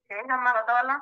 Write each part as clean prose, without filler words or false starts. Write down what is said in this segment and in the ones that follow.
ঠাম্মা কথা বলো।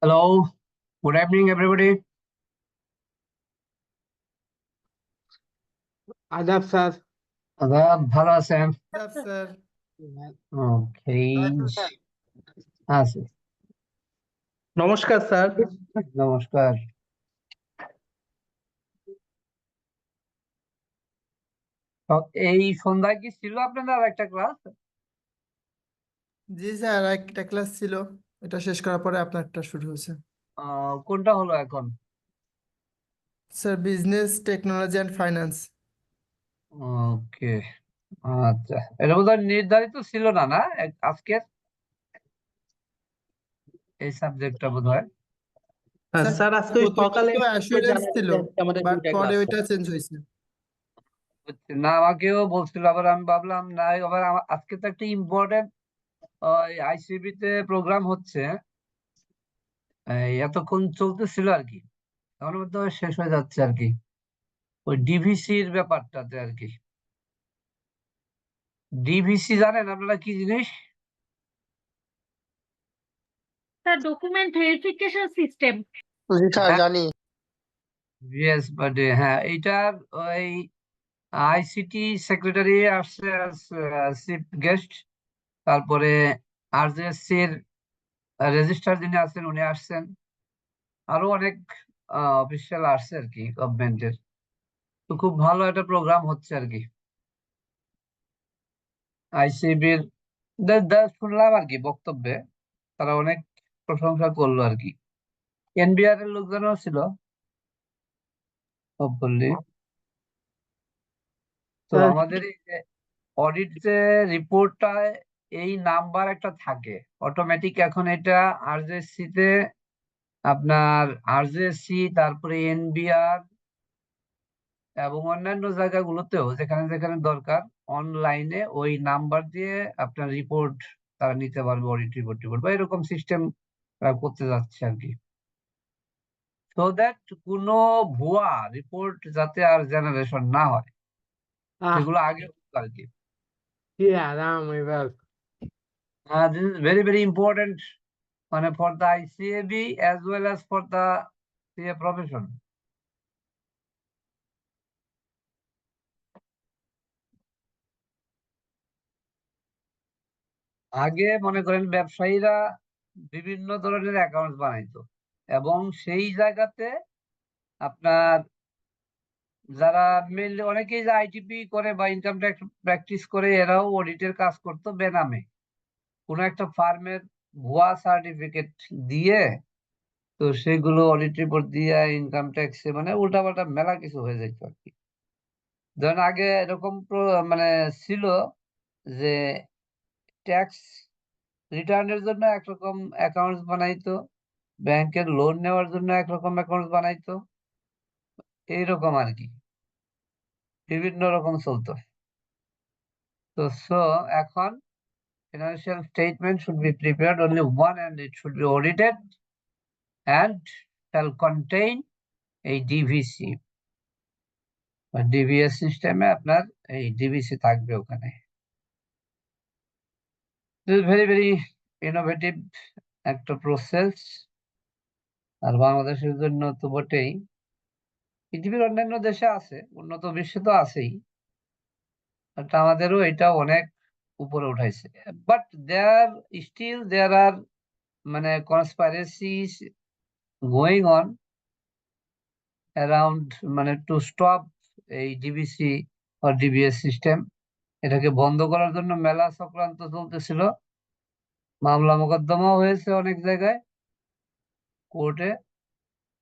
Hello, good evening, everybody. আদাব স্যার। ভালো আছেন? স্যার ওকে, আছে। নমস্কার স্যার। নমস্কার। এই সন্ধ্যায় কি ছিল আপনাদের আর একটা ক্লাস? জি স্যার, একটা ক্লাস ছিল, এটা শেষ করার পরে আপনারটা শুরু হয়েছে। কোনটা হলো এখন? Sir business technology and finance. Okay, আচ্ছা। এটা বোধহয় নির্ধারিত ছিল না, না আজকের এই সাবজেক্টটা বোধহয়। স্যার আজকে সকালে অ্যাসুরেন্স ছিল, আমাদের বাট দুইটা পরে ক্লাস ওইটা চেঞ্জ হয়েছে। না, আমাকেও বলছিল, আবার আমি ভাবলাম না, আবার আজকে তো একটা ইম্পর্টেন্ট আইসিবি তে প্রোগ্রাম হচ্ছে, এতক্ষণ চলতেছিল আর কি, তার মধ্যে শেষ হয়ে যাচ্ছে আর কি, ওই ডিভিসির ব্যাপারটাতে আর কি। ডিভিসি জানেন আপনারা কি জিনিস? Sir document verification system. জি স্যার জানি। ইয়েস, বাট হ্যাঁ, এইটার ওই আইসিটি সেক্রেটারি আসছে চিফ গেস্ট, তারপরে আরজেএসসি এর রেজিস্ট্রার যিনি আছেন উনি আসছেন, আরো অনেক অফিসিয়াল আসছে আর কি গভর্নমেন্টের। তো খুব ভালো একটা প্রোগ্রাম হচ্ছে আর কি আইসিবির। শুনলাম আর কি বক্তব্যে, তারা অনেক প্রশংসা করলো আর কি। এনবিআর এর লোকজনও ছিল বললি। তো স্যার আমাদের এই যে অডিট যে রিপোর্টটা, এই নাম্বার একটা থাকে অটোমেটিক, এখন এটা আরজেএসসি তে আপনার আরজেএসসি, তারপরে এনবিআর এবং অন্যান্য জায়গাগুলোতেও যেখানে যেখানে দরকার, অনলাইনে ওই নাম্বার দিয়ে আপনার রিপোর্ট তারা নিতে পারবে, অডিট রিপোর্ট বা এরকম সিস্টেম করতে যাচ্ছে আর কি। সো দ্যাট কোনো ভুয়া রিপোর্ট যাতে আর জেনারেশন না হয়, যেগুলো আগে হতো আর কি। কি আরাম এবার। This is very very important, মানে for the ICAB as well as for the CA profession. আগে মনে করেন ব্যবসায়ীরা বিভিন্ন ধরনের অ্যাকাউন্ট বানাইতো এবং সেই জায়গাতে আপনার যারা মেনলি অনেকেই যে আইটিপি করে বা ইনকাম ট্যাক্স প্র্যাকটিস করে এরাও অডিটের কাজ করতো বেনামে কোনো একটা ফার্মের ভুয়া সার্টিফিকেট দিয়ে, তো সেগুলো অডিট রিপোর্ট দিয়ে ইনকাম ট্যাক্সে মানে উল্টাপাল্টা মেলা কিছু হয়ে যেত আর কি। ধরেন আগে এরকম মানে ছিল যে ট্যাক্স রিটার্নের জন্য একরকম অ্যাকাউন্টস বানাইতো, ব্যাংকের লোন নেওয়ার জন্য একরকম অ্যাকাউন্টস বানাইতো, এইরকম আর কি বিভিন্ন রকম চলতো। তো এখন financial statement should be prepared only one and it should be audited and shall contain a DVC বা ডিভিএস সিস্টেমে আপনার এই ডিভিসি থাকবে ওখানে। ভেরি ভেরি ইনোভেটিভ একটা প্রসেস, আর বাংলাদেশের জন্য তো বটেই, পৃথিবীর অন্যান্য দেশে আছে, উন্নত বিশ্বে তো আছেই, বাট আমাদেরও এটা অনেক উপরে উঠাইছে। বাট দেয়ার আর মানে কনস্পাইরেসিস গোয়িং অন অ্যারাউন্ড মানে টু স্টপ এই ডিবিসি আর ডিবিএস সিস্টেম। এটাকে বন্ধ করার জন্য মেলা চক্রান্ত চলতেছিল, মামলা মোকদ্দমাও হয়েছে অনেক জায়গায় কোর্টে।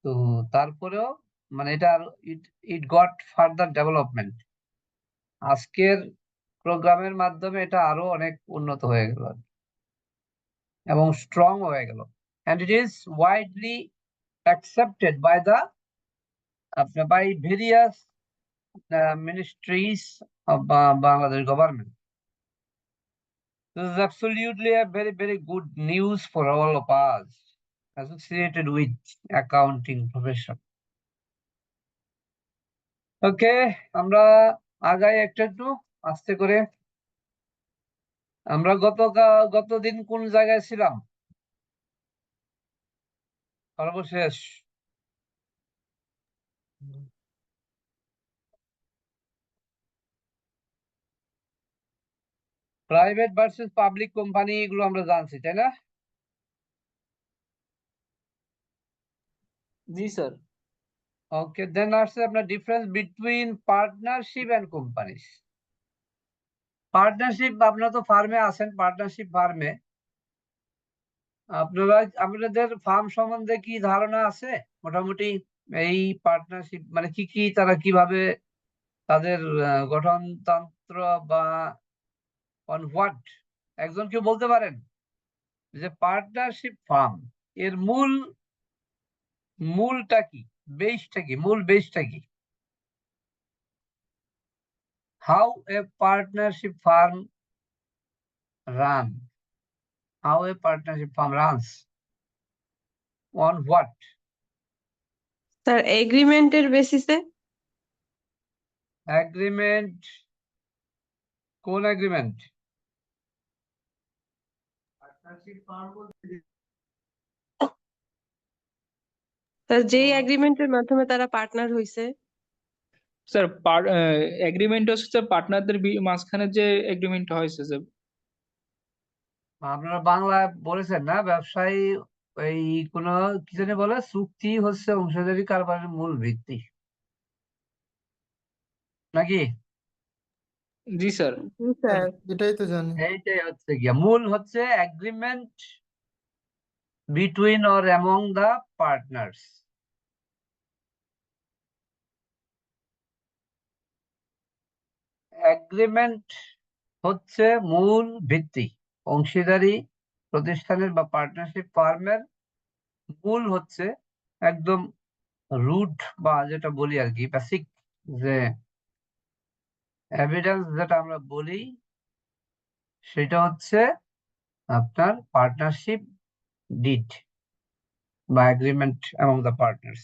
তো তারপরেও মানে এটা ইট ইট গট ফার্দার ডেভেলপমেন্ট। আজকের প্রোগ্রামের মাধ্যমে এটা আরো অনেক উন্নত হয়ে গেল এবং স্ট্রং হয়ে গেল, and it is widely accepted by by various ministries of Bangladesh government. This is absolutely a very very good news for all of us associated with accounting profession. ওকে, আমরা আগাই একটু আস্তে করে। আমরা গতদিন কোন জায়গায় ছিলাম? সর্বশেষ প্রাইভেট ভার্সেস পাবলিক কোম্পানি, এগুলো আমরা জানছি, তাই না? জি স্যার। ওকে, দেন আসছে আপনার difference between partnership and companies. Partnership, আপনারা তো ফার্মে আছেন, পার্টনারশিপ ফার্মে আপনাদের ফার্ম সম্বন্ধে কি ধারণা আছে মোটামুটি? এই পার্টনারশিপ মানে কি তারা কিভাবে তাদের গঠনতন্ত্র বা অন হোয়াট, একজন কেউ বলতে পারেন যে পার্টনারশিপ ফার্ম এর মূলটা কি, বেসটা কি, মূল বেসটা কি? How a partnership firm run, how a partnership firm runs, on what? Sir এগ্রিমেন্টের বেসিসে। এগ্রিমেন্ট? কোন এগ্রিমেন্ট? স্যার যেই এগ্রিমেন্টের মাধ্যমে তারা পার্টনার হইছে। স্যার এগ্রিমেন্ট হচ্ছে স্যার পার্টনারদের মাঝখানে যে এগ্রিমেন্ট হয়েছে স্যার। আপনারা বাংলায় বলেছেন না, ব্যবসায়ী এই কোন কি জানি বলে, চুক্তি হচ্ছে অংশীদারি কারবারের মূল ভিত্তি, নাকি? জি স্যার। জি স্যার। এটাই তো জানি। এইটাই হচ্ছে গিয়া মূল, হচ্ছে agreement between or among the partners. Agreement হচ্ছে মূল ভিত্তি, অংশীদারি প্রতিষ্ঠানের বা পার্টনারশিপ ফার্মের মূল হচ্ছে একদম রুট বা যেটা বলি আর কি বেসিক যে এভিডেন্স যেটা আমরা বলি, সেটা হচ্ছে আপনার পার্টনারশিপ ডিড বা agreement among the partners.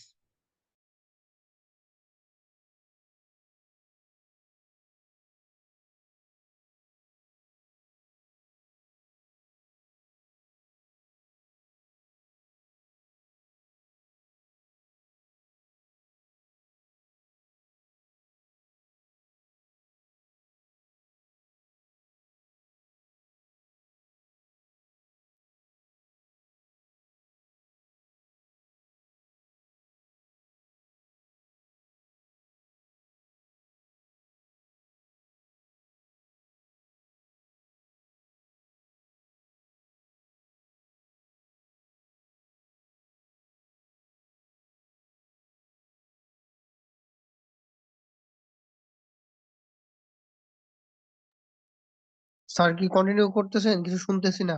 Sir কি কন্টিনিউ করতেছেন? কিছু শুনতেছি না।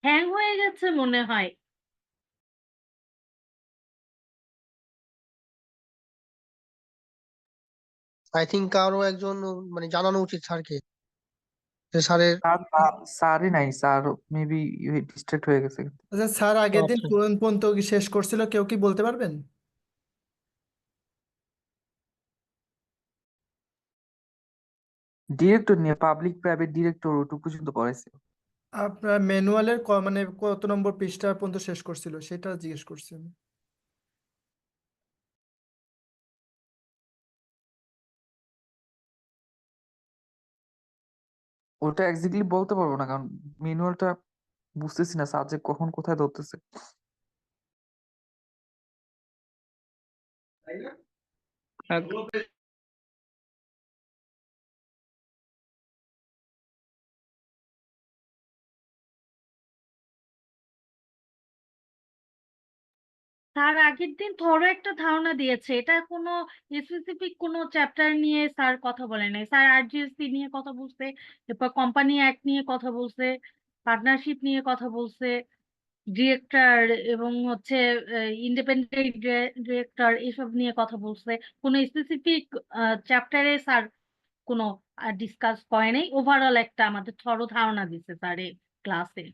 হ্যাং হয়ে গেছে মনে হয়। আই থিঙ্ক কারো একজন মানে জানানো উচিত স্যারকে যে স্যারের স্যারই নাই, স্যার মেবি ডিস্ট্রাক্ট হয়ে গেছে। আচ্ছা স্যার আগের দিন আচ্ছা কোন পর্যন্ত কি শেষ করছিল কেউ কি বলতে পারবেন? ডিরেক্টর নিয়ে পাবলিক প্রাইভেট ডিরেক্টর ওটুকু পর্যন্ত পড়াইছে। আপনার ম্যানুয়ালের মানে কত নম্বর পৃষ্ঠা পর্যন্ত শেষ করছিল সেটা জিজ্ঞেস করছি আমি। ওটা এক্স্যাক্টলি বলতে পারবো না, কারণ ম্যানুয়ালটা বুঝতেছি না সাবজেক্ট কখন কোথায় ধরতেছে। আর স্যার আগের দিন থরো একটা ধারণা দিয়েছে, এটা কোনো স্পেসিফিক কোনো চ্যাপ্টার নিয়ে স্যার কথা বলে নাই। স্যার আরজিএসসি নিয়ে কথা বলছে, এরপর কোম্পানি অ্যাক্ট নিয়ে কথা বলছে, পার্টনারশিপ নিয়ে কথা বলছে, ডিরেক্টর এবং হচ্ছে ইন্ডিপেন্ডেন্ট ডিরেক্টর এসব নিয়ে কথা বলছে। কোনো স্পেসিফিক চ্যাপ্টারে স্যার কোনো ডিসকাস করে নাই, ওভারঅল একটা আমাদের থরো ধারণা দিচ্ছে স্যার ক্লাসে।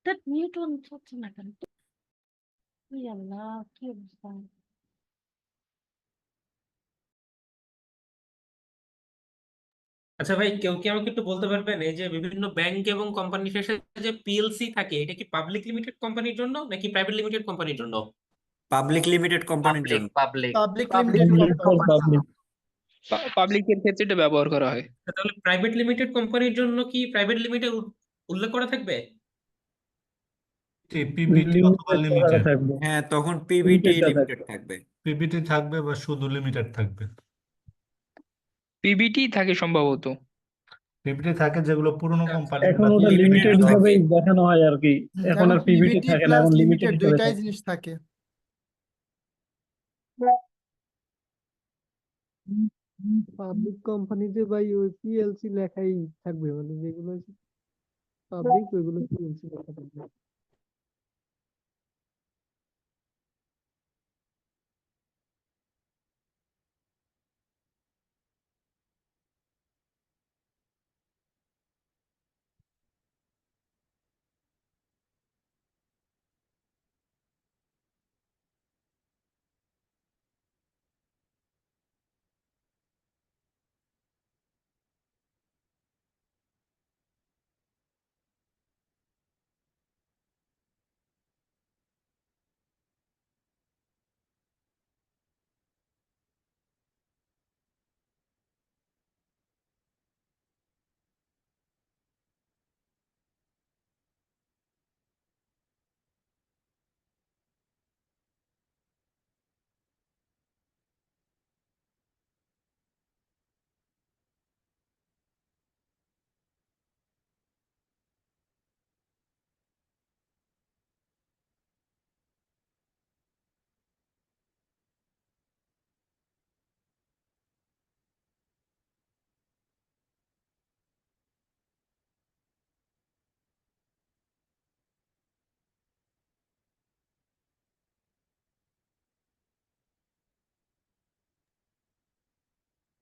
তা নিউটন হচ্ছে না কেন? ই আল্লাহ, কি অবস্থা! আচ্ছা ভাই, কেউ কি আমাকে একটু বলতে পারবেন এই যে বিভিন্ন ব্যাংক এবং কোম্পানি শেষে যে পিএলসি থাকে, এটা কি পাবলিক লিমিটেড কোম্পানির জন্য নাকি প্রাইভেট লিমিটেড কোম্পানির জন্য? পাবলিক লিমিটেড কোম্পানির জন্য। Public public public limited company. পাবলিকের ক্ষেত্রে এটা ব্যবহার করা হয়। তাহলে প্রাইভেট লিমিটেড কোম্পানির জন্য কি প্রাইভেট লিমিটেড উল্লেখ করা থাকবে? পিবিটি অথবা লিমিটেড। হ্যাঁ, তখন পিবিটি লিমিটেড থাকবে। পিবিটি থাকবে বা শুধু লিমিটেড থাকবে। পিবিটি থাকে সম্ভবত। পিবিটি থাকে যেগুলো পুরনো কোম্পানি। এখন ওটা লিমিটেড হিসাবেই দেখানো হয় আর কি। এখন আর পিবিটি থাকে না, এখন লিমিটেড লিমিটেড হিসাবে দুইটাই থাকে। জিনিস থাকে। পাবলিক কোম্পানিতে ভাই ওই পিএলসি লেখাই থাকবে, মানে যেগুলো পাবলিক ওইগুলো পিএলসি লেখা থাকবে।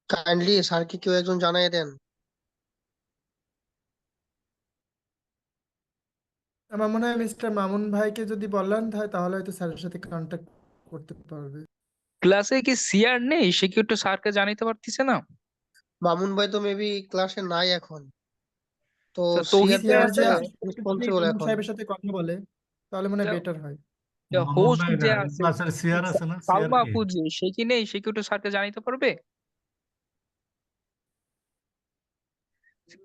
কাইন্ডলি স্যারকে কেউ একজন জানাই দেন। আমার মনে হয় মিস্টার মামুন ভাইকে যদি বলেন তাহলে হয়তো স্যারের সাথে কন্ট্যাক্ট করতে পারবে। ক্লাসে কি সিআর নেই? সে কি একটু স্যারকে জানাইতে পারতেছে না? মামুন ভাই তো মেবি ক্লাসে নাই এখন, তো তৌহিদ ভাই সিআর আছে না? রেসপন্সিবল ইমাম এখন। সাহেবের সাথে কথা বলে তাহলে মনে হয় বেটার হয়। মামুন হোস্ট ভাই যে না, আছে, ক্লাসের সিআর আছে না, সিআর সালমা কি? আপু যে, সে কি নেই? সে কি একটু স্যারকে জানাইতে পারবে?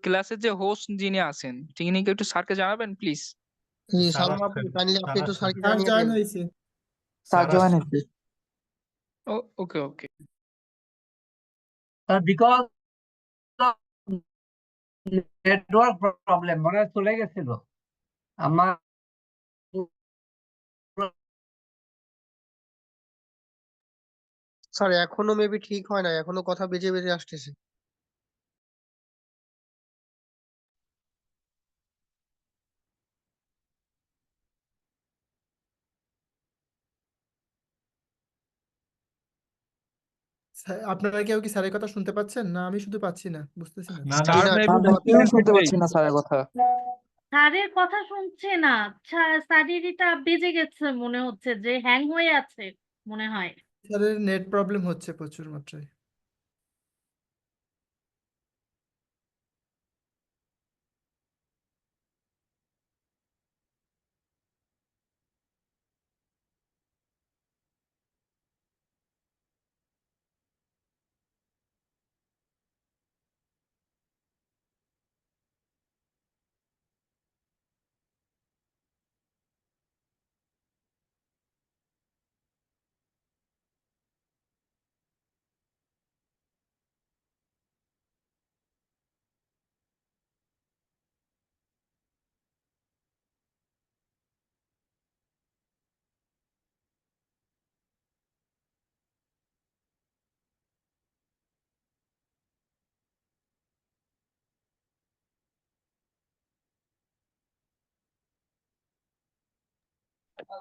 ক্লাসের যে হোস্ট যিনি আছেন তিনি কি একটু স্যারকে জানাবেন প্লিজ? জি স্যার সালমা আপু, আসছেন, কাইন্ডলি আপনি স্যার একটু আসছেন, স্যারকে স্যার জানিয়ে জয়েন দেন। হয়েছে। স্যার স্যার জয়েন আসছেন। হয়েছে। ওকে ওকে। বিকজ নেটওয়ার্ক প্রবলেম মনে হয় চলে গেছিল আমার। স্যার এখনো মেবি ঠিক হয় না, এখনো কথা বেজে বেজে আসতেছে। আপনারা কেউ কি স্যারের কথা শুনতে পাচ্ছেন, না আমি শুধু পাচ্ছি না, বুঝতেছি না। না না স্টার না, মেবি শুনতে না, পাচ্ছি কেউ না। শুনতে ভাই পাচ্ছি না স্যারের কথা। স্যারের কথা শুনছে না, স্যারের এটা বেজে গেছে মনে হচ্ছে, যে হ্যাং হয়ে আছে মনে হয়। স্যারের নেট প্রবলেম হচ্ছে প্রচুর মাত্রায়।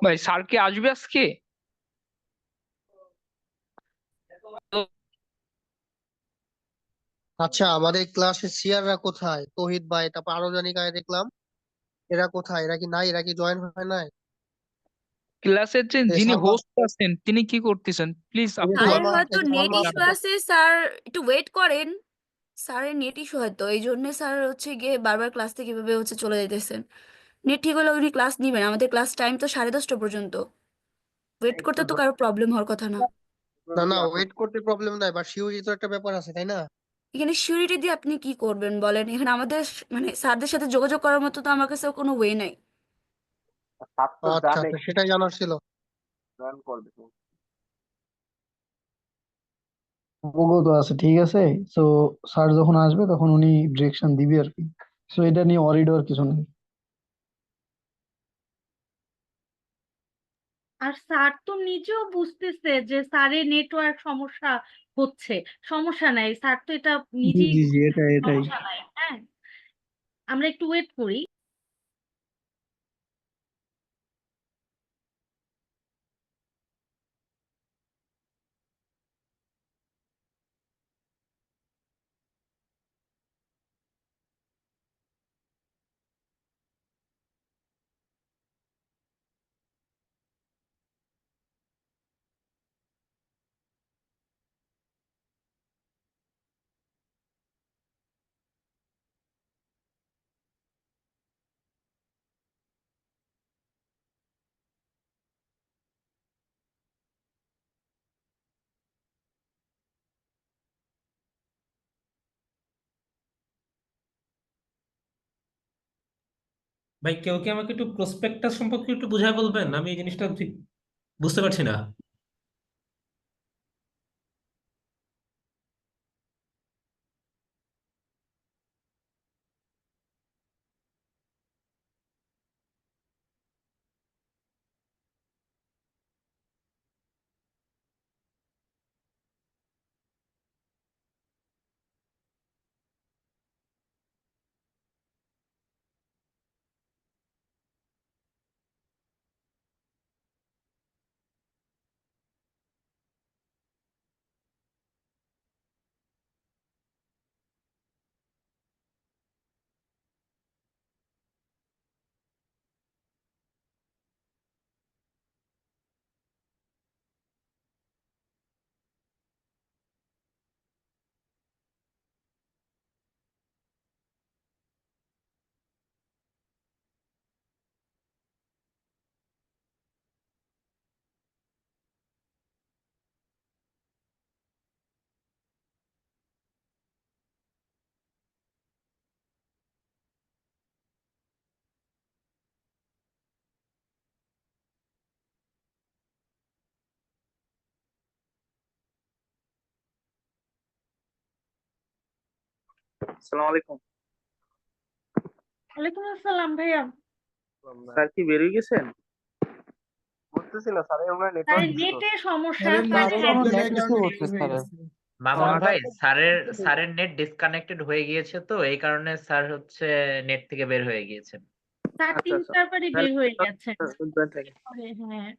ভাই স্যার কি আসবে আজকে? আচ্ছা, আমাদের ক্লাসে সিয়াররা কোথায়? তৌহিদ ভাই, তারপর আরো জানি কায় দেখলাম, এরা কোথায়? এরা কি নাই? এরা কি জয়েন হয় নাই? ক্লাসের যিনি সালমান, হোস্ট আছেন তিনি কি করতেছেন প্লিজ এই যে আপনি স্যারের সালমান, হয়তো এই যে নেট সালমান, ইস্যু আছে স্যার, একটু ওয়েট করেন। স্যারের নেট ইস্যু হয়তো এই জন্য স্যার হচ্ছে গিয়ে বারবার ক্লাস থেকে এভাবে হচ্ছে চলে যাইতেছেন। নেট ঠিক হলে উনি ক্লাস নিবেন, আমাদের ক্লাস টাইম তো 10:30 পর্যন্ত। ওয়েট করতে তো কারো প্রবলেম হওয়ার কথা না। না না, ওয়েট করতে প্রবলেম নাই, বাট সিওরি তো একটা ব্যাপার আছে, তাই না? এখানে সিউরিটি দিয়ে আপনি কি করবেন বলেন? এখানে আমাদের মানে স্যারদের সাথে যোগাযোগ করার মতো তো আমার কাছে কোনো ওয়ে নাই। আচ্ছা আচ্ছা, সেটাই জানার ছিল। অবগত আছে, ঠিক আছে। তো স্যার যখন আসবে তখন উনি ডিরেকশন দিবে আর কি। তো এটা নিয়ে ওয়ারিড হওয়ার কিছু নেই। আর স্যার তো নিজেও বুঝতেছে যে স্যারের নেটওয়ার্ক সমস্যা হচ্ছে। সমস্যা নাই, স্যার তো এটা জি নিজেই জি জি, বুঝতেছে, এটাই। সমস্যা নাই। হ্যাঁ, আমরা একটু ওয়েট করি। ভাই কেউ কি আমাকে একটু প্রসপেক্টাস সম্পর্কে একটু বুঝায় বলবেন? আমি এই জিনিসটা ঠিক বুঝতে পারছি না। আসসালামু আলাইকুম। ওয়ালাইকুম আসসালাম ভাইয়া। স্যার কি বেরিয়ে গেছেন? বুঝতেছি না স্যার এর মনে স্যার নেটওয়ার্ক ইস্যু নেটের সমস্যা স্যারের স্যার নেট স্যারের প্রবলেমের নেট কারণে ইস্যু এরকম হচ্ছে হয়ে স্যারের। গেছে। মামুন স্যার ভাই স্যারের নেট ডিসকানেক্টেড হয়ে গিয়েছে, তো এই কারণে স্যার হচ্ছে নেট থেকে বের হয়ে গিয়েছেন। স্যার আচ্ছা 3-4 বারই তাহলে বের হয়ে গেছে বুধবার থেকে হ্যাঁ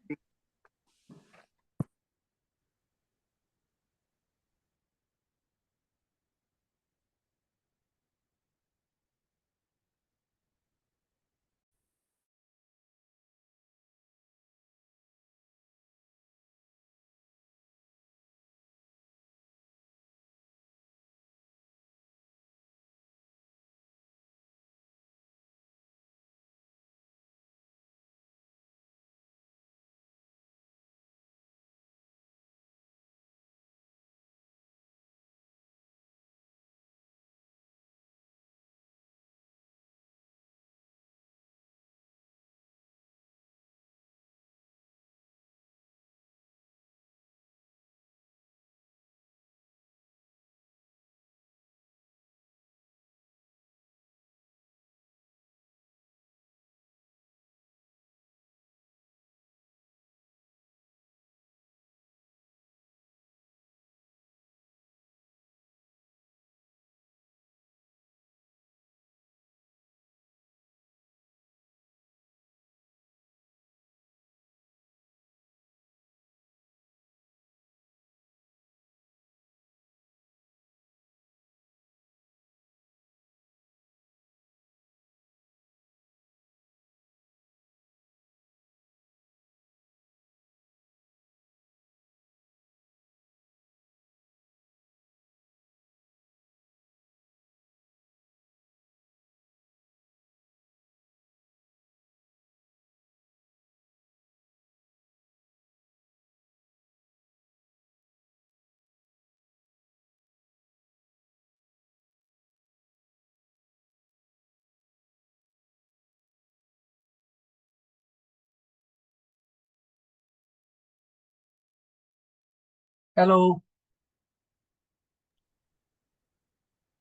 হ্যালো,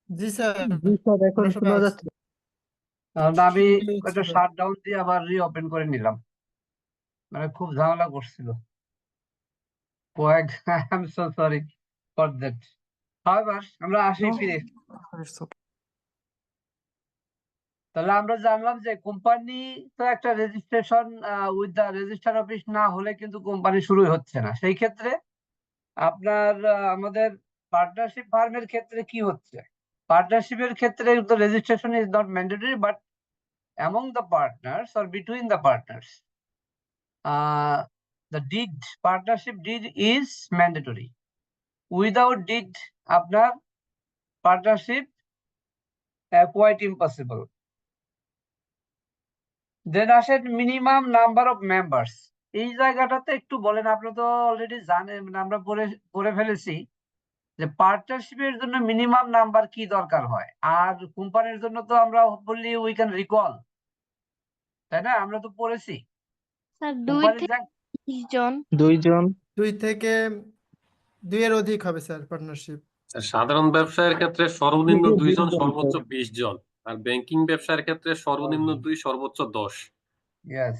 জি স্যার জি স্যার এখন আমরা সবাই শোনা আছি। যাচ্ছে। আমি শুনতে একটা হচ্ছিল। শাটডাউন দিয়ে আবার রিওপেন করে নিলাম, মানে খুব ঝামেলা করছিল কয়েক I am so sorry for that. However আমরা আসি No, ফিরে। it's okay. তাহলে আমরা জানলাম যে কোম্পানি তো একটা registration with the register office না হলে কিন্তু কোম্পানি শুরু হচ্ছে না। সেই ক্ষেত্রে আপনার আমাদের পার্টনারশিপ ফার্মের ক্ষেত্রে কি হচ্ছে? পার্টনারশিপের ক্ষেত্রে তো registration is not mandatory, but among the partners or between the partners, the deed, partnership deed is mandatory. Without deed, আপনার partnership quite impossible. Then আসেন মিনিমাম নাম্বার অফ মেম্বার্স। এই জায়গাটাতে একটু বলেন, আপনি তো অলরেডি জানেন, মানে আমরা পড়ে ফেলেছি যে পার্টনারশিপের জন্য মিনিমাম নাম্বার কি দরকার হয়, আর কোম্পানির জন্য তো আমরা বললি উই ক্যান রিকল, তাই না? আমরা তো পড়েছি স্যার কোম্পানির 20 জন 2 থেকে 2 এর অধিক হবে স্যার পার্টনারশিপ। সাধারণ ব্যবসায়ের ক্ষেত্রে সর্বনিম্ন 2 জন সর্বোচ্চ 20 জন, আর ব্যাংকিং ব্যবসায়ের ক্ষেত্রে সর্বনিম্ন 2 সর্বোচ্চ 10। ইয়েস,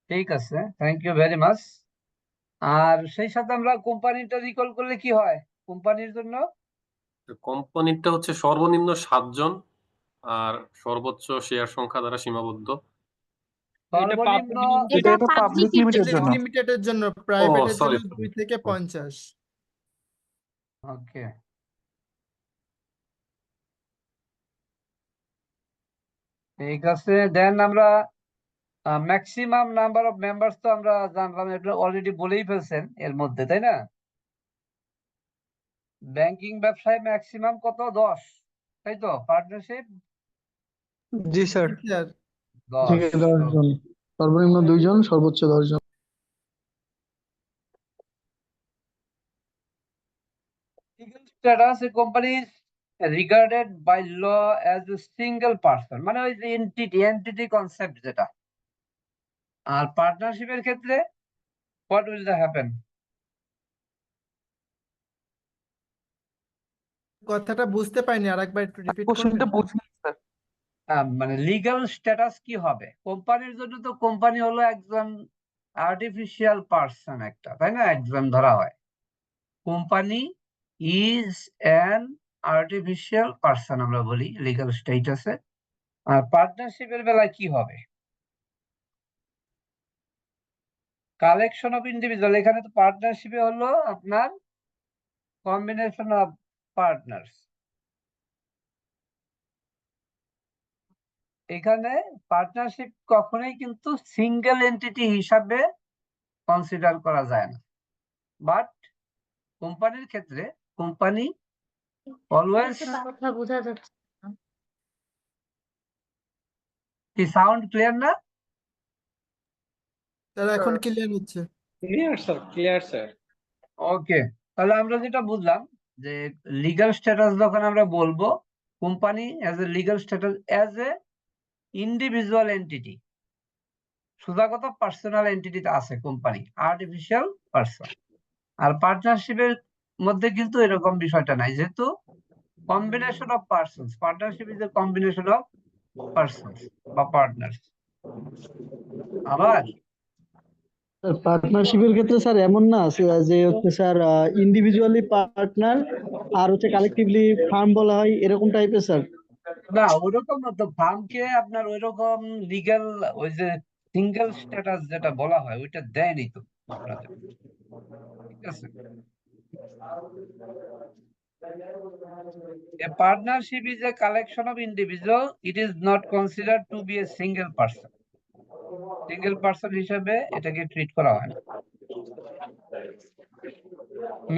ঠিক আছে, থ্যাংক ইউ ভেরি মাচ। আর সেই সাথে আমরা কোম্পানিটা রিকল করলে কি হয় কোম্পানির জন্য? কোম্পানিটা হচ্ছে সর্বনিম্ন 7 জন আর সর্বোচ্চ শেয়ার সংখ্যা দ্বারা সীমাবদ্ধ। এটা সর্বনিম্ন পাবলিক এটা এটা পাবলিক পাবলিক লিমিটের পাবলিক জন্য। লিমিটেডের জন্য, প্রাইভেটের সরি জন্য 2 থেকে 50। ওকে, ঠিক আছে। দেন আমরা ম্যাক্সিমাম নাম্বার অফ মেম্বার্স তো আমরা জানলাম, এটা অলরেডি বলেই ফেলছেন এর মধ্যে, তাই না? ব্যাংকিং ব্যবসায় ম্যাক্সিমাম কত? 10, তাই তো? পার্টনারশিপ জি স্যার। স্যার 10। 10 জন, সর্বনিম্ন 2 জন, সর্বোচ্চ 10 জন। Legal status, a company is regarded by law as a single person, মানে ওই যে এন্টিটি কনসেপ্ট যেটা। আর পার্টনারশিপের ক্ষেত্রে what will happen? কথাটা বুঝতে পাইনি, আরেকবার একটু রিপিট কোশ্চেনটা করবেন? বুঝিনি স্যার। মানে লিগ্যাল স্ট্যাটাস কি হবে কোম্পানির জন্য? তো কোম্পানি হলো একজন আর্টিফিশিয়াল পার্সন একটা, তাই না? এক্সাম ধরা হয়, company is an artificial person আমরা বলি লিগ্যাল স্টেটাসে। আর পার্টনারশিপের বেলায় কি হবে? কালেকশন অফ ইন্ডিভিজুয়াল, এখানে তো পার্টনারশিপে হলো আপনার কম্বিনেশন অফ পার্টনার্স। এখানে পার্টনারশিপ কখনোই কিন্তু সিঙ্গেল এন্টিটি হিসাবে কনসিডার করা যায় না, বাট কোম্পানির ক্ষেত্রে কোম্পানি অলওয়েজ। কথা বোঝা যাচ্ছে না। কি সাউন্ড ক্লিয়ার না? স্যার এখন ক্লিয়ার হচ্ছে। Clear sir, clear sir. Okay, তাহলে আমরা যেটা বুঝলাম যে লিগ্যাল স্ট্যাটাস যখন আমরা বলবো, company as a legal status as a individual entity, সোজা কথা পার্সোনাল এন্টিটিতে আছে কোম্পানি, আর্টিফিশিয়াল পার্সন। আর পার্টনারশিপের মধ্যে কিন্তু এরকম বিষয়টা নাই, যেহেতু combination of persons, partnership is a combination of persons বা পার্টনার্স। আবার পার্টনারশিপের ক্ষেত্রে স্যার এমন না যে হচ্ছে স্যার ইন্ডিভিজুয়ালি পার্টনার আর হচ্ছে কালেকটিভলি ফার্ম বলা হয় এরকম টাইপের স্যার। না, ওইরকম না তো, ফার্মকে আপনার ওইরকম লিগ্যাল ওই যে সিঙ্গেল স্ট্যাটাস যেটা বলা হয় ওইটা দেয়নি তো আপনাদের, ঠিক আছে? A partnership is a collection of individuals. It is not considered to be a single person. Single person হিসেবে এটাকে ট্রিট করা হয় না।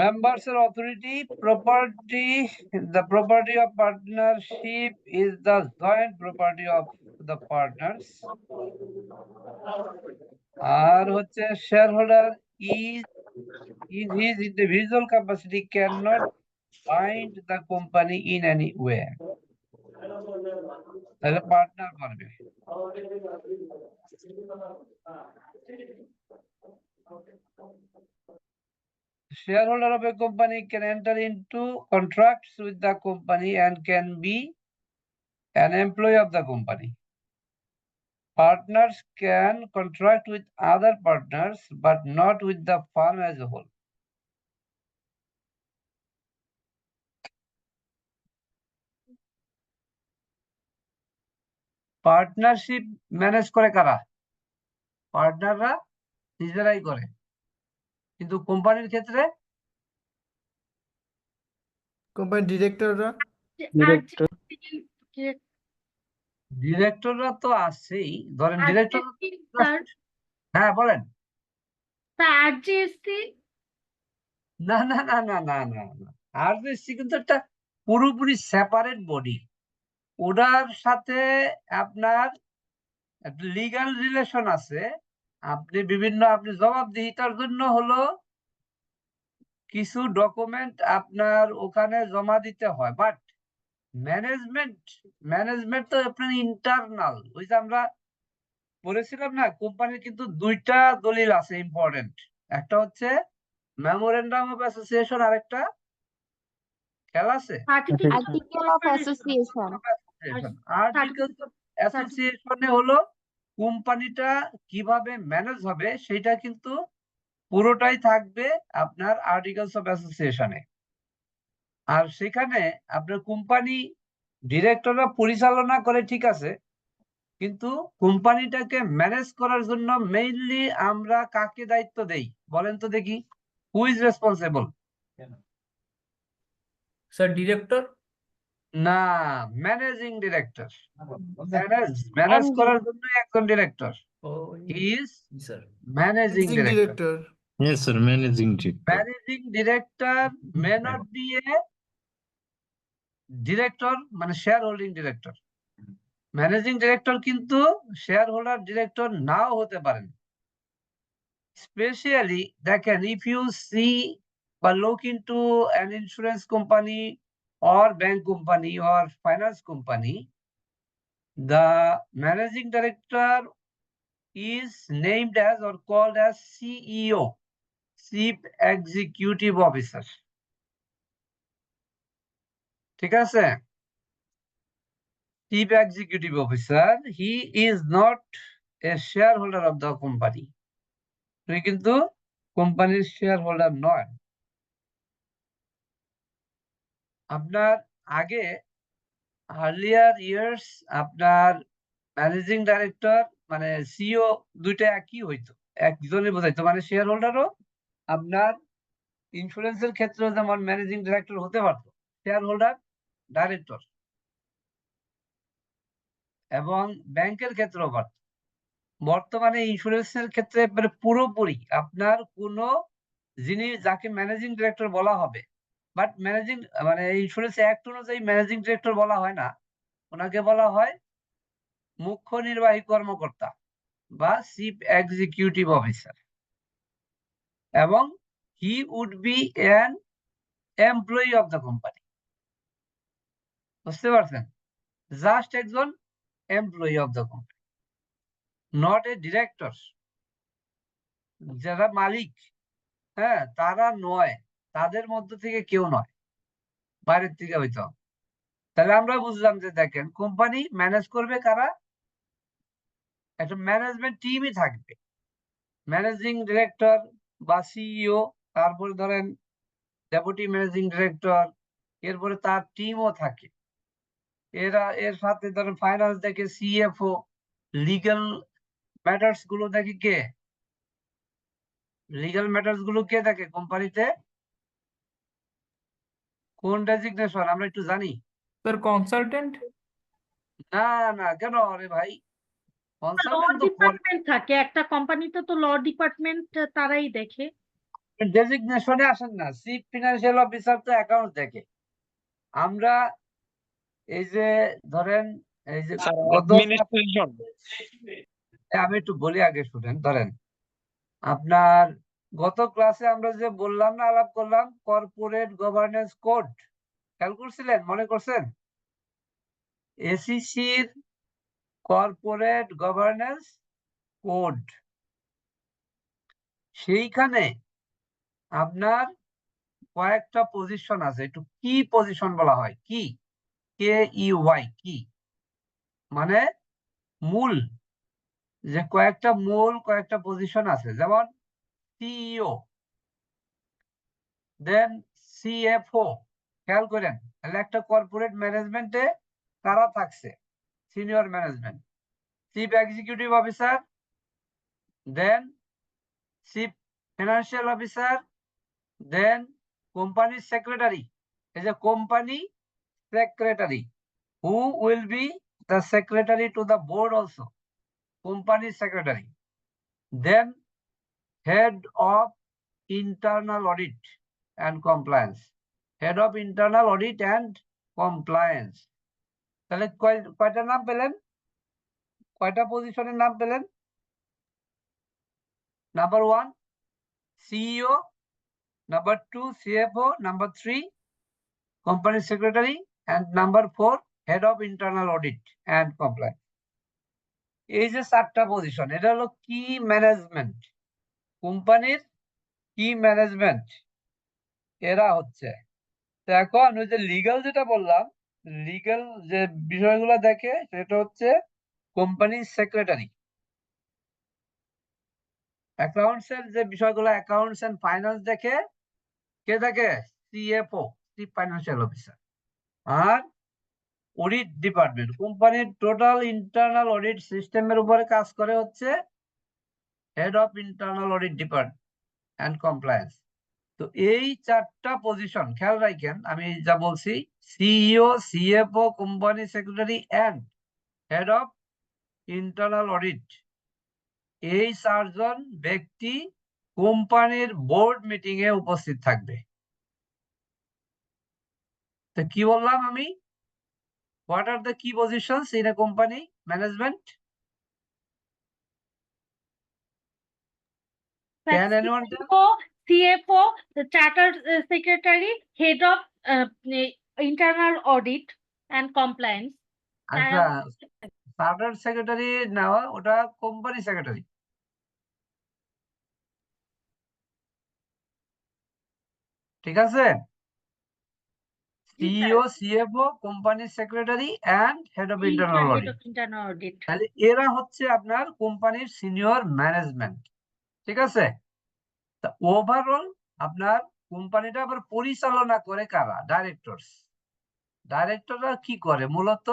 Members of authority, property, the property of partnership is the joint property of the partners. আর হচ্ছে shareholder is in his individual capacity cannot bind the company in any way. তাহলে partner করবে। Shareholder of a company can enter into contracts with the company and can be an employee of the company. Partners can contract with other partners but not with the firm as a whole. Partnership manage করে কারা? পার্টনাররা নিজেরাই করে, কিন্তু কোম্পানির ক্ষেত্রে কোম্পানির ডিরেক্টররা। ডিরেক্টররা তো আছেই, ধরেন ডিরেক্টর। স্যার হ্যাঁ বলেন। আরজিএসসি না না না না না না না, আরজিএসসি কিন্তু একটা পুরোপুরি সেপারেট বডি, ওটার সাথে আপনার লিগ্যাল রিলেশন আছে। আপনি আপনি জবাবদিহিতার জন্য হলো কিছু ডকুমেন্ট আপনার ওখানে জমা দিতে হয়, বাট ম্যানেজমেন্ট তো আপনার ইন্টারনাল। ওই যে আমরা বলেছিলাম না, কোম্পানির কিন্তু দুইটা দলিল আছে ইম্পর্টেন্ট, একটা হচ্ছে মেমোরেন্ডাম অফ অ্যাসোসিয়েশন, আর একটা খেয়াল আছে article of association. Articles of অ্যাসোসিয়েশনে হলো কোম্পানিটা কিভাবে ম্যানেজ হবে সেটা কিন্তু পুরোটাই থাকবে আপনার আর্টিকেলস অফ অ্যাসোসিয়েশনে। আর সেখানে আপনার কোম্পানি ডিরেক্টররা পরিচালনা করে, ঠিক আছে, কিন্তু কোম্পানিটাকে ম্যানেজ করার জন্য মেইনলি আমরা কাকে দায়িত্ব দেই বলেন তো দেখি? Who is responsible? Sir director না, ম্যানেজিং ডিরেক্টর। ম্যানেজ করার জন্য একজন director, he is managing director. Yes, sir. Managing director. Managing director may not be a director, মানে share holding director. Managing director কিন্তু শেয়ার হোল্ডার ডিরেক্টর নাও হতে পারেন। Specially দেখেন, ইফ ইউ সি বা look into an insurance company or bank company or finance company, the managing director is named as or called as CEO, Chief Executive Officer. ঠিক আছে? Chief Executive Officer, he is not a shareholder of the company. উনি কিন্তু কোম্পানির share holder নয়। আপনার আগে earlier years আপনার managing director মানে সিইও দুইটা একই হইতো, একজনই বোঝাইতো, মানে শেয়ার হোল্ডারও আপনার ইন্স্যুরেন্সের ক্ষেত্রে যেমন ম্যানেজিং ডাইরেক্টর হতে পারতো, শেয়ার হোল্ডার ডাইরেক্টর, এবং ব্যাংকের ক্ষেত্রেও পারতো। বর্তমানে ইন্স্যুরেন্সের ক্ষেত্রে মানে পুরোপুরি আপনার কোনো যিনি যাকে ম্যানেজিং ডিরেক্টর বলা হবে, বাট ম্যানেজিং মানে ইন্স্যুরেন্স অ্যাক্ট অনুযায়ী ম্যানেজিং ডিরেক্টর বলা হয় না, ওনাকে বলা হয় মুখ্য নির্বাহী কর্মকর্তা বা চিফ এক্সিকিউটিভ অফিসার, এবং he would be an employee of the company. বুঝতে পারছেন? জাস্ট একজন employee of the company, not a director. যারা মালিক, হ্যাঁ, তারা নয়, তাদের মধ্য থেকে কেউ নয়, বাইরের থেকে হইতে হবে। তাহলে আমরা বুঝলাম যে দেখেন কোম্পানি ম্যানেজ করবে কারা, একটা ম্যানেজমেন্ট টিমই থাকবে, ম্যানেজিং ডিরেক্টর বা সিইও, তারপরে ধরেন ডেপুটি ম্যানেজিং ডিরেক্টর, এরপরে তার টিমও থাকে। এর সাথে ধরেন ফাইন্যান্স দেখে সিএফও, লিগ্যাল ম্যাটার্স গুলো দেখে কে, লিগ্যাল ম্যাটার্স গুলো কে দেখে কোম্পানিতে, কোন ডেজিগনেশন আমরা একটু জানি? Sir consultant. না না, কেন রে ভাই, ল কনসালটেন্ট তো পরে ডিপার্টমেন্ট থাকে একটা কোম্পানিতে, তো ল ডিপার্টমেন্ট তারাই দেখে। ডেজিগনেশনে আসেন না, চিফ ফিনান্সিয়াল অফিসার তো অ্যাকাউন্ট দেখে। আমরা এই যে ধরেন এই যে আমি একটু বলি আগে শুনেন, ধরেন আপনার গত ক্লাসে আমরা যে বললাম না, আলাপ করলাম কর্পোরেট গভর্নেন্স কোড, খেয়াল করছিলেন, মনে করছেন? এসিসির কর্পোরেট গভর্নেন্স কোড, সেইখানে আপনার কয়েকটা পজিশন আছে, একটু কি পজিশন বলা হয়, কি KEY, কি মানে মূল, যে কয়েকটা পজিশন আছে, যেমন সিইও, দেন সিএফও। খেয়াল করেন তাহলে একটা কর্পোরেট ম্যানেজমেন্টে কারা থাকছে, senior management, chief executive officer, then chief financial officer, then company secretary, এই যে company secretary, who will be the secretary to the board also, company secretary, then head of internal audit and compliance, head of internal audit and compliance। তাহলে কয়টা নাম পেলেন, কয়টা পজিশনের নাম পেলেন? Number 1 CEO, number 2 CFO, number 3 company secretary, and number 4 head of internal audit and compliance. এই যে 4টা পজিশন, এটা হলো কি ম্যানেজমেন্ট, কোম্পানির কি ম্যানেজমেন্ট এরা হচ্ছে। তো এখন ওই যে লিগ্যাল যেটা বললাম, লিগ্যাল যে বিষয়গুলো দেখে সেটা হচ্ছে কোম্পানি সেক্রেটারি। অ্যাকাউন্টস এর যে বিষয়গুলো, অ্যাকাউন্টস এন্ড ফাইন্যান্স দেখে কে দেখে, সিএফও, চিফ ফাইন্যান্সিয়াল অফিসার। আর অডিট ডিপার্টমেন্ট, কোম্পানির টোটাল ইন্টারনাল অডিট সিস্টেমের উপরে কাজ করে হচ্ছে head of internal audit department and compliance. তো এই 4টা পজিশন খেয়াল রাখেন, আমি যা বলছি, CEO, CFO, company secretary and head of internal audit, এই 4 জন ব্যক্তি কোম্পানির বোর্ড মিটিং এ উপস্থিত থাকবে। তো কি বললাম আমি, হোয়াট আর দ্য কি positions in a company management? Can anyone tell? CFO, the chartered secretary, head of internal audit and compliance. আচ্ছা, চার্টার্ড সেক্রেটারি নেওয়া, ওটা কোম্পানি সেক্রেটারি। ঠিক আছে, CEO, CFO, company secretary and head of internal head audit. of internal audit. তাহলে এরা হচ্ছে আপনার কোম্পানির সিনিয়র ম্যানেজমেন্ট। ঠিক আছে? তা ওভারঅল আপনার কোম্পানিটা আবার পরিচালনা করে কারা? ডাইরেক্টরস। ডাইরেক্টররা কি করে মূলত?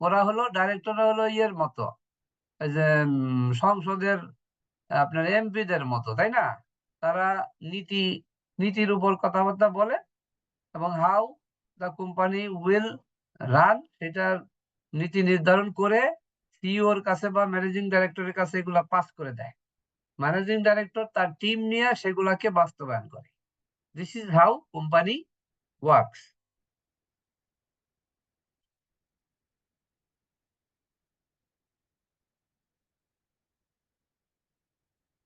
ওরা হলো ডাইরেক্টররা হলো ইয়ের মতো, এই যে সংসদের আপনার এমপিদের মতো, তাই না? তারা নীতির উপর কথাবার্তা বলে এবং how the company will run সেটার নীতি নির্ধারণ করে সিইওর কাছে বা ম্যানেজিং ডাইরেক্টরের কাছে এগুলা পাস করে দেয়। ম্যানেজিং ডাইরেক্টর তার টিম নিয়ে সেগুলাকে বাস্তবায়ন করে। This is how company works.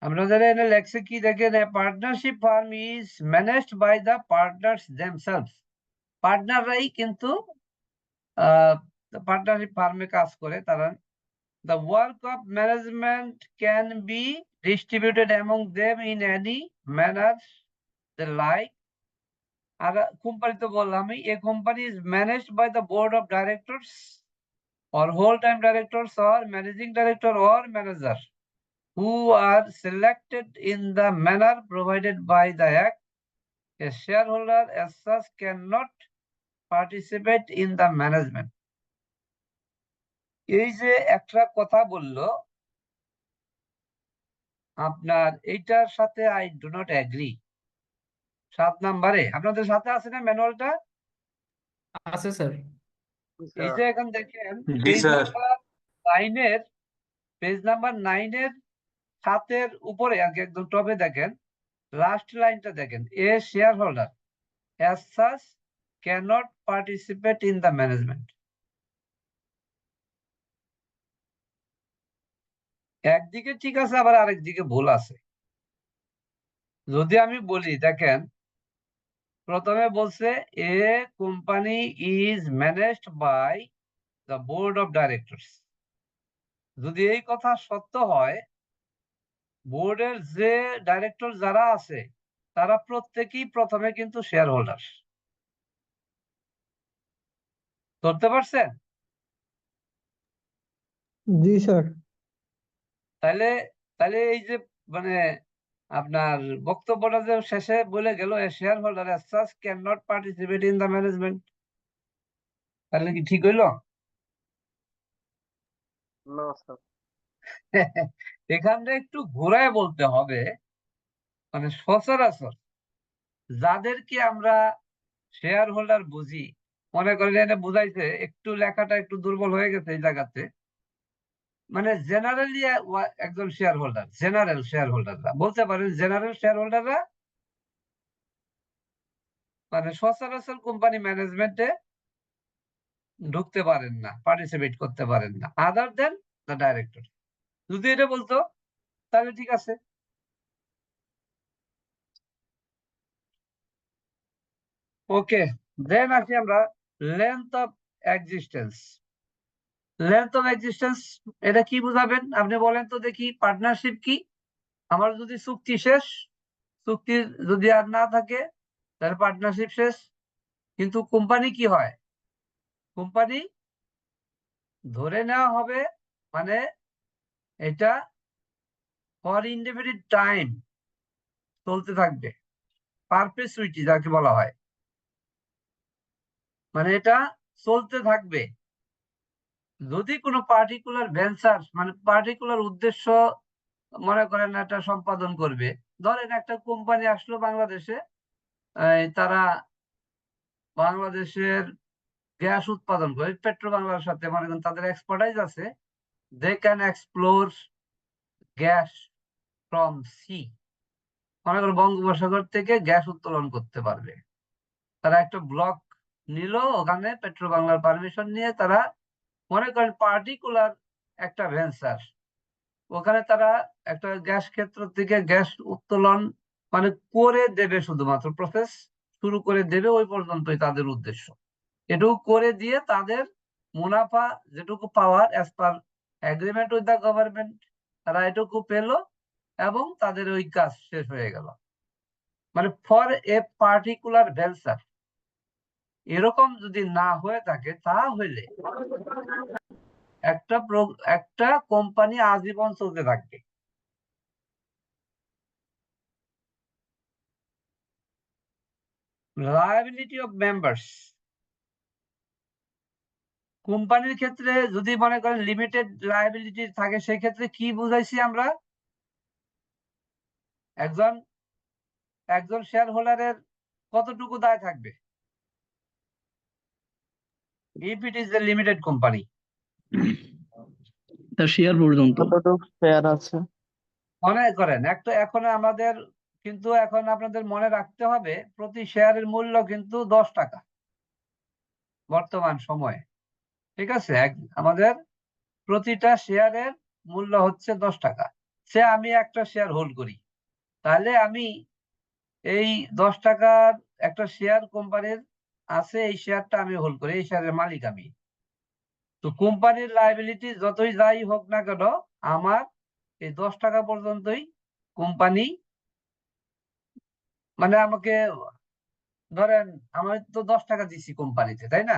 আপনাদের এখানে লেখছে কি দেখেন, partnership firm is managed by the partners themselves. পার্টনাররাই কিন্তু পার্টনারশিপ ফার্মে কাজ করে তারা। The work of management can be distributed among them in any manner they like. আর কোম্পানি তো বললাম, a company is managed by the board of directors or whole-time directors or managing director or manager who are selected in the manner provided by the act. A shareholder as such cannot participate in the management. এই যে একটা কথা বললো আপনার, এইটার সাথে I do not agree. 7 নম্বরে আপনাদের সাথে আছে না ম্যানুয়ালটা? আছে স্যার। এই যে এখন দেখেন জি পেজ স্যার। নাম্বার 9-এর 7-এর উপরে আগে একদম টপে দেখেন, লাস্ট লাইনটা দেখেন, a share holder as such cannot participate in the management. একদিকে ঠিক আছে, আবার আরেকদিকে ভুল আছে। যদি আমি বলি দেখেন, প্রথমে বলছে a company is managed by the board of directors. যদি এই কথা সত্য হয়, বোর্ডের যে ডাইরেক্টর যারা আছে তারা প্রত্যেকেই প্রথমে কিন্তু শেয়ার হোল্ডার। ধরতে পারছেন? জি স্যার। তাহলে তাহলে এই যে মানে আপনার বক্তব্যটা যে শেষে বলে গেল, a share holder as such cannot participate in the management, তাহলে কি ঠিক হইলো? না স্যার। এখানটা একটু ঘোরায় বলতে হবে। মানে সচরাচর যাদেরকে আমরা শেয়ার হোল্ডার বুঝি, মনে করেন এটা বুঝাইছে, একটু লেখাটা একটু দুর্বল হয়ে গেছে এই জায়গাতে। মানে জেনারেলি একজন শেয়ার হোল্ডার, জেনারেল শেয়ার হোল্ডাররা বলতে পারেন, জেনারেল শেয়ার হোল্ডাররা মানে সচরাচর কোম্পানি ম্যানেজমেন্টে ঢুকতে পারেন না, পার্টিসিপেট করতে পারেন না, আদার দেন দ্য ডাইরেক্টর। যদি এটা বলতো তাহলে ঠিক আছে। ওকে, দেন আসি আমরা length of existence. Length of existence এটা কি বুঝাবেন আপনি বলেন তো দেখি? পার্টনারশিপ কি? আমার যদি চুক্তি শেষ, চুক্তি যদি আর না থাকে তাহলে পার্টনারশিপ শেষ। কিন্তু কোম্পানি কি হয়? কোম্পানি ধরে নেওয়া হবে, মানে এটা ফর ইনডেফিনিট টাইম চলতে থাকবে, পারপেচুইটি যাকে বলা হয়, মানে এটা চলতে থাকবে। যদি কোনো পার্টিকুলার ভেঞ্চার মানে পার্টিকুলার উদ্দেশ্য মনে করেন একটা সম্পাদন করবে, ধরেন একটা কোম্পানি আসলো বাংলাদেশে, তারা বাংলাদেশের গ্যাস উৎপাদন করে, পেট্রো বাংলার সাথে মনে করেন তাদের এক্সপার্টাইজ আছে, they can explore gas from sea. মনে করেন বঙ্গোপসাগর থেকে গ্যাস উত্তোলন করতে পারবে। তারা একটা ব্লক নিল, ওখানে পেট্রো বাংলার পারমিশন নিয়ে তারা মনে করেন পার্টিকুলার একটা ভেঞ্চার, ওখানে তারা একটা গ্যাস ক্ষেত্র থেকে গ্যাস উত্তোলন মানে করে দেবে, শুধুমাত্র প্রসেস শুরু করে দেবে, ওই পর্যন্তই তাদের উদ্দেশ্য। এটুকু করে দিয়ে তাদের মুনাফা যেটুকু পাওয়ার as per agreement with the government, তারা এটুকু পেল এবং তাদের ওই কাজ শেষ হয়ে গেল। মানে ফর এ পার্টিকুলার ভেঞ্চার। এরকম যদি না হয়ে থাকে তাহলে একটা কোম্পানি আজীবন চলতে থাকবে। লায়াবিলিটি অফ মেম্বার্স, কোম্পানির ক্ষেত্রে যদি মনে করেন লিমিটেড লায়াবিলিটি থাকে সেক্ষেত্রে কি বুঝাইছি আমরা, একজন একজন শেয়ার হোল্ডারের কতটুকু দায় থাকবে if it is a limited company. তার শেয়ার পর্যন্ত। কতটুকু শেয়ার আছে? মনে করেন একটা এখন আমাদের কিন্তু এখন আপনাদের মনে রাখতে হবে প্রতি শেয়ারের মূল্য কিন্তু 10 টাকা বর্তমান সময়ে, ঠিক আছে। আমাদের প্রতিটা শেয়ারের মূল্য হচ্ছে 10 টাকা। সে আমি একটা শেয়ার হোল্ড করি, তাহলে আমি এই 10 টাকার একটা শেয়ার কোম্পানির আছে, এই শেয়ারটা আমি হোল্ড করি, এই শেয়ারের মালিক আমি। তো কোম্পানির লায়াবিলিটি যতই যাই হোক না কেন আমার এই 10 টাকা পর্যন্তই কোম্পানি, মানে আমাকে ধরেন আমি তো 10 টাকা দিচ্ছি কোম্পানিতে, তাই না?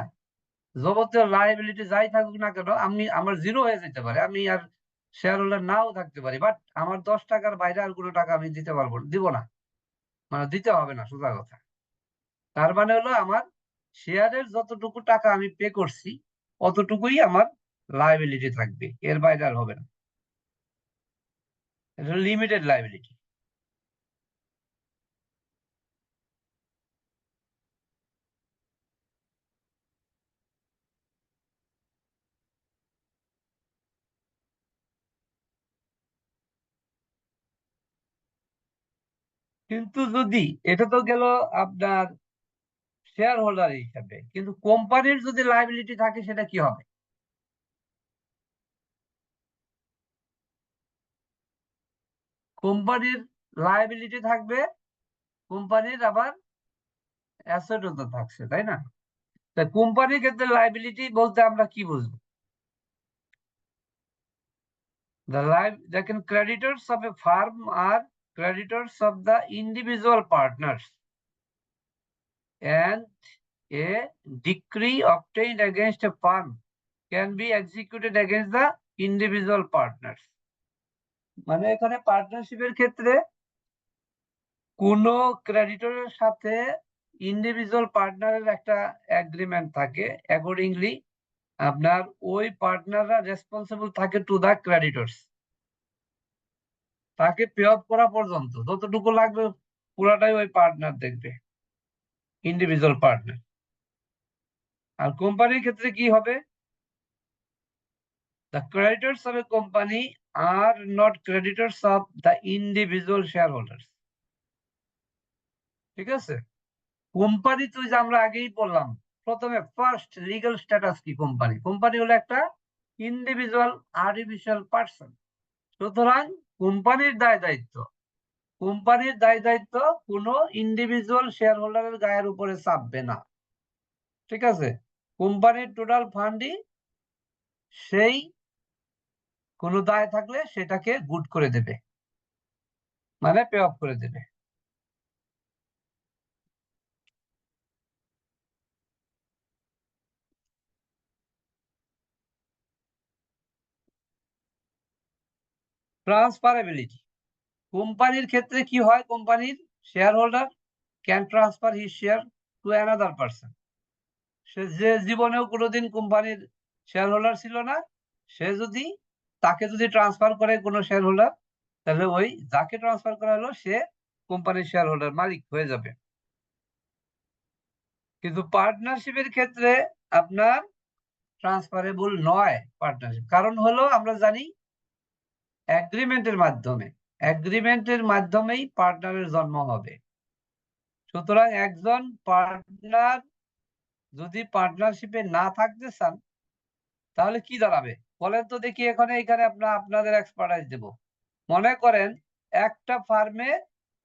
যাবতীয় লায়াবিলিটি যাই থাকুক না কেন আমি আমার জিরো হয়ে যেতে পারে, আমি আর শেয়ার হোল্ডার নাও থাকতে পারি, বাট আমার 10 টাকার বাইরে আর কোনো টাকা আমি দিতে পারবো না, দিব না, মানে দিতে হবে না, সোজা কথা। তার মানে হলো আমার শেয়ারের যতটুকু টাকা আমি পে করছি অতটুকুই আমার লায়াবিলিটি থাকবে, এর বাইরে আর হবে না। এটা লিমিটেড লায়াবিলিটি। কিন্তু যদি এটা তো গেল আপনার শেয়ার হোল্ডার হিসাবে, কিন্তু কোম্পানির যদি লায়াবিলিটি থাকে সেটা কি হবে? কোম্পানির লায়াবিলিটি থাকবে, কোম্পানির আবার অ্যাসেটও তো থাকছে, তাই না? তা কোম্পানির ক্ষেত্রে লায়াবিলিটি বলতে আমরা কি বুঝবো? দেখেন creditors of a firm are creditors of the individual partners and a decree obtained against a firm can be executed against the individual partners. মানে এখানে পার্টনারশিপের ক্ষেত্রে কোন ক্রেডিটরের সাথে ইন্ডিভিজুয়াল পার্টনারের একটা এগ্রিমেন্ট থাকে, অ্যাকর্ডিংলি আপনার ওই পার্টনাররা রেসপন্সিবল থাকে টু দা ক্রেডিটরস, তাকে পে অফ করা পর্যন্ত যতটুকু লাগবে পুরাটাই ওই পার্টনার দেখবে, ইন্ডিভিজুয়াল পার্টনার। আর কোম্পানির ক্ষেত্রে কি হবে? The creditors of a company are not creditors of the individual shareholders. ঠিক আছে? কোম্পানি তো যে আমরা আগেই বললাম প্রথমে ফার্স্ট লিগ্যাল স্ট্যাটাস কি কোম্পানি? কোম্পানি হলো একটা ইন্ডিভিজুয়াল আর্টিফিশিয়াল পার্সন। সুতরাং কোম্পানির দায় দায়িত্ব কোনো ইন্ডিভিজুয়াল শেয়ার হোল্ডারের গায়ের উপরে চাপবে না, ঠিক আছে? কোম্পানির টোটাল ফান্ডই সেই কোনো দায় থাকলে সেটাকে গুড করে দেবে, মানে পে অফ করে দেবে। ট্রান্সফারেবিলিটি, কোম্পানির ক্ষেত্রে কি হয়? কোম্পানির share holder can transfer his share to another person. সে যে জীবনেও কোনোদিন কোম্পানির শেয়ার হোল্ডার ছিল না, সে যদি তাকে যদি ট্রান্সফার করে কোনো শেয়ার হোল্ডার, তাহলে ওই যাকে ট্রান্সফার করা হলো সে কোম্পানির শেয়ার হোল্ডার মালিক হয়ে যাবে। কিন্তু পার্টনারশিপের ক্ষেত্রে আপনার ট্রান্সফারেবল নয় পার্টনারশিপ, কারণ হলো আমরা জানি এগ্রিমেন্টের মাধ্যমেই পার্টনারের জন্ম হবে। সুতরাং একজন পার্টনার যদি পার্টনারশিপে না থাকতে চান তাহলে কি দাঁড়াবে বলেন তো দেখি। এখানে আপনাদের এক্সপার্টাইজ দেব। মনে করেন একটা ফার্মে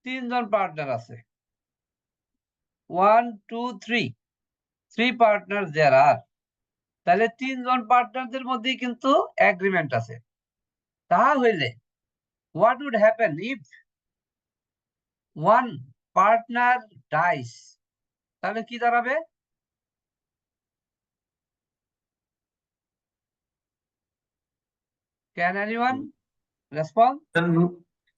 3 জন পার্টনার আছে, 1 2 3 পার্টনার দেয়ার আর, তাহলে 3 জন পার্টনারদের মধ্যেই কিন্তু এগ্রিমেন্ট আছে। তাহলে what would happen if one partner dies? তাহলে কি দাঁড়াবে? Can anyone respond?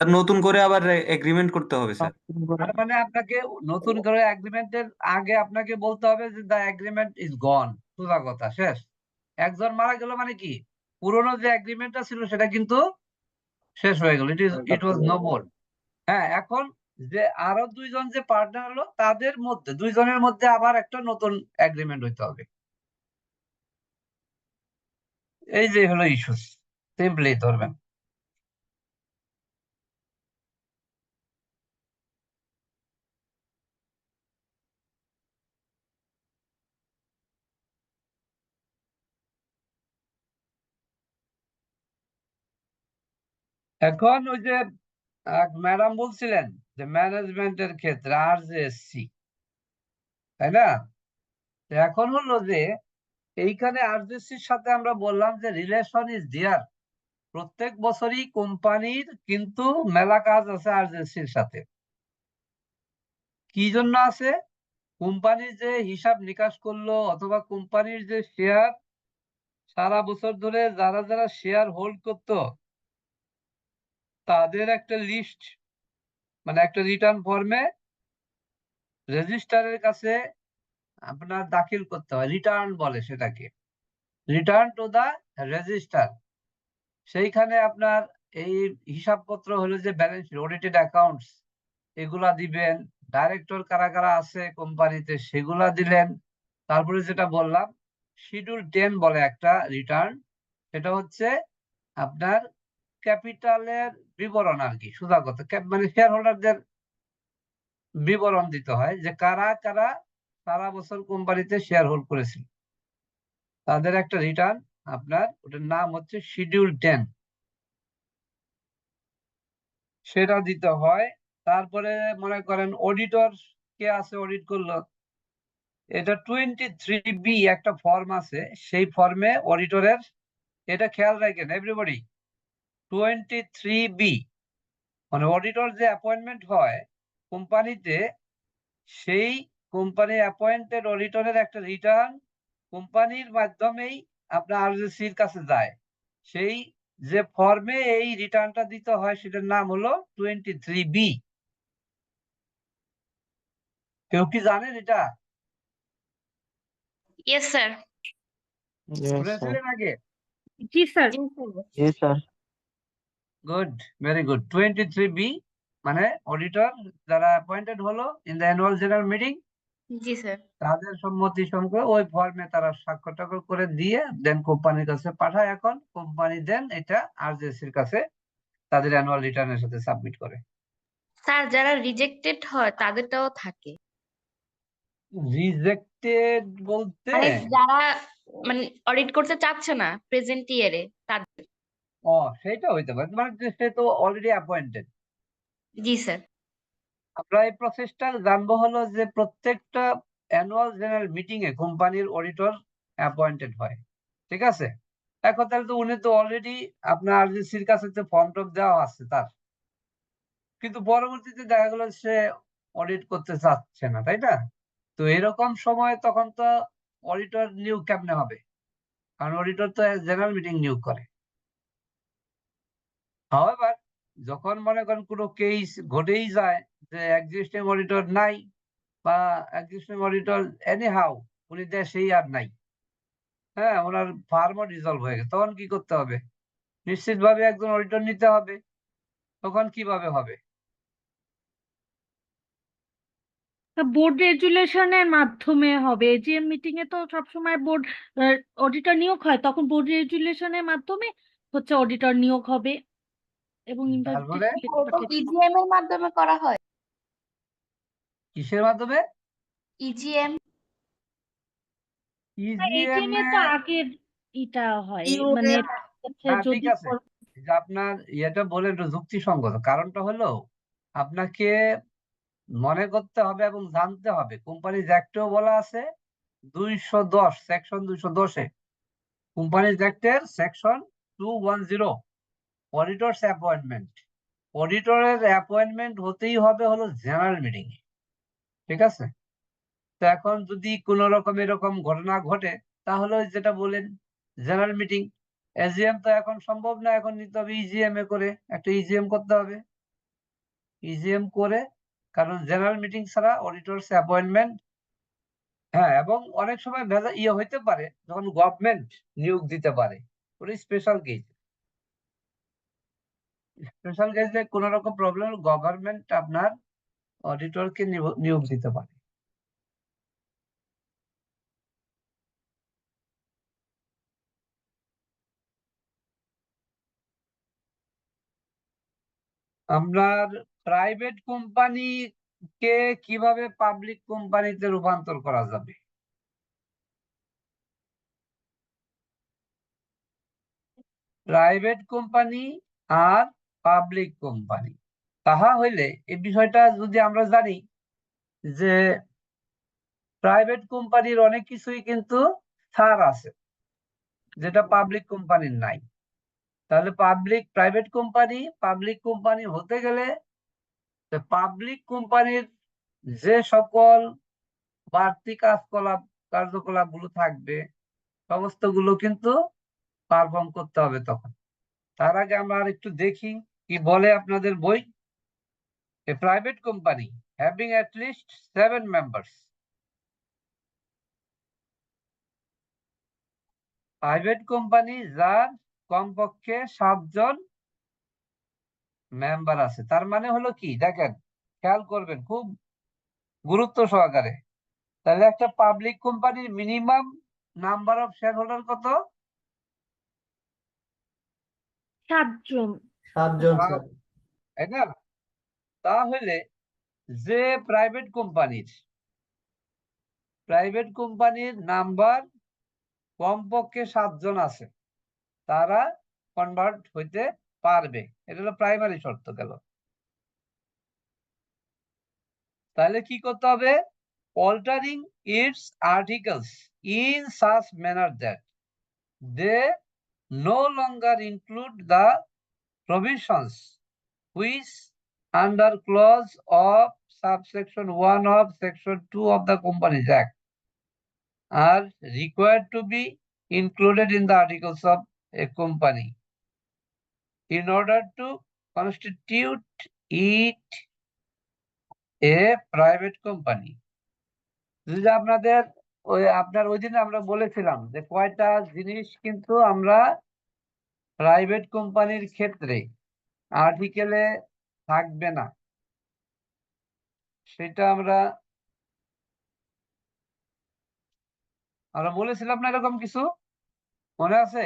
নতুন করে আবার এগ্রিমেন্ট করতে হবে স্যার। তার মানে আপনাকে নতুন করে এগ্রিমেন্টের আগে আপনাকে বলতে হবে যে দ্য এগ্রিমেন্ট ইজ গন, সোজা কথা, শেষ। একজন মারা গেল মানে কি, পুরোনো যে এগ্রিমেন্টটা ছিল সেটা কিন্তু শেষ হয়ে গেল, ইট ওয়াজ নো মোর। হ্যাঁ, এখন যে আরো দুইজন যে পার্টনার হলো তাদের মধ্যে দুইজনের মধ্যে আবার একটা নতুন এগ্রিমেন্ট হইতে হবে। এই যে হলো ইস্যুস, সিম্পলি ধরবেন। এখন ওই যে ম্যাডাম বলছিলেন যে ম্যানেজমেন্টের ক্ষেত্রে আরজেএসসি, তাই না? তো এখন হলো যে এইখানে আরজেএসসির সাথে আমরা বললাম যে রিলেশন ইজ দেয়ার। প্রত্যেক বছরই কোম্পানির কিন্তু মেলা কাজ আছে আরজেএসসির সাথে। কি জন্য আছে? কোম্পানির যে হিসাব নিকাশ করলো অথবা কোম্পানির যে শেয়ার সারা বছর ধরে যারা যারা শেয়ার হোল্ড করতো তাদের একটা লিস্ট, মানে একটা রিটার্ন ফর্মে রেজিস্ট্রারের কাছে আপনার দাখিল করতে হয়, রিটার্ন বলে সেটাকে, রিটার্ন টু দা রেজিস্টার। সেইখানে আপনার এই হিসাবপত্র হলো যে ব্যালেন্স শিট, অডিটেড অ্যাকাউন্টস, এগুলা দিবেন। ডাইরেক্টর কারা কারা আছে কোম্পানিতে সেগুলা দিলেন। তারপরে যেটা বললাম শিডিউল 10 বলে একটা রিটার্ন, সেটা হচ্ছে আপনার ক্যাপিটালের বিবরণ আর কি, সোজা কথা, মানে শেয়ার হোল্ডারদের বিবরণ দিতে হয় যে কারা কারা সারা বছর কোম্পানিতে শেয়ার হোল্ড করেছিল, তাদের একটা রিটার্ন আপনার, ওটার নাম হচ্ছে শিডিউল 10, সেটা দিতে হয়। তারপরে মনে করেন অডিটর কে আছে, অডিট করলো, এটা 23B একটা ফর্ম আছে, সেই ফর্মে অডিটরের, এটা খেয়াল রাখেন এভরিবডি, 23B মানে অডিটর যে অ্যাপয়েন্টমেন্ট হয় কোম্পানিতে, সেই কোম্পানি অ্যাপয়েন্টেড অডিটরের একটা রিটার্ন কোম্পানির মাধ্যমেই আপনার আরজেসির কাছে যায়। সেই যে ফর্মে এই রিটার্নটা দিতে হয় সেটার নাম হলো 23B। কেউ কি জানেন এটা? Yes sir. শুনেছিলেন আগে? জি স্যার। জি sir. Good, very good. 23B মানে অডিটর যারা অ্যাপয়েন্টেড হলো in the annual general meeting, জি স্যার। তাদের সম্মতি সঙ্গে ওই ফর্মে তারা স্বাক্ষর টাক্ষর করে দিয়ে দেন কোম্পানির কাছে পাঠায়। এখন কোম্পানি দেন এটা আরজেসির কাছে তাদের অ্যানুয়াল রিটার্নের সাথে সাবমিট করে। স্যার যারা রিজেক্টেড হয় তাদেরটাও থাকে, রিজেক্টেড বলতে? মানে যারা মানে অডিট করতে চাচ্ছে না প্রেজেন্ট ইয়ারে তাদের। ও, সেটা হইতে পারে, মানে সে তো অলরেডি অ্যাপয়েন্টেড। জি স্যার। আমরা এই প্রসেসটা জানবো হলো যে প্রত্যেকটা অ্যানুয়াল জেনারেল মিটিং এ কোম্পানির অডিটর অ্যাপয়েন্টেড হয়, ঠিক আছে? এখন তাহলে তো উনি তো অলরেডি আপনার আরজিসির কাছে তো ফর্ম টপ দেওয়া আছে তার, কিন্তু পরবর্তীতে দেখা গেল সে অডিট করতে চাচ্ছে না, তাই না? তো এরকম সময় তখন তো অডিটর নিয়োগ কেমনে হবে? কারণ অডিটর তো জেনারেল মিটিং নিয়োগ করে। হাওয়েভার যখন মনে করেন কোনো কেস ঘটেই যায় যে এক্সিস্টিং অডিটর নাই বা এক্সিস্টিং অডিটর এনি হাউ উনি দেশেই আর নাই, হ্যাঁ, ওনার ফার্মও ডিসলভ হয়ে গেছে, তখন কি করতে হবে? নিশ্চিতভাবে একজন অডিটর নিতে হবে। তখন কিভাবে হবে? বোর্ড রেজুলেশনের মাধ্যমে হবে। এজিএম মিটিং এ তো সবসময় বোর্ড অডিটর নিয়োগ হয়, তখন বোর্ড রেজুলেশনের মাধ্যমে হচ্ছে অডিটর নিয়োগ হবে এবং তারপরে ইজিএম এর মাধ্যমে করা হয়। কিসের মাধ্যমে? ইজিএম। ইজিএম এজিএম এ তো আগের এটা হয়, মানে হচ্ছে হ্যাঁ, ঠিক যদি আছে। যে আপনার ইয়েটা বলে একটু যুক্তিসঙ্গত, কারণটা হলো আপনাকে মনে করতে হবে এবং জানতে হবে কোম্পানিজ অ্যাক্টেও বলা আছে 210 সেকশন 210-এ, কোম্পানিজ অ্যাক্টের সেকশন 210 অডিটরস অ্যাপয়েন্টমেন্ট, অডিটরের অ্যাপয়েন্টমেন্ট হতেই হবে হলো জেনারেল মিটিং এ, ঠিক আছে? তো এখন যদি কোন রকম এরকম ঘটনা ঘটে তাহলে ওই যেটা বলেন জেনারেল মিটিং, এজিএম তো এখন সম্ভব না, এখন নিতে হবে ইজিএম এ করে, একটা ইজিএম করতে হবে। ইজিএম করে, কারণ জেনারেল মিটিং ছাড়া অডিটরস অ্যাপয়েন্টমেন্ট, হ্যাঁ, এবং অনেক সময় হইতে পারে যখন গভর্নমেন্ট নিয়োগ দিতে পারে, ওটা স্পেশাল কেস। স্পেশাল কেসে কোন রকম প্রবলেম, গভর্নমেন্ট আপনার অডিটরকে নিয়োগ দিতে পারে। আপনার প্রাইভেট কোম্পানিকে কিভাবে পাবলিক কোম্পানিতে রূপান্তর করা যাবে? প্রাইভেট কোম্পানি আর পাবলিক কোম্পানি, তাহা হইলে এই বিষয়টা যদি আমরা জানি যে প্রাইভেট কোম্পানির অনেক কিছুই কিন্তু ছাড় আছে যেটা পাবলিক কোম্পানির নাই, তাহলে প্রাইভেট পাবলিক কোম্পানি হতে গেলে পাবলিক কোম্পানির যে সকল বাড়তি কার্যকলাপ গুলো থাকবে সমস্ত গুলো কিন্তু পারফর্ম করতে হবে। তখন তার আগে আমরা আর একটু দেখি কি বলে আপনাদের বই। A private company having at least 7 members, private company যার কমপক্ষে 7 জন মেম্বার আছে। তার মানে হলো কি, দেখেন খেয়াল করবেন খুব গুরুত্ব সহকারে, তাহলে একটা পাবলিক কোম্পানির minimum number of share holder কত? 7 জন। 7 জন স্যার। তাই না? তাহলে যে প্রাইভেট কোম্পানির নাম্বার কমপক্ষে 7 জন আছে তারা কনভার্ট হইতে পারবে, এটা হলো প্রাইমারি শর্ত গেল। তাহলে কি করতে হবে? altering its articles in such manner that they no longer include the provisions which under clause of subsection 1 of section 2 of the Companies Act are required to be included in the articles of a company in order to constitute it a private company. যদি আপনাদের আপনার ওই দিন আমরা বলেছিলাম যে কয়টা জিনিস কিন্তু আমরা প্রাইভেট কোম্পানির ক্ষেত্রে আর্টিকেলে থাকবে না, সেটা আমরা বলেছিলাম না, এরকম কিছু মনে আছে?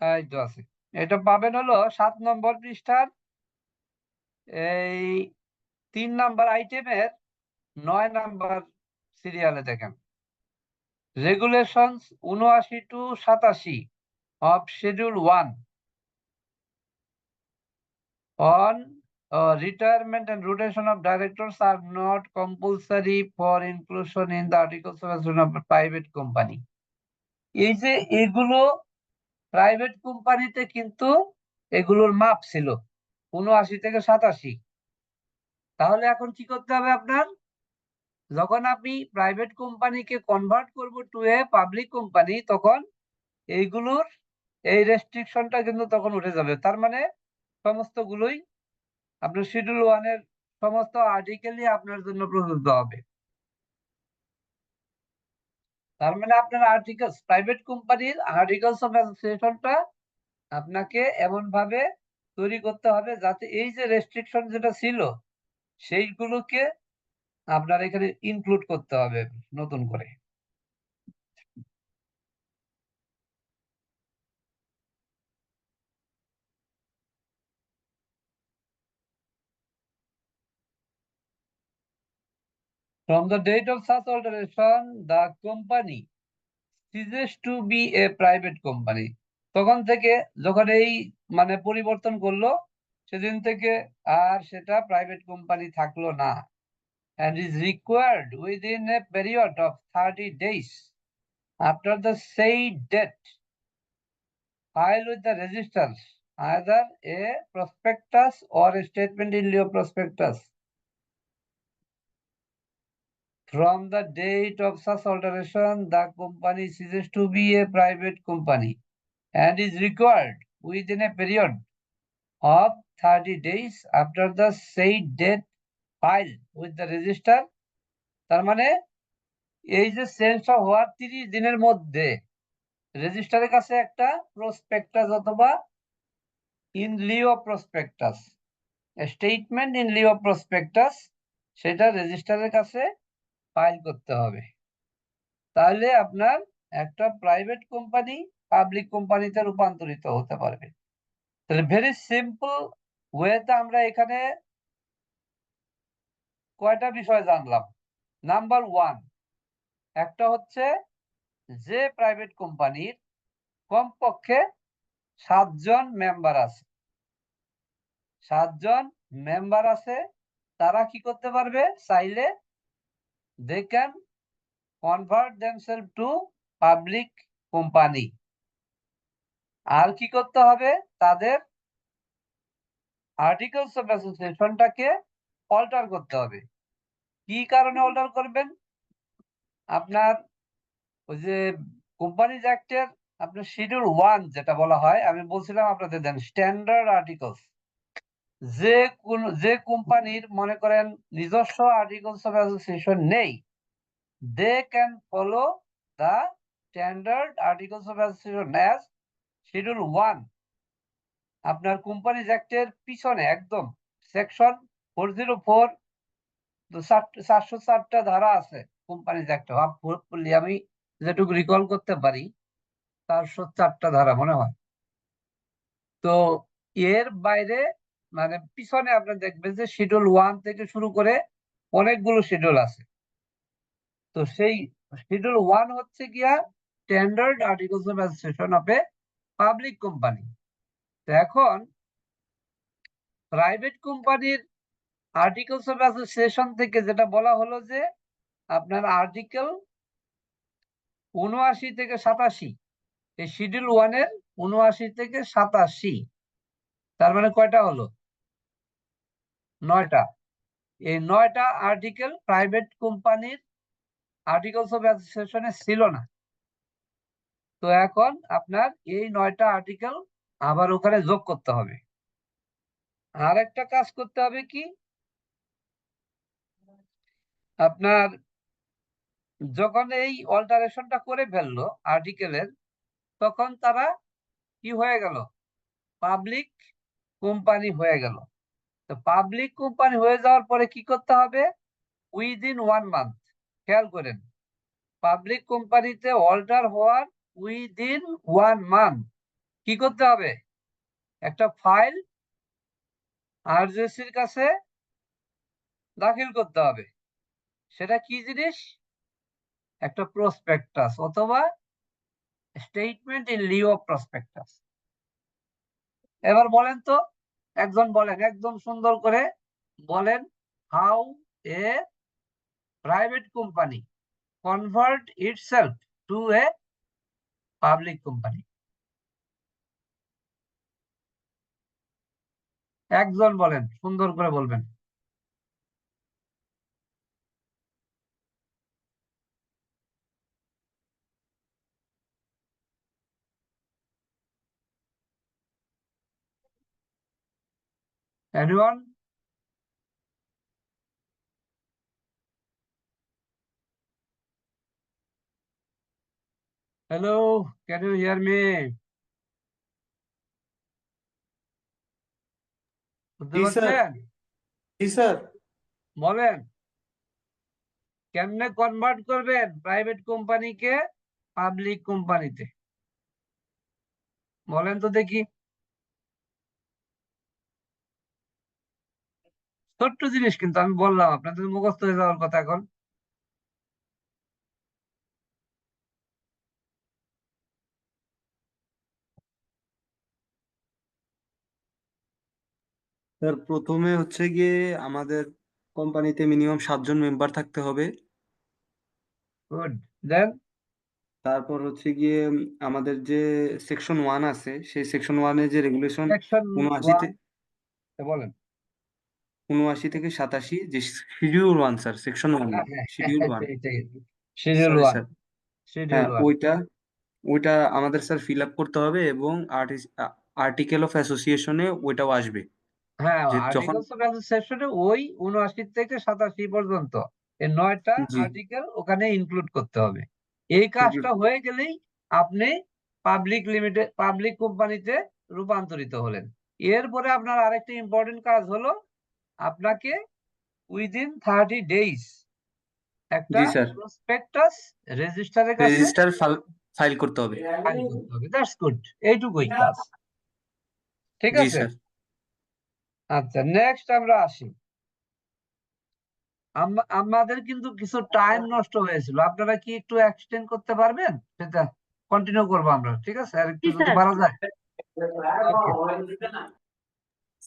এই তো আছে, এটা পাবেন হলো 7 নম্বর পৃষ্ঠার এই 3 নাম্বার আইটেমের 9 নাম্বার সিরিয়ালে দেখেন, regulations 79 to 87 of Schedule 1 on retirement and rotation of directors are not compulsory for inclusion in the articles of association of a private company. এই যে এগুলো প্রাইভেট কোম্পানিতে কিন্তু এগুলোর মাপ ছিল 79 থেকে 87। তাহলে এখন কি করতে হবে আপনার? যখন আপনি প্রাইভেট কোম্পানিকে কনভার্ট করব টু এ পাবলিক কোম্পানি, তখন এইগুলোর এই রেস্ট্রিকশনটা কিন্তু তখন উঠে যাবে। তার মানে সমস্ত গুলোই আপনার শিডিউল 1 এর সমস্ত আর্টিকেলই আপনার জন্য প্রযোজ্য হবে। তার মানে আপনার আর্টিকেলস, প্রাইভেট কোম্পানির আর্টিকেলস অফ অ্যাসোসিয়েশনটা আপনাকে এমন ভাবে তৈরি করতে হবে যাতে এই যে রেস্ট্রিকশন যেটা ছিল সেইগুলোকে আপনার এখানে ইনক্লুড করতে হবে নতুন করে। From the date of such alteration, the company ceases to be a private company. তখন থেকে যখন এই মানে পরিবর্তন করলো সেদিন থেকে আর সেটা প্রাইভেট কোম্পানি থাকলো না, and is required within a period of 30 days after the said date file with the registrar either a prospectus or a statement in lieu prospectus. From the date of such alteration, the company ceases to be a private company and is required within a period of 30 days after the said date filed with the register। তার মানে এই যে চেঞ্জটা হওয়ার 30 দিনের মধ্যে রেজিস্ট্রারের কাছে একটা প্রসপেক্টাস অথবা in lieu of prospectus, statement in lieu of prospectus, সেটা রেজিস্ট্রারের কাছে ফাইল করতে হবে। তাহলে আপনার একটা প্রাইভেট কোম্পানি পাবলিক কোম্পানিতে রূপান্তরিত হতে পারবে। তাহলে ভেরি সিম্পল ওয়েতে আমরা এখানে কয়টা বিষয় জানলাম। নাম্বার 1, একটা হচ্ছে যে প্রাইভেট কোম্পানির কমপক্ষে 7 জন মেম্বার আছে, 7 জন মেম্বার আছে, তারা কি করতে পারবে, চাইলে they can convert themselves to public company। আর কি করতে হবে, তাদের আর্টিকেলস অফ অ্যাসোসিয়েশনটাকে অল্টার করতে হবে। কি কারণে অল্টার করবেন, আপনার ওই যে কোম্পানিজ অ্যাক্টের আপনার শিডিউল 1 যেটা বলা হয়, আমি বলছিলাম আপনাদের দেন স্ট্যান্ডার্ড আর্টিকেলস। যে কোম্পানির মনে করেন নিজস্ব আর্টিকেলস অফ অ্যাসোসিয়েশন নেই, they can follow the standard articles of association as schedule 1। আপনার কোম্পানিজ অ্যাক্টের পিছনে একদম সেকশন 404, 404টা ধারা আছে কোম্পানিজ অ্যাক্টে। আমি যেটুকু রিকল করতে পারি 404টা ধারা মনে হয়। তো এর বাইরে মানে পিছনে আপনি দেখবেন যে শিডিউল 1 থেকে শুরু করে অনেকগুলো শিডিউল আছে। তো সেই শিডিউল 1 হচ্ছে গিয়া standard articles of association of A public company. তো এখন প্রাইভেট কোম্পানির আর্টিকেলস অফ অ্যাসোসিয়েশন থেকে যেটা বলা হলো যে আপনার আর্টিকেল 79 থেকে 87, এই শিডিউল 1 এর 79 থেকে 87, তার মানে কয়টা হলো, 9টা। এই 9টা আর্টিকেল প্রাইভেট কোম্পানির আর্টিকেলস অফ অ্যাসোসিয়েশনে ছিল না। তো এখন আপনার এই 9টা আর্টিকেল আবার ওখানে যোগ করতে হবে। আর একটা কাজ করতে হবে কি, আপনার যখন এই অল্টারেশনটা করে ফেললো আর্টিকেলের, তখন তারা কি হয়ে গেল, পাবলিক কোম্পানি হয়ে গেল। তো পাবলিক কোম্পানি হয়ে যাওয়ার পরে কি করতে হবে, উইদিন 1 মান্থ, খেয়াল করেন, পাবলিক কোম্পানিতে অল্টার হওয়ার উইদিন 1 মান্থ কি করতে হবে, একটা ফাইল আরজেসির কাছে দাখিল করতে হবে। সেটা কি জিনিস, একটা প্রসপেক্টাস অথবা statement in lieu of prospectus. এবার বলেন তো, একজন বলেন, একদম সুন্দর করে বলেন, how a private company convert itself to a public company. একজন বলেন, সুন্দর করে বলবেন। Anyone? Hello, can you hear me? বুঝতে জি স্যার, পারছেন? জি স্যার। বলেন, কেমনে কনভার্ট করবেন প্রাইভেট কোম্পানিকে পাবলিক কোম্পানিতে, বলেন তো দেখি। ছোট্ট জিনিস, কিন্তু আমি বললাম আপনাদের মুখস্থ হয়ে যাওয়ার কথা এখন। স্যার প্রথমে হচ্ছে গিয়ে আমাদের কোম্পানিতে মিনিমাম 7 জন মেম্বার থাকতে হবে। গুড, দেন তারপর হচ্ছে গিয়ে আমাদের যে সেকশন 1 আছে, সেই সেকশন 1 এ যে রেগুলেশন সেকশন 79 বলেন। 79 থেকে 87, যে শিডিউল 1 স্যার, সেকশন 1 না, schedule 1। Schedule sorry 1, sir. Schedule হ্যাঁ, 1। ওইটা আমাদের স্যার ফিল আপ করতে হবে এবং আর্টিকেল অফ অ্যাসোসিয়েশনে ওইটাও আসবে হ্যাঁ, যে যখন আর্টিকেলস অফ অ্যাসোসিয়েশনে ওই 79 থেকে 87 পর্যন্ত এই 9টা জি আর্টিকেল ওখানে ইনক্লুড করতে হবে। এই কাজটা হয়ে গেলেই আপনি পাবলিক কোম্পানিতে রূপান্তরিত হলেন। এরপরে আপনার আরেকটা ইম্পর্টেন্ট কাজ হলো আপনাকে উইদিন 30 ডেইজ একটা জি স্যার প্রসপেক্টাস রেজিস্ট্রারের কাছে রেজিস্টার ফাইল করতে হবে। ফাইল করতে হবে। দ্যাটস গুড, এইটুকুই কাজ। ঠিক জি আছে, স্যার। আচ্ছা নেক্সট আমরা আসি। আমাদের কিন্তু কিছু টাইম নষ্ট হয়েছিল, আপনারা কি একটু এক্সটেন্ড করতে পারবেন? সেটা কন্টিনিউ করবো আমরা, ঠিক আছে? আর একটু জি যদি স্যার। পারা যায়। ওকে,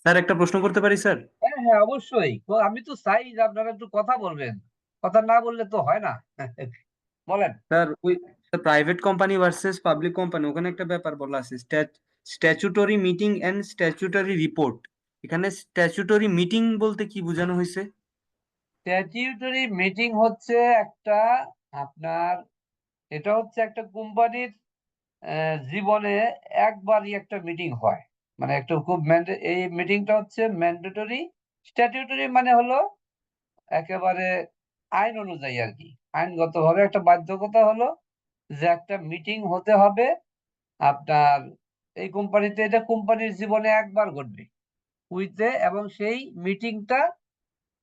স্যার একটা প্রশ্ন করতে পারি স্যার? হ্যাঁ হ্যাঁ অবশ্যই। আমি তো চাই যে আপনারা একটু কথা বলবেন, কথা না বললে তো হয় না। বলেন। স্যার ওই private company versus public company ওখানে একটা ব্যাপার বলা আছে, statutory meeting and statutory report. এখানে স্ট্যাচুটরি মিটিং বলতে কি বোঝানো হয়েছে? স্ট্যাটিউটরি মিটিং হচ্ছে একটা আপনার, এটা হচ্ছে একটা কোম্পানির জীবনে একবারই একটা মিটিং হয়, মানে একটা খুব এই মিটিংটা হচ্ছে ম্যান্ডেটরি। স্ট্যাটিউটরি মানে হলো একেবারে আইন অনুযায়ী আর কি, আইনগতভাবে একটা বাধ্যকতা হলো যে একটা মিটিং হতে হবে আপনার এই কোম্পানিতে। এটা কোম্পানির জীবনে একবার ঘটবে এবং সেই মিটিংটা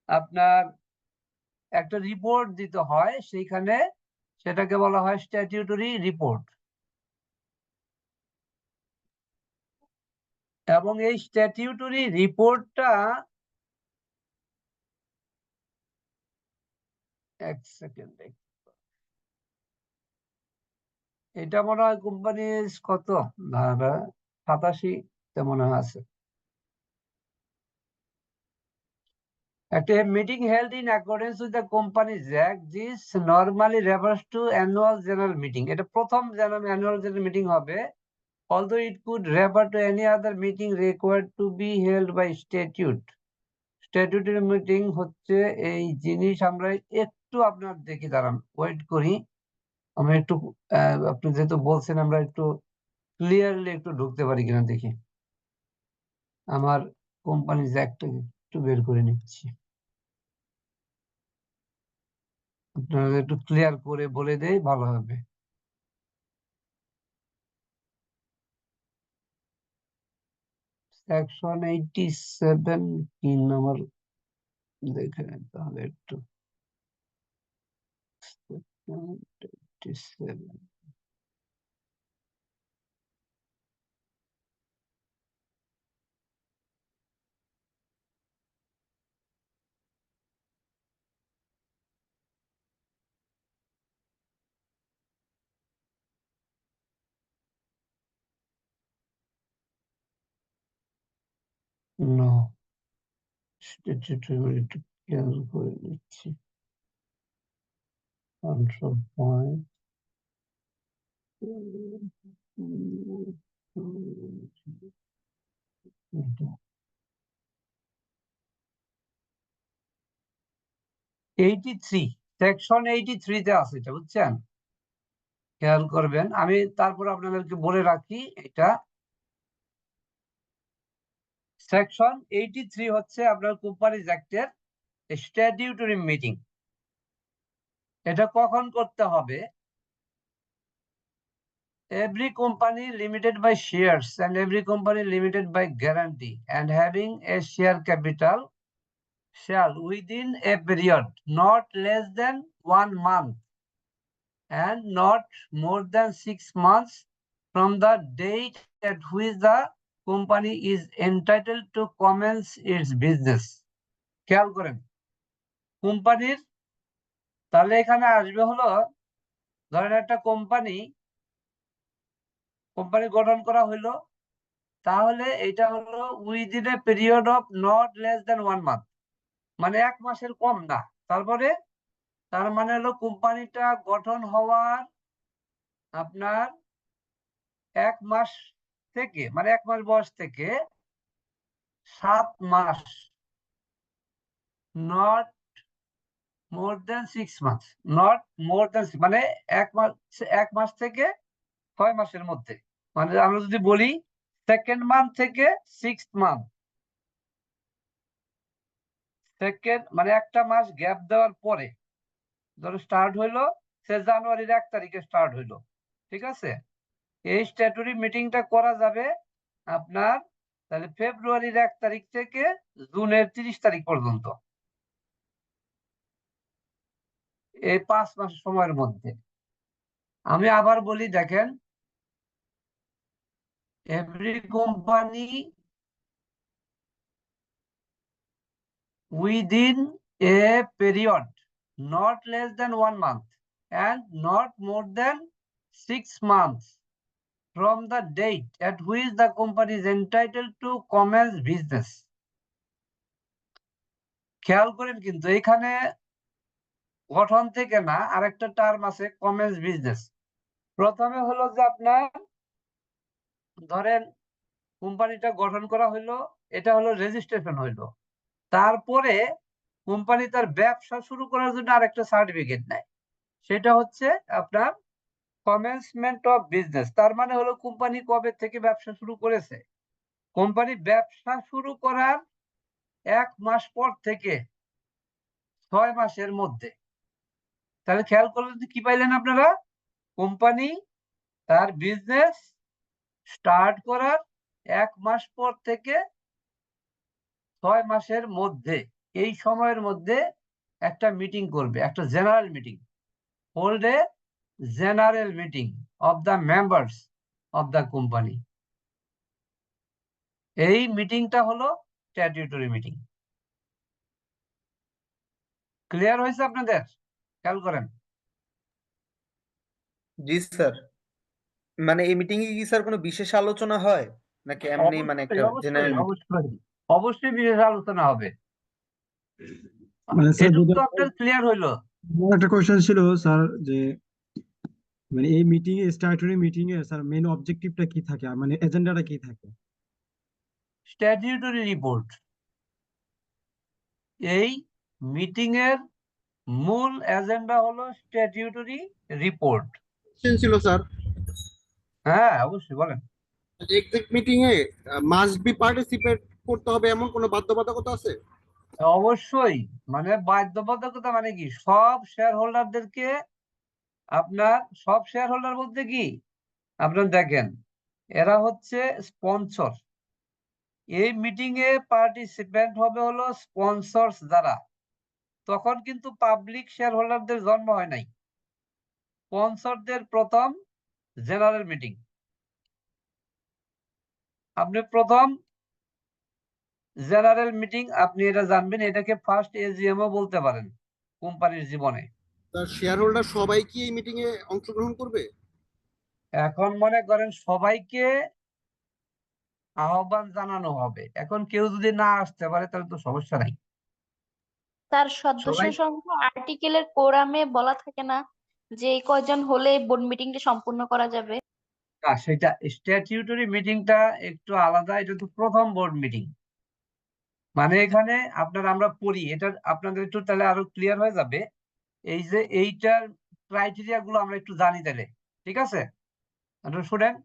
আপনার একটা রিপোর্ট দিতে হয় সেইখানে, সেটাকে বলা হয় স্ট্যাটিউটরি রিপোর্ট। এবং এই স্ট্যাটিউটরি রিপোর্টটা এক সেকেন্ড, এটা মনে হয় কোম্পানি কত না 87 মনে হয় আছে। একটা meeting held in accordance with the Companies Act, this normally refers to annual general meeting. এটা প্রথম annual general meeting হবে, although it could refer to any other meeting required to be held by statute. Statutory meeting হচ্ছে এই জিনিস। আমরা একটু আপনার দেখি, দাঁড়ান ওয়েট করি, আমরা একটু আপনি যেহেতু বলছেন আমরা একটু ক্লিয়ারলি একটু ঢুকতে পারি কিনা দেখি। আমার কোম্পানিজ একটা একটু বের করে নিচ্ছি, আপনারা একটু ক্লিয়ার করে বলে দেই ভালো হবে। সেকশন 87 কি নাম্বার দেখে নিতে হবে একটু। 87 নো, স্ট্যাটিউটরি একটু ক্লিয়ার করে নিচ্ছি। কন্ট্রোল পয়েন্ট, সেকশন 83 তে আছে এটা, বুঝছেন? খেয়াল করবেন, আমি তারপর আপনাদেরকে বলে রাখি। এটা সেকশন 83 হচ্ছে আপনার কোম্পানিজ অ্যাক্টের স্ট্যাটিউটরি মিটিং। এটা কখন করতে হবে? Every company limited by shares and every company limited by guarantee and having a share capital shall within a period not less than 1 month and not more than 6 months from the date at which the company is entitled to commence its business. খেয়াল করেন কোম্পানির, তাহলে এখানে আসবে হলো ধরেন একটা company গঠন করা হলো, তাহলে এটা হলো within a period of not less than 1 month, মানে 1 মাসের কম না। তারপরে তার মানে হলো কোম্পানিটা গঠন হওয়ার আপনার 1 মাস থেকে, মানে 1 মাস বয়স থেকে 7 মাস, not more than 6 months, not more than, মানে 1 মাস থেকে 6 মাসের মধ্যে। মানে আমরা যদি বলি সেকেন্ড মান্থ থেকে 6th মান্থ, মানে একটা মাস গ্যাপ দেওয়ার পরে ধরো স্টার্ট হইলো, সে জানুয়ারির 1 তারিখে স্টার্ট হইলো, ঠিক আছে? এই স্ট্যাটুটরি মিটিংটা করা যাবে আপনার তাহলে ফেব্রুয়ারির 1 তারিখ থেকে জুনের 30 তারিখ পর্যন্ত, এই 5 মাস সময়ের মধ্যে। আমি আবার বলি, দেখেন, every company within a period not less than 1 month and not more than 6 months from the date at which the company is entitled to commence business. খেয়াল করেন কিন্তু এখানে গঠন থেকে না, আরেকটা টার্ম আছে কমেন্স বিজনেস। প্রথমে হলো যে আপনার ধরেন কোম্পানিটা গঠন করা হইলো, এটা হলো রেজিস্ট্রেশন হইলো, তারপরে কোম্পানি তার ব্যবসা শুরু করার জন্য আরেকটা সার্টিফিকেট নেয়, সেটা হচ্ছে আপনার কমেন্সমেন্ট অফ বিজনেস। তার মানে হলো কোম্পানি কবে থেকে ব্যবসা শুরু করেছে। কোম্পানি ব্যবসা শুরু করার 1 মাস পর থেকে 6 মাসের মধ্যে। তাহলে খেয়াল করলেন কি পাইলেন আপনারা? কোম্পানি তার বিজনেস স্টার্ট করার 1 মাস পর থেকে 6 মাসের মধ্যে, এই সময়ের মধ্যে একটা মিটিং করবে, একটা general meeting, hold a general meeting of the members of the company. এই মিটিংটা হলো স্ট্যাটিউটরি মিটিং। ক্লিয়ার হয়েছে আপনাদের? খেয়াল করেন। জি স্যার, মানে এই মিটিং এ কি স্যার কোনো বিশেষ আলোচনা হয় নাকি এমনি মানে একটা অবশ্যই জেনারেল অবশ্যই অবশ্যই অবশ্যই বিশেষ আলোচনা হবে। মানে স্যার এটুকু যদি তো আপনার ক্লিয়ার হইলো। আমার একটা কোশ্চেন ছিল স্যার, যে মানে এই মিটিং এ স্ট্যাটুটরি মিটিং এ স্যার মেইন অবজেক্টিভটা কি থাকে, আর মানে এজেন্ডাটা কি থাকে? Statutory report. এই মিটিং এর মূল এজেন্ডা হলো স্ট্যাটিউটরি রিপোর্ট। ছিল স্যার, হ্যাঁ অবশ্যই বলেন। Exam meeting a must be participate করতে হবে এমন কোনো বাধ্যবাধকতা আছে? অবশ্যই, মানে বাধ্যবাধকতা মানে কি, সব শেয়ার হোল্ডারদেরকে আপনার, সব শেয়ার হোল্ডার বলতে কি আপনার দেখেন, এরা হচ্ছে স্পন্সর। এই মিটিং এ পার্টিসিপেন্ট হবে হলো স্পন্সরস যারা। তখন কিন্তু পাবলিক শেয়ার হোল্ডারদের জন্ম হয় নাই, স্পন্সরদের প্রথম জেনারেল মিটিং। আপনি প্রথম জেনারেল মিটিং, আপনি এটা জানবেন, এটাকে ফার্স্ট এজিএম ও বলতে পারেন কোম্পানির জীবনে। তার শেয়ার হোল্ডার সবাই কি এই মিটিং এ অংশগ্রহণ করবে? এখন মনে করেন সবাইকে আহ্বান জানানো হবে, এখন কেউ যদি না আসতে পারে তাহলে তো সমস্যা নাই। তার সদস্য সবাই সংখ্যা আর্টিকেলের কোরামে বলা থাকে না যে এই কয়জন হলে বোর্ড মিটিংটি সম্পূর্ণ করা যাবে? না, সেটা স্ট্যাটিউটরি মিটিংটা একটু আলাদা, এটা তো প্রথম বোর্ড মিটিং। মানে এখানে আপনার আমরা পড়ি, এটা আপনাদের একটু তাহলে আরো ক্লিয়ার হয়ে যাবে। এই যে এইটার ক্রাইটেরিয়া গুলো আমরা একটু জানি তাহলে, ঠিক আছে? আপনারা শুনেন।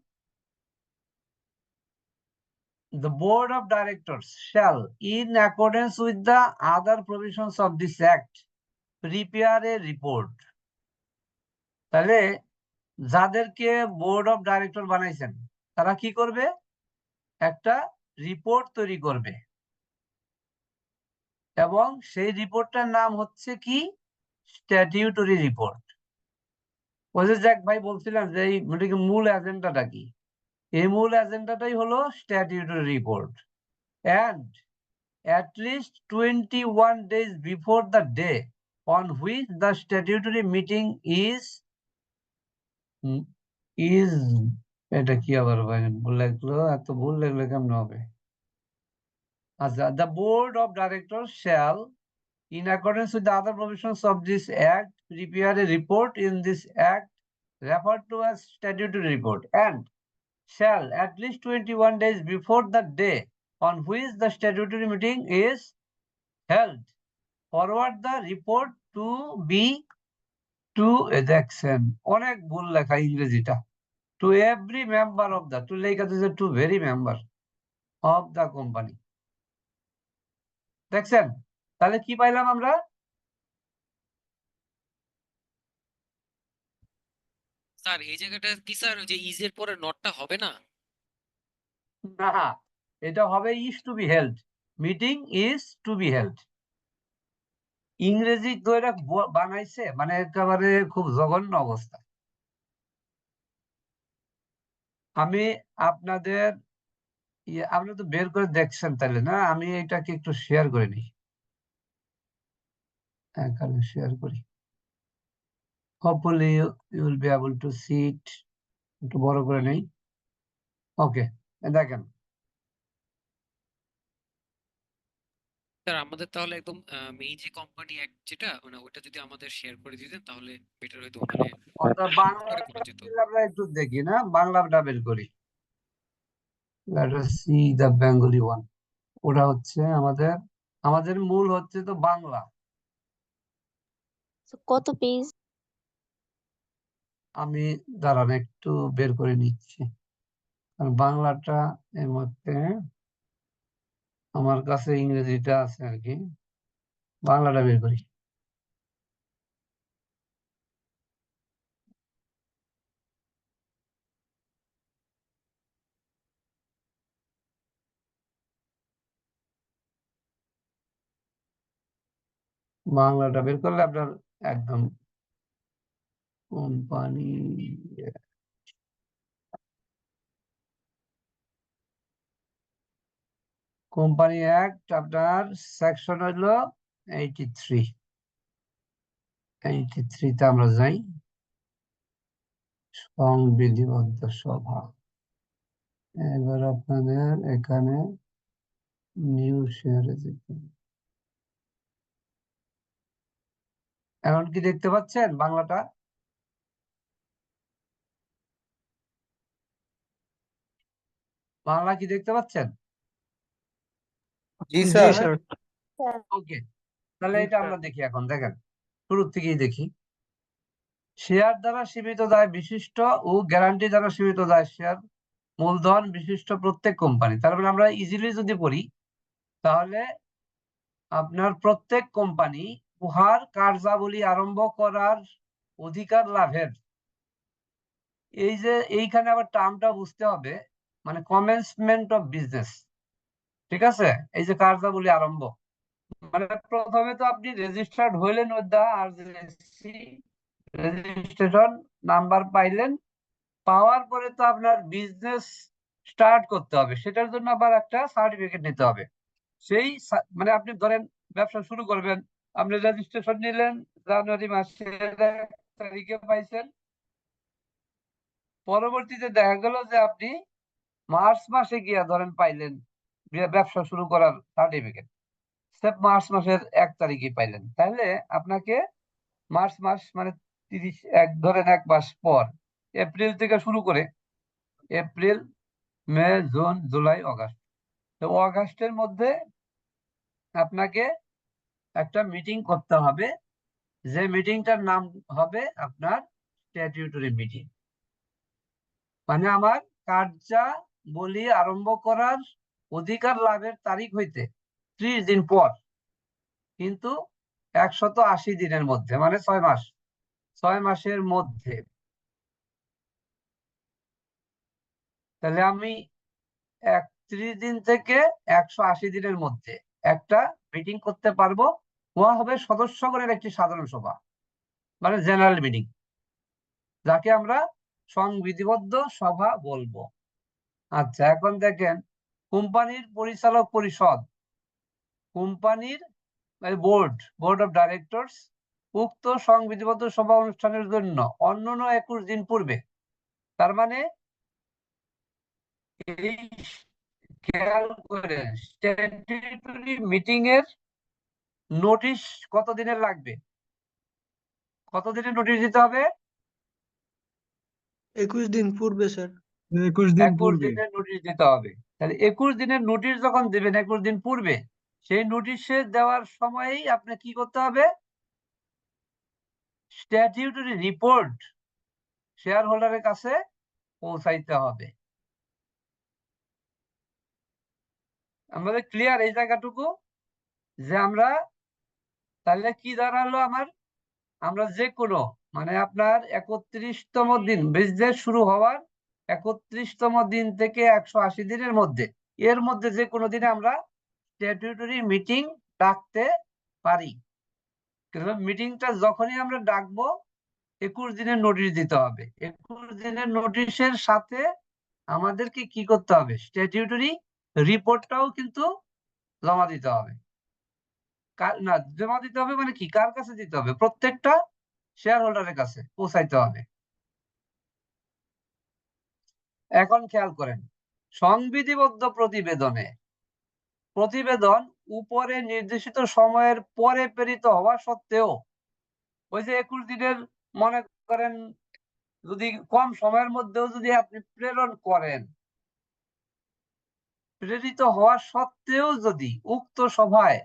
The board of directors shall, in accordance with the other provisions of this act, prepare a report. তাহলে যাদেরকে বোর্ড অফ ডাইরেক্টর বানাইছেন তারা কি করবে? একটা রিপোর্ট তৈরি করবে, এবং সেই রিপোর্টটার নাম হচ্ছে কি? Statutory report. ওই যে জ্যাক ভাই বলছিলাম যে এই মিটিংয়ের মূল এজেন্ডাটা কি, এই মূল এজেন্ডাটাই হলো statutory report. And at least 21 days before the day on which the statutory meeting is এটা কি আবার ভাই ভুল লাগলো, এত ভুল লাগলে কেমন হবে? আচ্ছা, the board of directors shall, in accordance with the other provisions of this act, prepare a report in this act referred to as statutory report, and shall at least 21 days before the day on which the statutory meeting is held forward the report to be to দেখছেন অনেক ভুল লেখা ইংরেজিটা। To every member of the, to লেখা দিয়েছে to very member of the company. দেখছেন? তাহলে কি পাইলাম আমরা? স্যার এই জায়গাটা কি স্যার ওই যে ইজের পরে নটটা হবে না? না, এটা হবে is to be held, meeting is to be held. ইংরেজি তো এটা বানাইছে মানে একেবারে খুব জঘন্য অবস্থা। আমি আপনাদের আপনি তো বের করে দেখছেন তাহলে না, আমি এটাকে একটু শেয়ার করে নিই, এখানে শেয়ার করি। Hopefully you will be able to see it. একটু বড় করে নেই। ওকে, দেখেন স্যার আমাদের তাহলে একদম এই যে কোম্পানি অ্যাক্ট যেটা মানে ওটা যদি আমাদের শেয়ার করে দিতেন তাহলে বেটার হতো, মানে অর্থাৎ করে বাংলাটা করা যেত। আমরা একটু দেখি না, বাংলাটা বের করি। Let us see the Bengali one. ওটা হচ্ছে আমাদের মূল হচ্ছে তো বাংলা। কত পেজ? আমি দাঁড়ান একটু বের করে নিচ্ছি, কারণ বাংলাটা এর মধ্যে আমার কাছে ইংরেজিটা আছে আর কি, বাংলাটা বের করি। বাংলাটা বের করলে আপনার একদম কোম্পানি অ্যাক্ট আপনার সেকশন হইলো 83। 83 তে আমরা যাই, সংবিধিবদ্ধ সভা। এবার আপনাদের এখানে নিউ শেয়ারে যেতে হবে। এখন কি দেখতে পাচ্ছেন বাংলাটা? বাংলা কি দেখতে পাচ্ছেন? জি জি স্যার। স্যার। ওকে, তাহলে এটা আমরা দেখি এখন। দেখেন শুরুর থেকেই দেখি। শেয়ার দ্বারা সীমিত দায় বিশিষ্ট ও গ্যারান্টি দ্বারা সীমিত দায় শেয়ার মূলধন বিশিষ্ট প্রত্যেক কোম্পানি। তার মানে আমরা ইজিলি যদি পড়ি তাহলে আপনার প্রত্যেক কোম্পানি উহার কার্যাবলী আরম্ভ করার অধিকার লাভের, এই যে এইখানে আবার টার্মটা বুঝতে হবে, মানে কমেন্সমেন্ট অফ বিজনেস। ঠিক আছে, এই যে কার্যাবলী আরম্ভ মানে প্রথমে তো আপনি রেজিস্টার্ড হইলেন উইথ দা আরজেসি, রেজিস্ট্রেশন নাম্বার পাইলেন, পাওয়ার পরে তো আপনার বিজনেস স্টার্ট করতে হবে, সেটার জন্য আবার একটা সার্টিফিকেট নিতে হবে। সেই মানে আপনি ধরেন ব্যবসা শুরু করবেন, আপনি রেজিস্ট্রেশন নিলেন জানুয়ারি মাসের 1 তারিখে পাইছেন, পরবর্তীতে দেখা গেল যে আপনি মার্চ মাসে গিয়া ধরেন পাইলেন ব্যবসা শুরু করার সার্টিফিকেট, মার্চ মাসের 1 তারিখে পাইলেন, তাহলে আপনাকে মার্চ মাস মানে 31 ধরেন 1 মাস পর এপ্রিল থেকে শুরু করে এপ্রিল, মে, জুন, জুলাই, অগাস্ট, তো অগাস্টের মধ্যে আপনাকে একটা মিটিং করতে হবে, যে মিটিংটার নাম হবে আপনার স্ট্যাটিউটরি মিটিং। মানে আমার কার্যাবলী আরম্ভ করার অধিকার লাভের তারিখ হইতে 30 দিন পর, কিন্তু 180 দিনের মধ্যে, মানে 6 মাস, 6 মাসের মধ্যে। তাহলে আমি 31 দিন থেকে 180 দিনের মধ্যে একটা মিটিং করতে পারবো। উহা হবে সদস্যগণের একটি সাধারণ সভা, মানে জেনারেল মিটিং, যাকে আমরা সংবিধিবদ্ধ সভা বলবো। আচ্ছা, এখন দেখেন কোম্পানির পরিচালক পরিষদ, কোম্পানির বোর্ড অফ ডাইরেক্টরস উক্ত সংবিধিবদ্ধ সভা অনুষ্ঠানের জন্য অন্যূন 21 দিন পূর্বে, তার মানে এই খেয়াল করেন স্ট্যাটিউটরি মিটিং এর নোটিশ কত দিনের লাগবে? কত দিনের নোটিশ দিতে হবে? 21 দিন পূর্বে স্যার। 21 দিনের নোটিশ দিতে হবে। তাহলে 21 দিনের নোটিশ যখন দিবেন 21 দিন পূর্বে, সেই নোটিশে দেওয়ার সময়েই আপনি কি করতে হবে? স্ট্যাটিউটরি রিপোর্ট শেয়ার হোল্ডারের কাছে পৌঁছাইতে হবে। আমাদের ক্লিয়ার এই জায়গাটুকু যে আমরা তাহলে কি দাঁড়ালো আমার, আমরা যে কোনো মানে আপনার 31তম দিন বিজনেস শুরু হওয়ার 31তম দিন থেকে 180 দিনের মধ্যে এর মধ্যে যে কোনো দিনে আমরা স্ট্যাটিউটরি মিটিং ডাকতে পারি। কিন্তু মিটিংটা যখনই আমরা ডাকবো 21 দিনের নোটিশ দিতে হবে। 21 দিনের নোটিশের সাথে আমাদেরকে কি করতে হবে, স্ট্যাটিউটরি রিপোর্টটাও কিন্তু জমা দিতে হবে। না জমা দিতে হবে মানে কি, কার কাছে দিতে হবে, প্রত্যেকটা শেয়ার হোল্ডারের কাছে পৌঁছাইতে হবে। এখন খেয়াল করেন, সংবিধিবদ্ধ প্রতিবেদন উপরে নির্দেশিত সময়ের পরে প্রেরিত হওয়া সত্ত্বেও, ওই যে 21 দিনের মনে করেন যদি কম সময়ের মধ্যেও যদি আপনি প্রেরণ করেন, প্রেরিত হওয়া সত্ত্বেও যদি উক্ত সভায়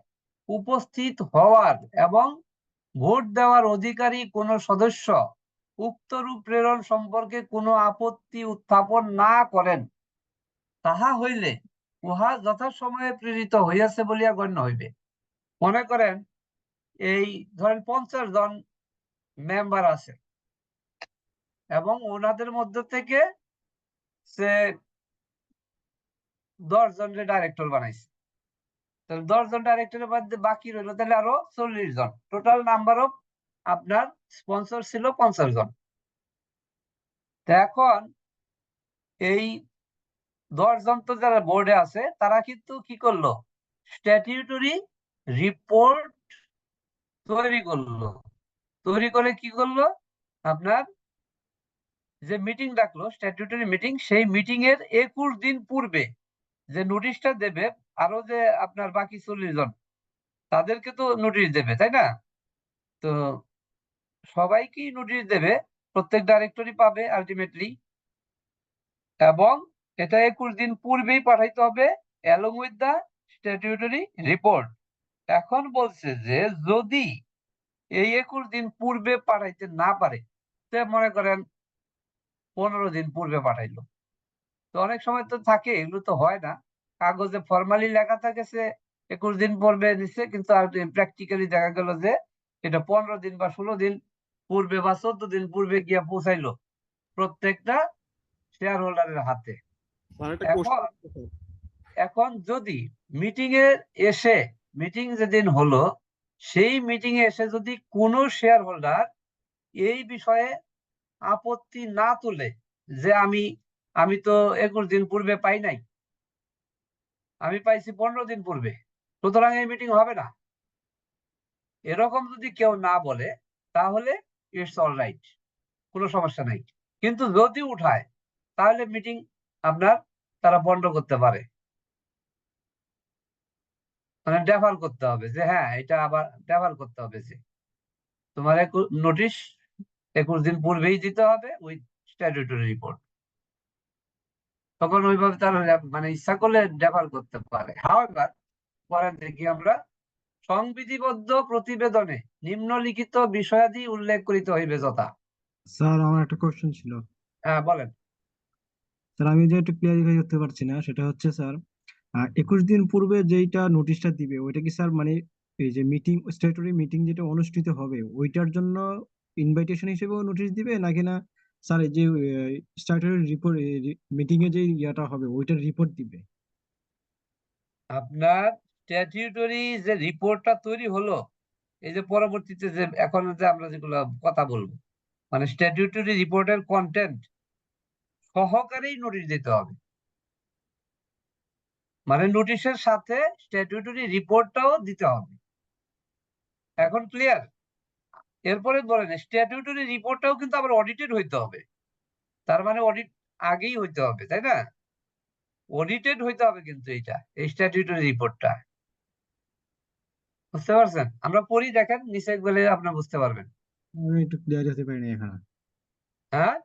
উপস্থিত হওয়ার এবং ভোট দেওয়ার অধিকারী কোনো সদস্য উক্তরূপ প্রেরণ সম্পর্কে কোনো আপত্তি উত্থাপন না করেন, তাহা হইলে উহা যথাসময়ে প্রেরিত হইয়াছে বলিয়া গণ্য হইবে। মনে করেন এই ধরেন 50 জন মেম্বার আছে এবং ওনাদের মধ্যে থেকে সে 10 জনের ডাইরেক্টর বানাইছে, তাহলে 10 জন ডাইরেক্টরের মধ্যে বাকি রইল তাহলে আরো 40 জন, টোটাল নাম্বার অফ আপনার স্পন্সর ছিল 50 জন। তো এখন এই 10 জন তো যারা বোর্ডে আছে তারা কিন্তু কি করলো, স্ট্যাটিউটরি রিপোর্ট তৈরি করে কি করলো, আপনার যে মিটিং ডাকলো স্ট্যাটিউটরি মিটিং, সেই মিটিং এর 21 দিন পূর্বে যে নোটিশটা দেবে, আরো যে আপনার বাকি 40 জন তাদেরকে তো নোটিশ দেবে, তাই না? তো সবাইকেই নোটিশ দেবে, প্রত্যেক ডাইরেক্টরি পাবে আলটিমেটলি, এবং এটা 21 দিন পূর্বেই পাঠাইতে হবে along with the statutory report. এখন বলছে যে যদি এই 21 দিন পূর্বে পাঠাইতে না পারে, মনে করেন 15 দিন পূর্বে পাঠাইলো, তো অনেক সময় তো থাকে, এগুলো তো হয় না, কাগজে ফর্মালি লেখা থাকে সে 21 দিন পূর্বে নিচ্ছে, কিন্তু প্র্যাকটিক্যালি দেখা গেল যে এটা 15 দিন বা 16 দিন পূর্বে বা 14 দিন পূর্বে গিয়ে পৌঁছাইলো প্রত্যেকটা শেয়ার হোল্ডারের হাতে। এখন যদি মিটিং যেদিন হলো সেই মিটিং এ এসে যদি কোনো শেয়ার হোল্ডার এই বিষয়ে আপত্তি না তুলে যে আমি তো 21 দিন পূর্বে পাই নাই, আমি পাইছি 15 দিন পূর্বে, সুতরাং এই মিটিং হবে না, এরকম যদি কেউ না বলে তাহলে ইটস অল রাইট, কোনো সমস্যা নাই। কিন্তু যদি উঠায় তাহলে মিটিং আপনার তারা বন্ধ করতে পারে, মানে ডেফার করতে হবে, যে হ্যাঁ এটা আবার ডেফার করতে হবে, যে তোমার নোটিশ 21 দিন পূর্বেই দিতে হবে উইথ স্ট্যাটিউটরি রিপোর্ট। তখন ওইভাবে তারা মানে ইচ্ছা করলে ডেফার করতে পারে। হাওয়েভার পরে দেখি আমরা, সংবিধিবদ্ধ প্রতিবেদনে নিম্নলিখিত বিষয়াদি উল্লেখ করিতে হইবে যথা। স্যার আমার একটা কোশ্চেন ছিল। হ্যাঁ বলেন। স্যার আমি যে একটু ক্লিয়ারিফাই করতে পারছি না, সেটা হচ্ছে স্যার 21 দিন পূর্বে যেইটা নোটিশটা দিবে ওইটা কি স্যার মানে এই যে স্ট্যাটুটরি মিটিং যেটা অনুষ্ঠিত হবে ওইটার জন্য ইনভাইটেশন হিসেবেও নোটিশ দিবে, নাকি না স্যার এই যে স্ট্যাটুটরি রিপোর্ট মিটিং এ যে ইয়াটা হবে ওইটার রিপোর্ট দিবে? আপনার স্ট্যাটিউটরি যে রিপোর্টটা তৈরি হলো, এই যে পরবর্তীতে যে এখন যে আমরা যেগুলো কথা বলবো, মানে স্ট্যাটিউটরি রিপোর্টের কন্টেন্ট সহকারেই নোটিশ দিতে হবে, মানে নোটিশের সাথে স্ট্যাটিউটরি রিপোর্টটাও দিতে হবে। এখন ক্লিয়ার? এরপরে বলেন স্ট্যাটিউটরি রিপোর্টটাও কিন্তু আবার অডিটেড হইতে হবে, তার মানে অডিট আগেই হইতে হবে, তাই না? অডিটেড হইতে হবে কিন্তু এইটা, এই স্ট্যাটিউটরি রিপোর্টটা, বুঝতে পারছেন? আমরা পড়ি, দেখেন নিচে গেলে আপনারা বুঝতে পারবেন। আমি একটু ক্লিয়ার হতে পারিনি এখানে। হ্যাঁ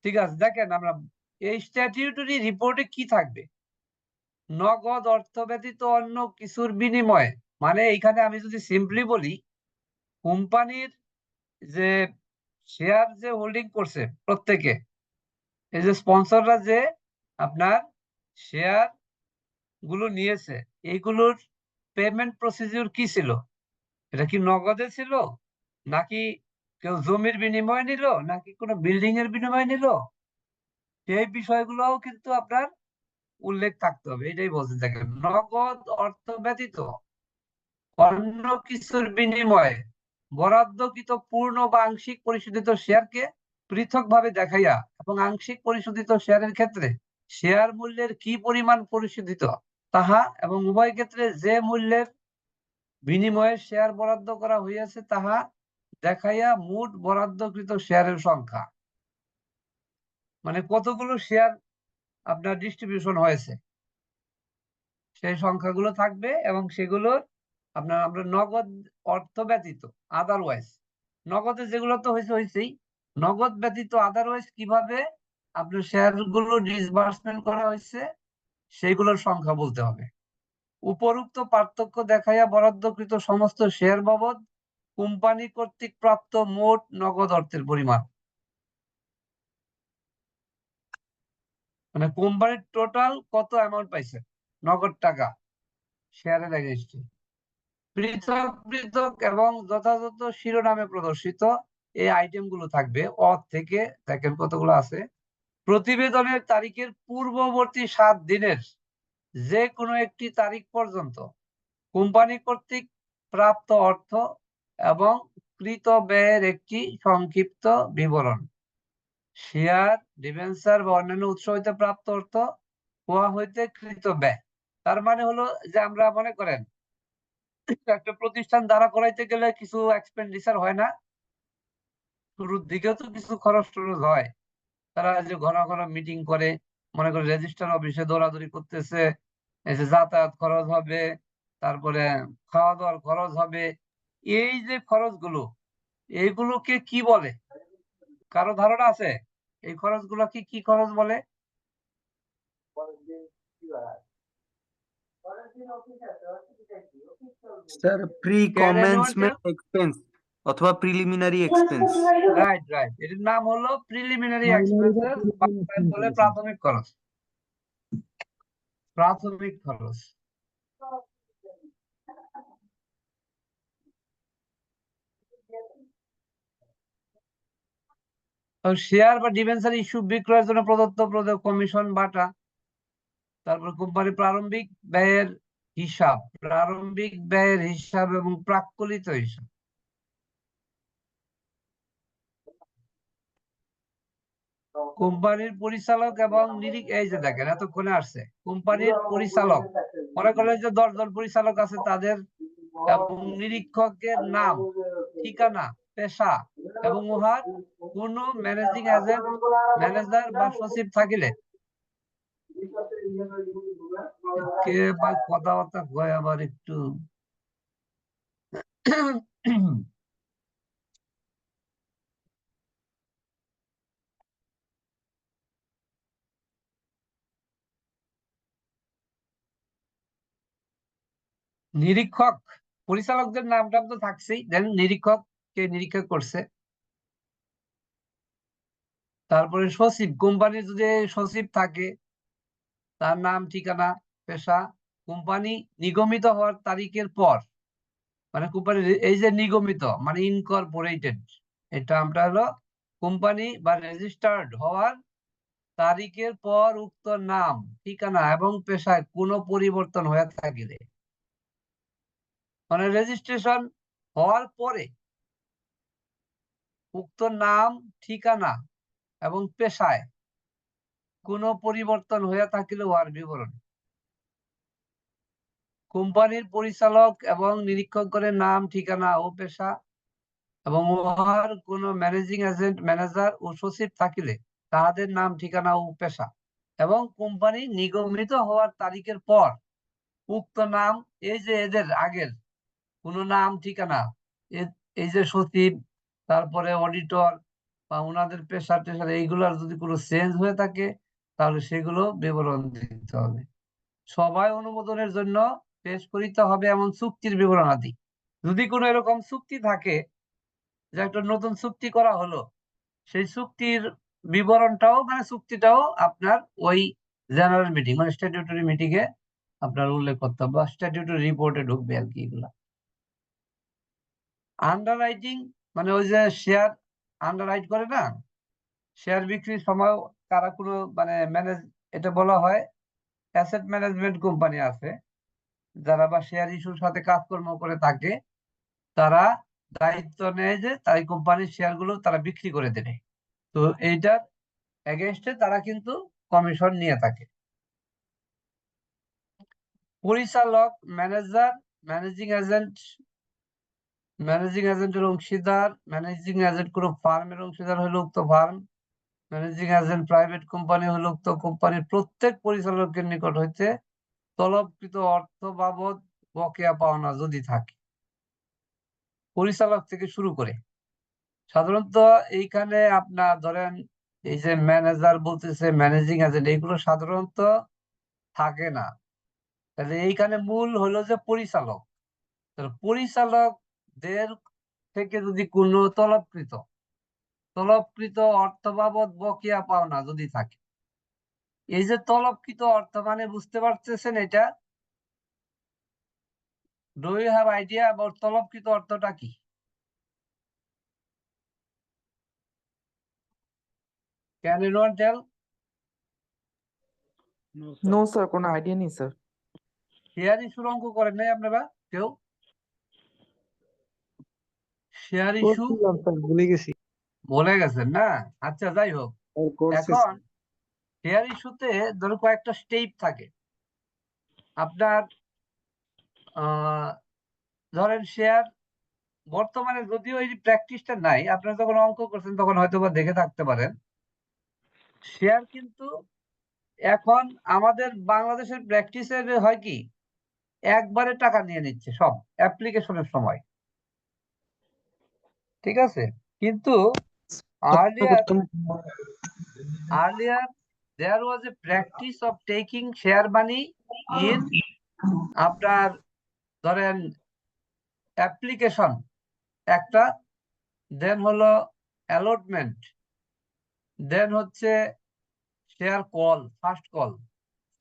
ঠিক আছে, দেখেন আমরা এই স্ট্যাটিউটরি রিপোর্টে কি থাকবে, নগদ অর্থ ব্যতীত অন্য কিছুর বিনিময়ে, মানে এইখানে আমি যদি সিম্পলি বলি কোম্পানির যে শেয়ার যে হোল্ডিং করছে প্রত্যেকে, এই যে স্পন্সররা যে আপনার শেয়ার গুলো নিয়েছে, এইগুলোর পেমেন্ট প্রসিডিউর কি ছিল? এটা কি নগদে ছিল, নাকি কেউ জমির বিনিময়ে নিল, নাকি কোনো বিল্ডিং এর বিনিময়ে নিল? সেই বিষয়গুলোও কিন্তু আপনার উল্লেখ থাকতে হবে। এটাই বলতে থাকে, নগদ অর্থ ব্যতীত অন্য কিছুর বিনিময়ে বরাদ্দকৃত পূর্ণ বা আংশিক পরিশোধিত শেয়ারকে পৃথকভাবে দেখাইয়া এবং আংশিক পরিশোধিত শেয়ারের ক্ষেত্রে শেয়ার মূল্যের কি পরিমাণ পরিশোধিত তাহা এবং উভয় ক্ষেত্রে যে মূল্যের বিনিময়ে শেয়ার বরাদ্দ করা হইয়াছে তাহা দেখাইয়া মোট বরাদ্দকৃত শেয়ারের সংখ্যা, মানে কতগুলো শেয়ার আপনার ডিস্ট্রিবিউশন হয়েছে সেই সংখ্যাগুলো থাকবে, এবং সেগুলোর আপনার আমরা নগদ অর্থ ব্যতীত আদারওয়াইজ, নগদে যেগুলো তো হয়েছেই, নগদ ব্যতীত আদারওয়াইজ কিভাবে আপনার শেয়ার গুলো ডিসবার্সমেন্ট করা হয়েছে সেইগুলোর সংখ্যা বলতে হবে। উপরোক্ত পার্থক্য দেখাইয়া বরাদ্দকৃত সমস্ত শেয়ার বাবদ কোম্পানি কর্তৃক প্রাপ্ত মোট নগদ অর্থের পরিমাণ, মানে কোম্পানির টোটাল কত অ্যামাউন্ট পাইছে নগদ টাকা শেয়ারের এগেইনস্টে, পৃথক পৃথক এবং যথাযথ শিরোনামে প্রদর্শিত এই আইটেম গুলো থাকবে। থেকে দেখেন কতগুলো আছে। প্রতিবেদনের তারিখের পূর্ববর্তী 7 দিনের যে কোনো একটি তারিখ পর্যন্ত কোম্পানি কর্তৃক প্রাপ্ত অর্থ এবং কৃত ব্যয়ের একটি সংক্ষিপ্ত বিবরণ, শেয়ার, ডিবেঞ্চার বা অন্যান্য উৎস হইতে প্রাপ্ত অর্থ, উহা হইতে কৃত ব্যয়। তার মানে হলো যে আমরা মনে করেন একটা প্রতিষ্ঠান দাঁড়া করাইতে গেলে কিছু এক্সপেন্ডিচার হয় না, শুরুর দিকেও তো কিছু খরচ টরচ হয়। তারা যে ঘন ঘন মিটিং করে, মনে করে রেজিস্ট্রার অফিসে দৌড়াদৌড়ি করতেছে, এই যে যাতায়াত খরচ হবে, তারপরে খাওয়া দাওয়ার খরচ হবে, এই যে খরচগুলো, এইগুলোকে কি বলে? কারো ধারণা আছে এই খরচগুলোকে কি খরচ বলে? স্যার প্রি কমেন্সমেন্ট এক্সপেন্স অথবা প্রিলিমিনারি এক্সপেন্স। রাইট রাইট, এটার নাম হলো প্রিলিমিনারি এক্সপেন্সেস, বলে প্রাথমিক খরচ। প্রাথমিক খরচ। শেয়ার বা ডিবেঞ্চার ইস্যু বিক্রয়ের জন্য প্রদত্ত কমিশন বাটা, তারপর কোম্পানির প্রারম্ভিক ব্যয়ের হিসাব, প্রারম্ভিক ব্যয়ের হিসাব এবং প্রাক্কলিত হিসাব, কোম্পানির পরিচালক এবং এই যে দেখেন এতক্ষণে আসছে কোম্পানির পরিচালক, মনে করলেন যে 10 জন পরিচালক আছে, তাদের এবং নিরীক্ষকের নাম, ঠিকানা, পেশা এবং উহার কোন ম্যানেজিং এজেন্ট, ম্যানেজার বা সচিব থাকিলে, কে বা কথাবার্তা কয় আবার একটু নিরীক্ষক, পরিচালকদের নামটা তো থাকছেই, দেন নিরীক্ষক কে নিরীক্ষা করছে, তারপরে সচিব, কোম্পানির যদি সচিব থাকে তার নাম, ঠিকানা, পেশা, কোম্পানি নিগমিত হওয়ার তারিখের পর, মানে কোম্পানির এই যে নিগমিত মানে ইনকর্পোরেটেড, এটা আমরা হলো কোম্পানি বা রেজিস্টার্ড হওয়ার তারিখের পর উক্ত নাম, ঠিকানা এবং পেশায় কোনো পরিবর্তন হয়ে থাকিলে, মানে রেজিস্ট্রেশন হওয়ার পরে উক্ত নাম, ঠিকানা এবং পেশায় কোনো পরিবর্তন হয়ে থাকিলে উহার বিবরণ। কোম্পানির পরিচালক এবং নিরীক্ষকগণের নাম, ঠিকানা ও পেশা এবং উহার কোনো ম্যানেজিং এজেন্ট, ম্যানেজার ও সচিব থাকিলে তাহাদের নাম, ঠিকানা ও পেশা এবং কোম্পানি নিগমিত হওয়ার তারিখের পর উক্ত নাম, এই যে এদের আগের কোনো নাম, ঠিকানা, এই যে সচিব, তারপরে অডিটর বা ওনাদের পেশা টেশা, এইগুলার যদি কোনো চেঞ্জ হয়ে থাকে তাহলে সেগুলো বিবরণ দিতে হবে। সবাই অনুমোদনের জন্য পেশ করিতে হবে এমন চুক্তির বিবরণাদি। যদি কোনো এরকম চুক্তি থাকে যে একটা নতুন চুক্তি করা হলো, সেই চুক্তির বিবরণটাও মানে চুক্তিটাও আপনার ওই জেনারেল মিটিং মানে স্ট্যাটিউটরি মিটিং এ আপনার উল্লেখ করতে হবে বা স্ট্যাটিউটরি রিপোর্টে ঢুকবে আর কি এগুলা। আন্ডাররাইটিং মানে ওই যে শেয়ার আন্ডাররাইট করে না, শেয়ার বিক্রির সময় কারা কোনো মানে এটা বলা হয় অ্যাসেট ম্যানেজমেন্ট কোম্পানি আছে যারা বা শেয়ার ইস্যুর সাথে কাজকর্ম করে থাকে, তারা দায়িত্ব নেয় যে তাই কোম্পানির শেয়ার গুলো তারা বিক্রি করে দেবে। তো এইটার এগেনস্টে তারা কিন্তু কমিশন নিয়ে থাকে। পরিচালক, ম্যানেজার, ম্যানেজিং এজেন্ট, ম্যানেজিং এজেন্টের অংশীদার, ম্যানেজিং এজেন্ট কোনো ফার্মের অংশীদার হলো উক্ত farm, managing agent private company হলো উক্ত কোম্পানির প্রত্যেক পরিচালকের নিকট হইতে তলবকৃত অর্থ বাবদ বকেয়া পাওনা যদি থাকে, পরিচালক থেকে শুরু করে সাধারণত এইখানে আপনার ধরেন এই যে ম্যানেজার বলতেছে ম্যানেজিং এজেন্ট, এইগুলো সাধারণত থাকে না। তাহলে এইখানে মূল হলো যে পরিচালক। পরিচালকদের থেকে যদি কোনো তলবকৃত অর্থ বাবদ বকেয়া পাওনা যদি থাকে, এই যে তলবকৃত অর্থ মানে বুঝতে পারতেছেন এটা? Do you have idea about তলবকৃত অর্থটা কি? Can anyone tell? No sir, কোনো আইডিয়া নেই স্যার। শেয়ার ইস্যুর অঙ্ক করেন নাই আপনারা কেউ? শেয়ার ইস্যু করছিলাম স্যার, ভুলে গেছি। বলে গেছেন না? আচ্ছা যাই হোক, এখন শেয়ার ইস্যুতে ধরো কয়েকটা স্টেপ থাকে আপনার। ধরেন শেয়ার বর্তমানে যদিও এই প্র্যাকটিসটা নাই, আপনারা যখন অঙ্ক করছেন তখন হয়তো বা দেখে থাকতে পারেন। শেয়ার কিন্তু এখন আমাদের বাংলাদেশের প্র্যাকটিসে হয় কি, একবারে টাকা নিয়ে নিচ্ছে সব অ্যাপ্লিকেশনের সময়, ঠিক আছে? কিন্তু earlier there was a practice of taking share money in আপনার ধরেন অ্যাপ্লিকেশন একটা, দেন হলো অ্যালটমেন্ট, দেন হচ্ছে share call, first call,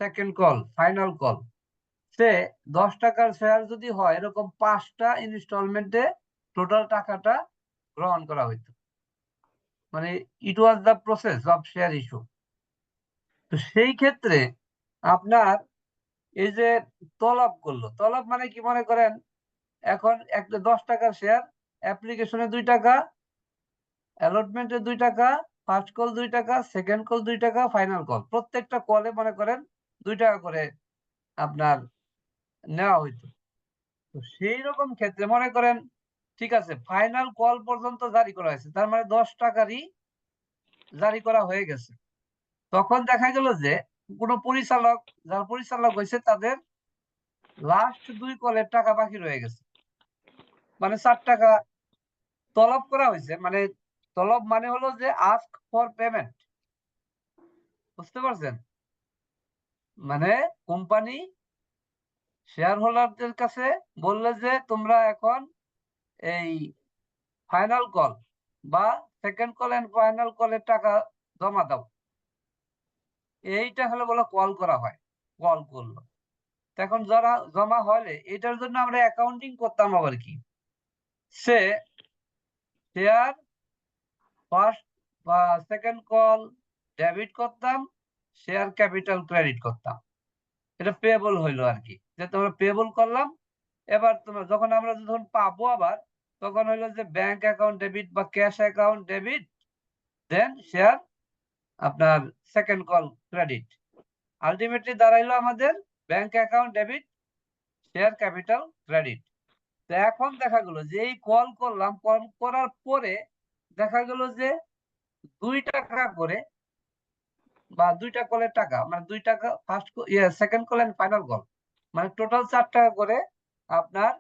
second call, final call. সে 10 টাকার শেয়ার যদি হয় এরকম 5টা ইনস্টলমেন্টে টোটাল টাকাটা গ্রহণ করা হইতো। মানে it was the process of share issue. তো সেই ক্ষেত্রে আপনার এই যে তলব করলো, তলব মানে কি মনে করেন এখন একটা 10 টাকার শেয়ার, অ্যাপ্লিকেশনে 2 টাকা, অ্যালটমেন্টে 2 টাকা, ফার্স্ট কল 2 টাকা, সেকেন্ড কল 2 টাকা, ফাইনাল কল প্রত্যেকটা কলে মনে করেন 2 টাকা করে আপনার নেওয়া হইতো। তো সেই রকম ক্ষেত্রে মনে করেন ঠিক আছে ফাইনাল কল পর্যন্ত জারি করা হয়েছে, তার মানে 10 টাকারই জারি করা হয়ে গেছে। তখন দেখা গেল যে কোনো পরিচালক, যারা পরিচালক হয়েছে তাদের লাস্ট 2 কলের টাকা বাকি রয়ে গেছে, মানে 4 টাকা তলব করা হয়েছে। মানে তলব মানে হলো যে আস্ক ফর পেমেন্ট, বুঝতে পারছেন? মানে কোম্পানি শেয়ার হোল্ডারদের কাছে বললে যে তোমরা এখন এই ফাইনাল কল বা সেকেন্ড কল এন্ড ফাইনাল কলের টাকা জমা দাও। এইটা হলো বলে কল করা হয়, কল করলো। এখন যারা জমা হলে এটার জন্য আমরা অ্যাকাউন্টিং করতাম আবার কি, সে শেয়ার ফার্স্ট বা সেকেন্ড কল ডেবিট করতাম, শেয়ার ক্যাপিটাল ক্রেডিট করতাম। এটা পেয়েবল হইলো আর কি, যে তোমরা পেয়েবল করলাম। এবার তোমরা যখন আমরা যখন পাবো আবার তখন হইলো যে ব্যাংক অ্যাকাউন্ট ডেবিট বা ক্যাশ অ্যাকাউন্ট ডেবিট, দেন শেয়ার আপনার সেকেন্ড কল ক্রেডিট। আলটিমেটলি দাঁড়াইলো আমাদের bank account debit, share capital credit. তো এখন দেখা গেল যে এই কল করলাম, কল করার পরে দেখা গেল যে 2 টাকা করে বা 2টা কলের টাকা, মানে 2 টাকা first second call and final call, মানে টোটাল 4 টাকা করে আপনার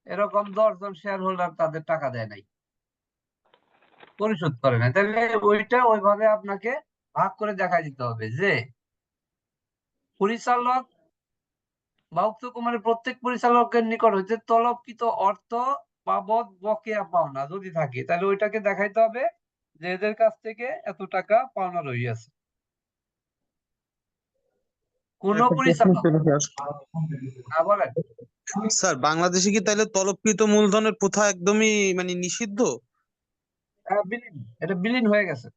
এরকম 10 জন শেয়ার হোল্ডার তাদের টাকা দেয় নাই, পরিশোধ করে নাই। তাহলে ওইটা ওইভাবে আপনাকে ভাগ করে দেখা দিতে হবে যে পরিচালক বা উক্ত কোম্পানির প্রত্যেক পরিচালকের নিকট হইতে তলবকৃত অর্থ বাবদ বকেয়া পাওনা যদি থাকে তাহলে ওইটাকে দেখাইতে হবে যে এদের কাছ থেকে এত টাকা পাওনা রহিয়াছে। কোন একটা প্রশ্ন পরিচালক ছিল স্যার। বলেন। স্যার বাংলাদেশে কি তাহলে তলবকৃত মূলধনের প্রথা একদমই মানে নিষিদ্ধ? বিলীন, এটা বিলীন হয়ে গেছে।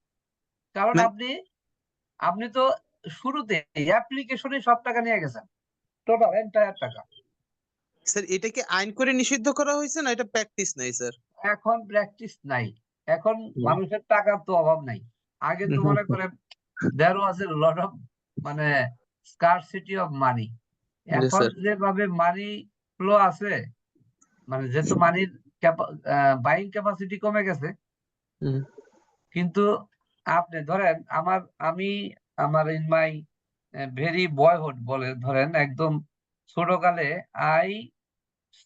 কারণ মানে আপনি তো শুরুতে অ্যাপ্লিকেশনে সব টাকা নিয়ে গেছেন, টোটাল এন্টায়ার টাকা। স্যার এটা কি আইন করে নিষিদ্ধ করা হয়েছে না এটা প্র্যাকটিস নাই স্যার? এখন প্র্যাকটিস নাই, এখন মানুষের টাকার তো অভাব নাই। আগে তো মনে করেন there was a lot of মানে scarcity of money. জি এখন স্যার। যেভাবে মানি ফ্লো আছে, মানে যেহেতু মানির বাইং ক্যাপাসিটি কমে গেছে, কিন্তু আপনি ধরেন আমার ইন মাই ভেরি বয়হুড বলে ধরেন একদম ছোটকালে আই স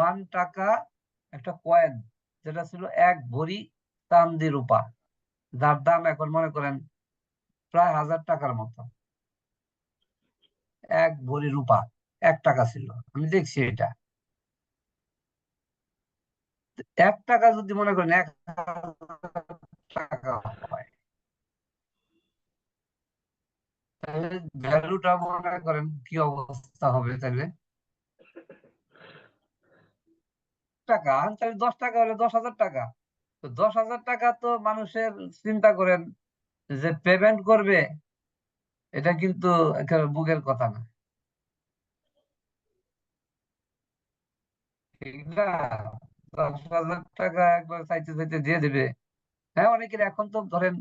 1 টাকা একটা কয়েন, যেটা ছিল 1 ভরি চান্দি রূপা, যার দাম এখন মনে করেন প্রায় 1000 টাকার মতো। 1 ভরি রূপা 1 টাকা ছিল, আমি দেখছি এটা। 1 টাকা যদি মনে করেন 1000 টাকা হয়, তাহলে ভ্যালুটা মনে করেন কি অবস্থা হবে তাহলে। টাকা তাহলে 10 টাকা হলে 10,000 টাকা, তো 10,000 টাকা তো মানুষের চিন্তা করেন যে পেমেন্ট করবে, এটা কিন্তু একেবারে বুকের কথা না, ঠিক না? 10,000 টাকা একবার চাইতে চাইতে দিয়ে দিবে। হ্যাঁ, অনেকের এখন তো ধরেন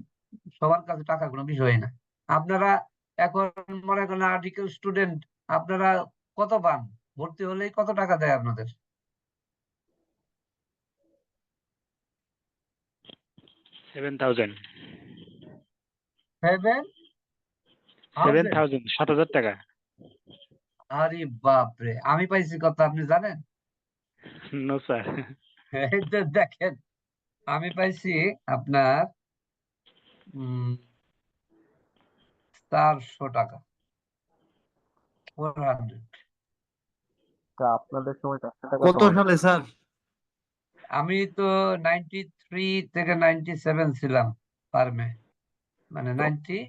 সবার কাছে টাকার কোনো বিষয় না। আপনারা এখন মনে করেন আর্টিকেল স্টুডেন্ট, আপনারা কত পান? ভর্তি হলেই কত টাকা দেয় আপনাদের? 7,000 7,000? 7,000 টাকা। আরে বাপরে, আমি পাইছি কত আপনি জানেন? No sir. এই যে দেখেন, আমি পাইছি আপনার 400 টাকা, 400। আপনাদের সময় 400 টাকা কত সালে স্যার? আমি তো 93 থেকে 97 ছিলাম ফার্মে, মানে 96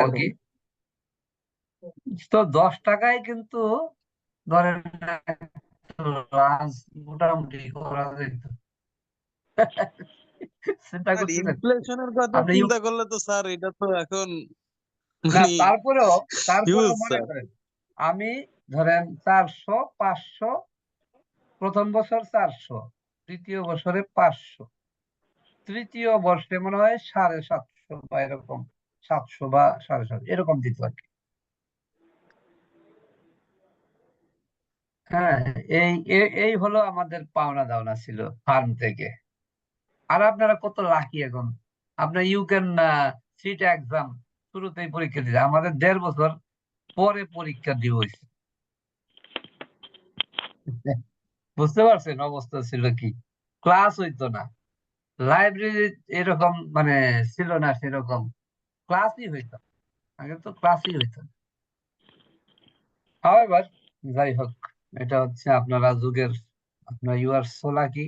আর কি। তো 10 টাকায় কিন্তু ধরেন লাঞ্চ মোটামুটি করা যেত। চিন্তা করতেছেন ইনফ্লেশনের কথা আপনি চিন্তা করলে তো স্যার এটা তো এখন না, মানে তারপরেও হিউজ মনে স্যার। করেন আমি ধরেন 400 500, প্রথম বছর 400, দ্বিতীয় বছরে 500, তৃতীয় বর্ষে মনে হয় 750 বা এরকম, 700 বা 750 এরকম দিত আর কি। হ্যাঁ, এই হলো আমাদের পাওনা দাওনা ছিল ফার্ম থেকে। আর আপনারা কত লাকি এখন, আপনার ইউ ক্যান সিট এক্সাম শুরুতেই পরীক্ষা দিতে, আমাদের 1.5 বছর পরে পরীক্ষা দিয়ে হয়েছে। বুঝতে পারছেন অবস্থা ছিল কি? ক্লাস হইতো না, লাইব্রেরি এরকম মানে ছিল না, সেরকম ক্লাসই হইতো, আগে তো ক্লাসই হইতো না। হাওয়েভার, যাই হোক, এটা হচ্ছে আপনারা যুগের, আপনার ইউ আর সো লাকি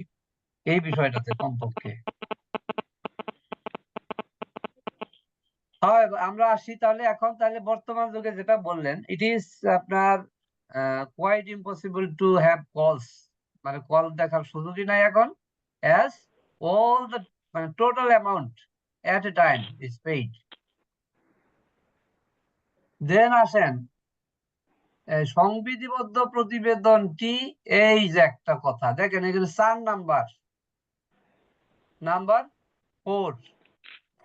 এই বিষয়টাতে কমপক্ষে। হয়, আমরা আসি তাহলে এখন, তাহলে বর্তমান যুগে যেটা বললেন, ইট ইজ আপনার quite impossible to have calls, মানে কল দেখার সুযোগই নাই এখন, অ্যাজ অল দ্য মানে total amount at a time is paid. Then আসেন সংবিধিবদ্ধ প্রতিবেদনটি, এই যে একটা কথা দেখেন, এখানে 4 নাম্বার 4,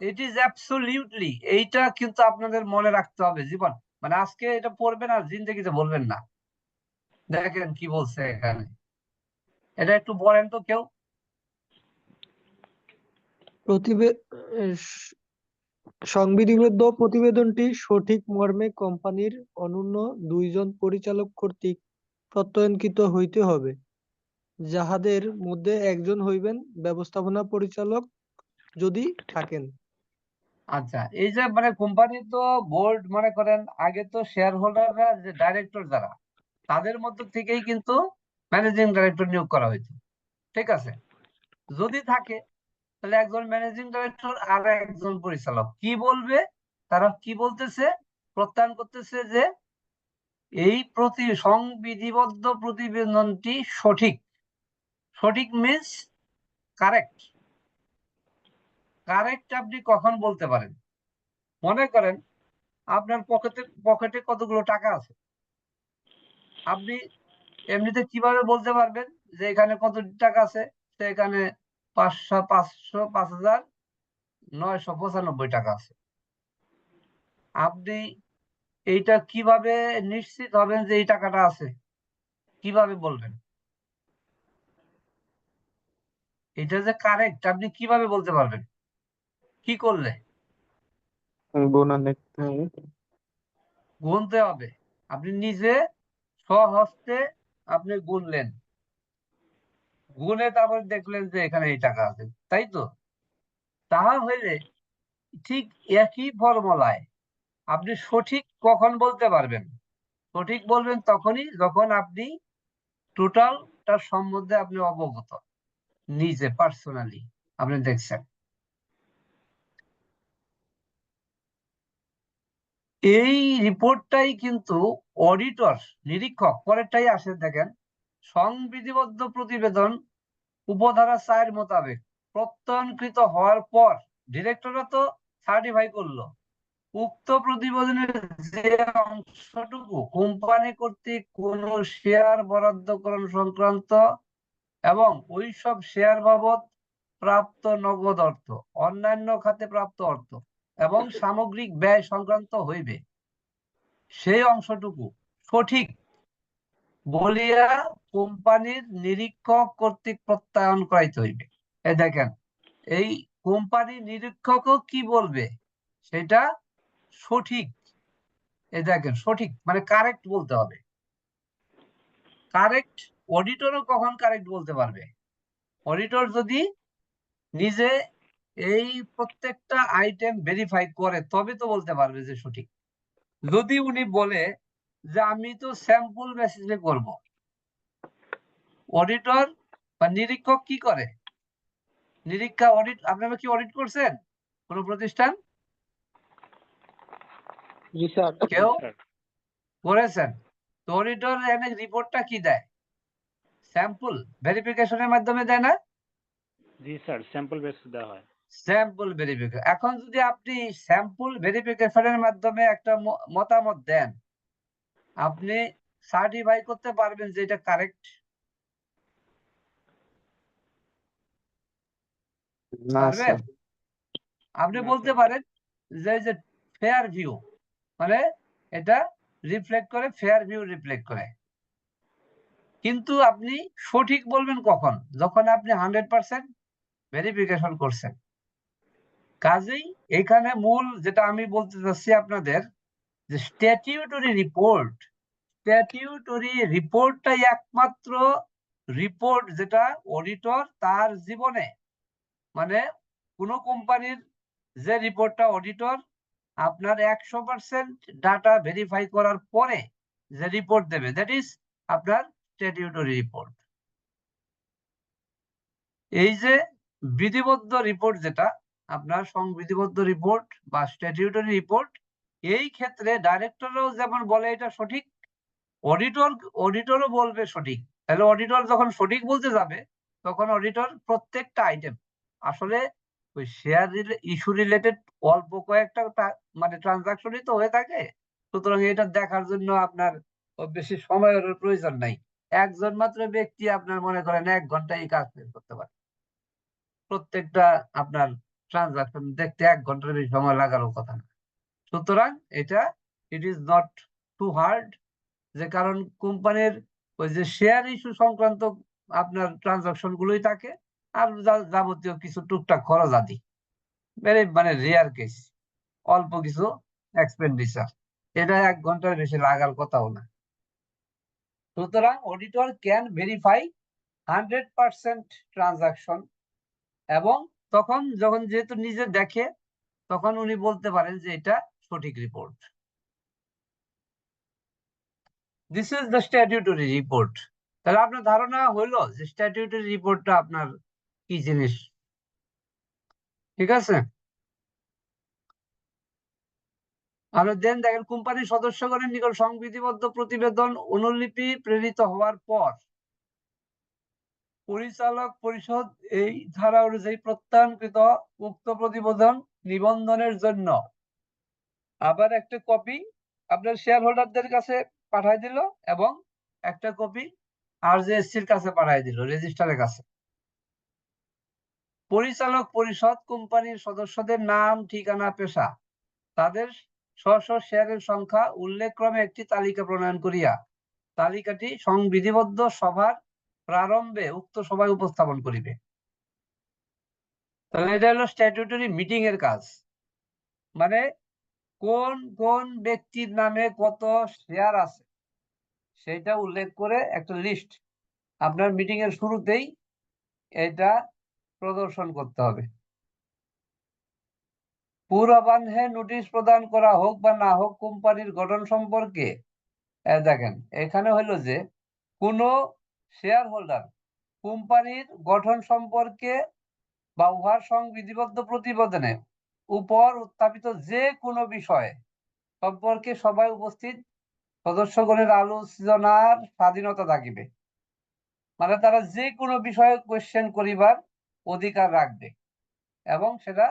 ইট ইজ অ্যাবসলিউটলি, এইটা কিন্তু আপনাদের মনে রাখতে হবে জীবন, মানে আজকে এটা পড়বেন আর জিন্দেগিতে বলবেন না। দেখেন কি বলছে এখানে, এটা একটু বলেন তো কেউ। সংবিধিবদ্ধ প্রতিবেদনটি সঠিক মর্মে কোম্পানির অনূন্য 2 জন পরিচালক কর্তৃক প্রত্যয়নকৃত হইতে হবে, যাহাদের মধ্যে একজন হইবেন ব্যবস্থাপনা পরিচালক যদি থাকেন। আচ্ছা, এই যে মানে কোম্পানি তো বোর্ড, মনে করেন আগে তো শেয়ার হোল্ডাররা, যে ডাইরেক্টর যারা, তাদের মধ্য থেকেই কিন্তু ম্যানেজিং ডাইরেক্টর নিয়োগ করা হয়েছে, ঠিক আছে? যদি থাকে তাহলে একজন ম্যানেজিং ডাইরেক্টর আর একজন পরিচালক কি বলবে, তারা কি বলতেছে, প্রত্যয়ন করতেছে যে এই সংবিধিবদ্ধ প্রতিবেদনটি সঠিক। সঠিক মিন্স কারেক্ট। কারেক্ট আপনি কখন বলতে পারেন? মনে করেন আপনার পকেটে কতগুলো টাকা আছে, আপনি এমনিতে কিভাবে বলতে পারবেন যে এখানে কত টাকা আছে? সেখানে 5,995 টাকা আছে। আপনি এইটা কিভাবে নিশ্চিত হবেন যে এই টাকাটা আছে? কিভাবে বলবেন এটা যে কারেক্ট? আপনি কিভাবে বলতে পারবেন? কি করলে? গোনা দেখতে হবে। গুনতে হবে। আপনি নিজে স্বহস্তে আপনি গুনলেন, গুনে তারপর দেখলেন যে এখানে এই টাকা আছে, তাই তো? তাহা হইলে ঠিক একই ফর্মুলায় আপনি সঠিক কখন বলতে পারবেন? সঠিক বলবেন তখনই যখন আপনি টোটালটার সম্বন্ধে আপনি অবগত, নিজে পার্সোনালি আপনি দেখছেন। এই রিপোর্টটাই কিন্তু অডিটর, নিরীক্ষক, পরেরটাই আসে দেখেন, সংবিধিবদ্ধ প্রতিবেদন উপধারা 4 মোতাবেক প্রত্যয়নকৃত হওয়ার পর ডিরেক্টররা তো সার্টিফাই করলো উক্ত প্রতিবেদনের যে অংশটুকু কোম্পানি কর্তৃক কোন শেয়ার বরাদ্দকরণ সংক্রান্ত এবং ওইসব শেয়ার বাবদ প্রাপ্ত নগদ অর্থ, অন্যান্য খাতে প্রাপ্ত অর্থ এবং সামগ্রিক ব্যয় সংক্রান্ত হইবে, সেই অংশটুকু সঠিক বলিয়া কোম্পানির নিরীক্ষক কর্তৃক প্রত্যয়ন করাইতে হইবে। এই দেখেন, এই কোম্পানি নিরীক্ষকও কি বলবে সেটা সঠিক। এই দেখেন, সঠিক মানে কারেক্ট বলতে হবে। কারেক্ট অডিটরও কখন কারেক্ট বলতে পারবে? অডিটর যদি নিজে এই প্রত্যেকটা আইটেম ভেরিফাই করে তবে তো বলতে পারবে যে সঠিক। যদি উনি বলে যে আমি তো স্যাম্পল বেসিসে করব, অডিটর বা নিরীক্ষক কি করে? নিরীক্ষা অডিট, আপনারা কি অডিট করছেন কোন প্রতিষ্ঠান? জি স্যার। কেউ করেছেন? তো অডিটর এনে রিপোর্টটা কি দেয়? স্যাম্পল ভেরিফিকেশনের মাধ্যমে দেয় না? জি স্যার, স্যাম্পল বেস দেওয়া হয়। Sample verification. এখন যদি আপনি স্যাম্পল ভেরিফিকেশনের মাধ্যমে একটা মতামত দেন, আপনি সার্টিফাই করতে পারবেন যে এটা কারেক্ট? না পারবেন? স্যার। আপনি না বলতে স্যার। পারেন যে ফেয়ার ভিউ, মানে এটা রিফ্লেক্ট করে, ফেয়ার ভিউ রিফ্লেক্ট করে। কিন্তু আপনি সঠিক বলবেন কখন? যখন আপনি 100% ভেরিফিকেশন করছেন। কাজেই এখানে মূল যেটা আমি বলতে চাচ্ছি আপনাদের, যে স্ট্যাটিউটরি রিপোর্টটাই একমাত্র রিপোর্ট যেটা অডিটর তার জীবনে, মানে কোনো কোম্পানির যে রিপোর্টটা অডিটর আপনার 100% ডাটা ভেরিফাই করার পরে যে রিপোর্ট দেবে, দ্যাট ইজ আপনার স্ট্যাটিউটরি রিপোর্ট। এই যে বিধিবদ্ধ রিপোর্ট, যেটা আপনার সংবিধিবদ্ধ রিপোর্ট বা স্ট্যাটিউটরি রিপোর্ট, এই ক্ষেত্রে ডাইরেক্টররাও যেমন বলে এটা সঠিক, অডিটরও বলবে সঠিক। তাহলে অডিটর যখন সঠিক বলতে যাবে তখন অডিটর প্রত্যেকটা আইটেম, আসলে ওই শেয়ার ইস্যু রিলেটেড অল্প কয়েকটা মানে ট্রানজাকশনই তো হয়ে থাকে, সুতরাং এটা দেখার জন্য আপনার বেশি সময়ের প্রয়োজন নাই। একজন মাত্র ব্যক্তি আপনার মনে করেন 1 ঘন্টায় এই কাজ করতে পারে। প্রত্যেকটা আপনার ট্রানজাকশন দেখতে 1 ঘন্টার বেশি সময় লাগারও কথা না। সুতরাং এটা it is not too hard, যে কারণ কোম্পানির ওই যে শেয়ার ইস্যু সংক্রান্ত আপনার ট্রানজাকশন গুলোই থাকে, আর যাবতীয় কিছু টুকটাক খরচ আদি, মানে রেয়ার কেস, অল্প কিছু এক্সপেন্ডিচার, এটা 1 ঘন্টার বেশি লাগার কথাও না। সুতরাং অডিটর ক্যান ভেরিফাই 100% ট্রানজাকশন, এবং তখন যখন যেহেতু নিজে দেখে তখন উনি বলতে পারেন যে এটা সঠিক report. This is the statutory report. তাহলে আপনার ধারণা হলো যে স্ট্যাটিউটরি রিপোর্টটা আপনার কি জিনিস? ঠিক আছে? আমরা দেখেন কোম্পানির সদস্যগণের নিকট সংবিধিবদ্ধ প্রতিবেদন অনুলিপি প্রেরিত হওয়ার পর পরিচালক পরিষদ এই ধারা অনুযায়ী প্রত্যয়নকৃত উক্ত প্রতিবেদন নিবন্ধনের জন্য আবার একটা কপি আপনার শেয়ার হোল্ডারদের কাছে পাঠাই দিল এবং একটা কপি আরজেএসসির কাছে পাঠাই দিল রেজিস্ট্রারের কাছে। পরিচালক পরিষদ কোম্পানির সদস্যদের নাম, ঠিকানা, পেশা, তাদের স্ব শেয়ারের সংখ্যা উল্লেখক্রমে একটি তালিকা প্রণয়ন করিয়া তালিকাটি সংবিধিবদ্ধ সভার প্রারম্ভে উক্ত সভায় উপস্থাপন করিবে। তাহলে এটা হলো স্ট্যাটুটরি মিটিং এর কাজ। মানে কোন কোন ব্যক্তির নামে কত শেয়ার আছে সেটা উল্লেখ করে একটা লিস্ট আপনার মিটিং এর শুরুতেই এটা প্রদর্শন করতে হবে। পূর্বাহ্নে নোটিশ প্রদান করা হোক বা না হোক কোম্পানির গঠন সম্পর্কে দেখেন এখানে হলো যে কোনো শেয়ার হোল্ডার কোম্পানির গঠন সম্পর্কে বা উহার সংবিধিবদ্ধ প্রতিবেদনে উপর উত্থাপিত যে কোনো বিষয় সম্পর্কে সবাই উপস্থিত সদস্যগণের আলোচনার স্বাধীনতা থাকিবে। মানে তারা যে কোনো বিষয়ে কোয়েশ্চেন করিবার অধিকার রাখবে এবং সেটা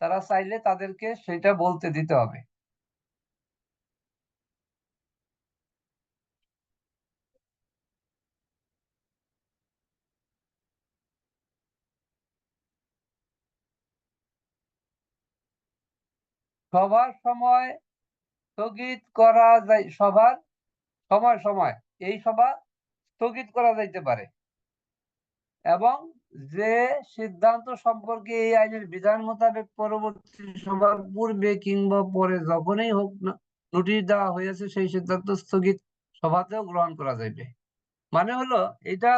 তারা চাইলে তাদেরকে সেটা বলতে দিতে হবে। সভার সময় স্থগিত করা যায়, সভার সময় সময় এই সভা স্থগিত করা যাইতে পারে এবং যে সিদ্ধান্ত সম্পর্কে এই আইনের বিধান মোতাবেক পরবর্তী সভার পূর্বে কিংবা পরে যখনই হোক না নোটিশ দেওয়া হয়েছে সেই সিদ্ধান্ত স্থগিত সভাতেও গ্রহণ করা যাবে। মানে হলো এটা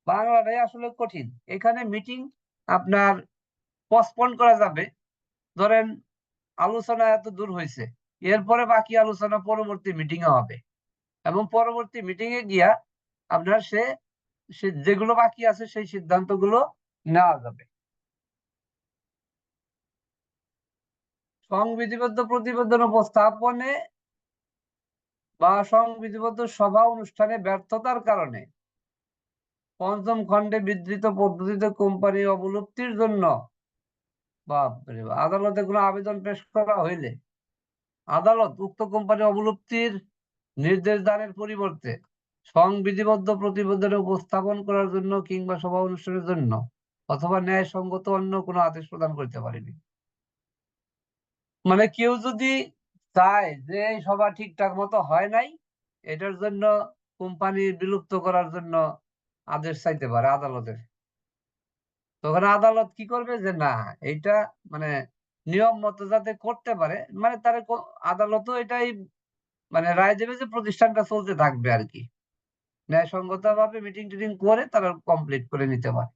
বাংলাটাই আসলে কঠিন। এখানে মিটিং আপনার পসপন করা যাবে, ধরেন আলোচনা এত দূর হয়েছে, এরপরে বাকি আলোচনা পরবর্তী মিটিং এ হবে এবং পরবর্তী মিটিং এ গিয়া আপনার সে যেগুলো বাকি আছে সেই সিদ্ধান্তগুলো নেওয়া যাবে। সংবিধিবদ্ধ প্রতিবেদন উপস্থাপনে বা সংবিধিবদ্ধ সভা অনুষ্ঠানে ব্যর্থতার কারণে পঞ্চম খণ্ডে বিধৃত পদ্ধতিতে কোম্পানি অবলুপ্তির জন্য বাপরে বাপ, আদালতে কোনো আবেদন পেশ করা হইলে আদালত উক্ত কোম্পানি অবলুপ্তির নির্দেশ দানের পরিবর্তে সংবিধিবদ্ধ প্রতিবেদনে উপস্থাপন করার জন্য কিংবা সভা অনুষ্ঠানের জন্য অথবা ন্যায়সঙ্গত অন্য কোনো আদেশ প্রদান করতে পারেনি। মানে কেউ যদি চায় যে এই সভা ঠিকঠাক মতো হয় নাই, এটার জন্য কোম্পানি বিলুপ্ত করার জন্য আদেশ চাইতে পারে আদালতের। তখন আদালত কি করবে যে না এইটা মানে নিয়ম মতো যাতে করতে পারে, মানে তার আদালতও এটাই মানে রায় দেবে যে প্রতিষ্ঠানটা চলতে থাকবে আর কি, ন্যায়সঙ্গত ভাবে মিটিং টিটিং করে তারা কমপ্লিট করে নিতে পারে।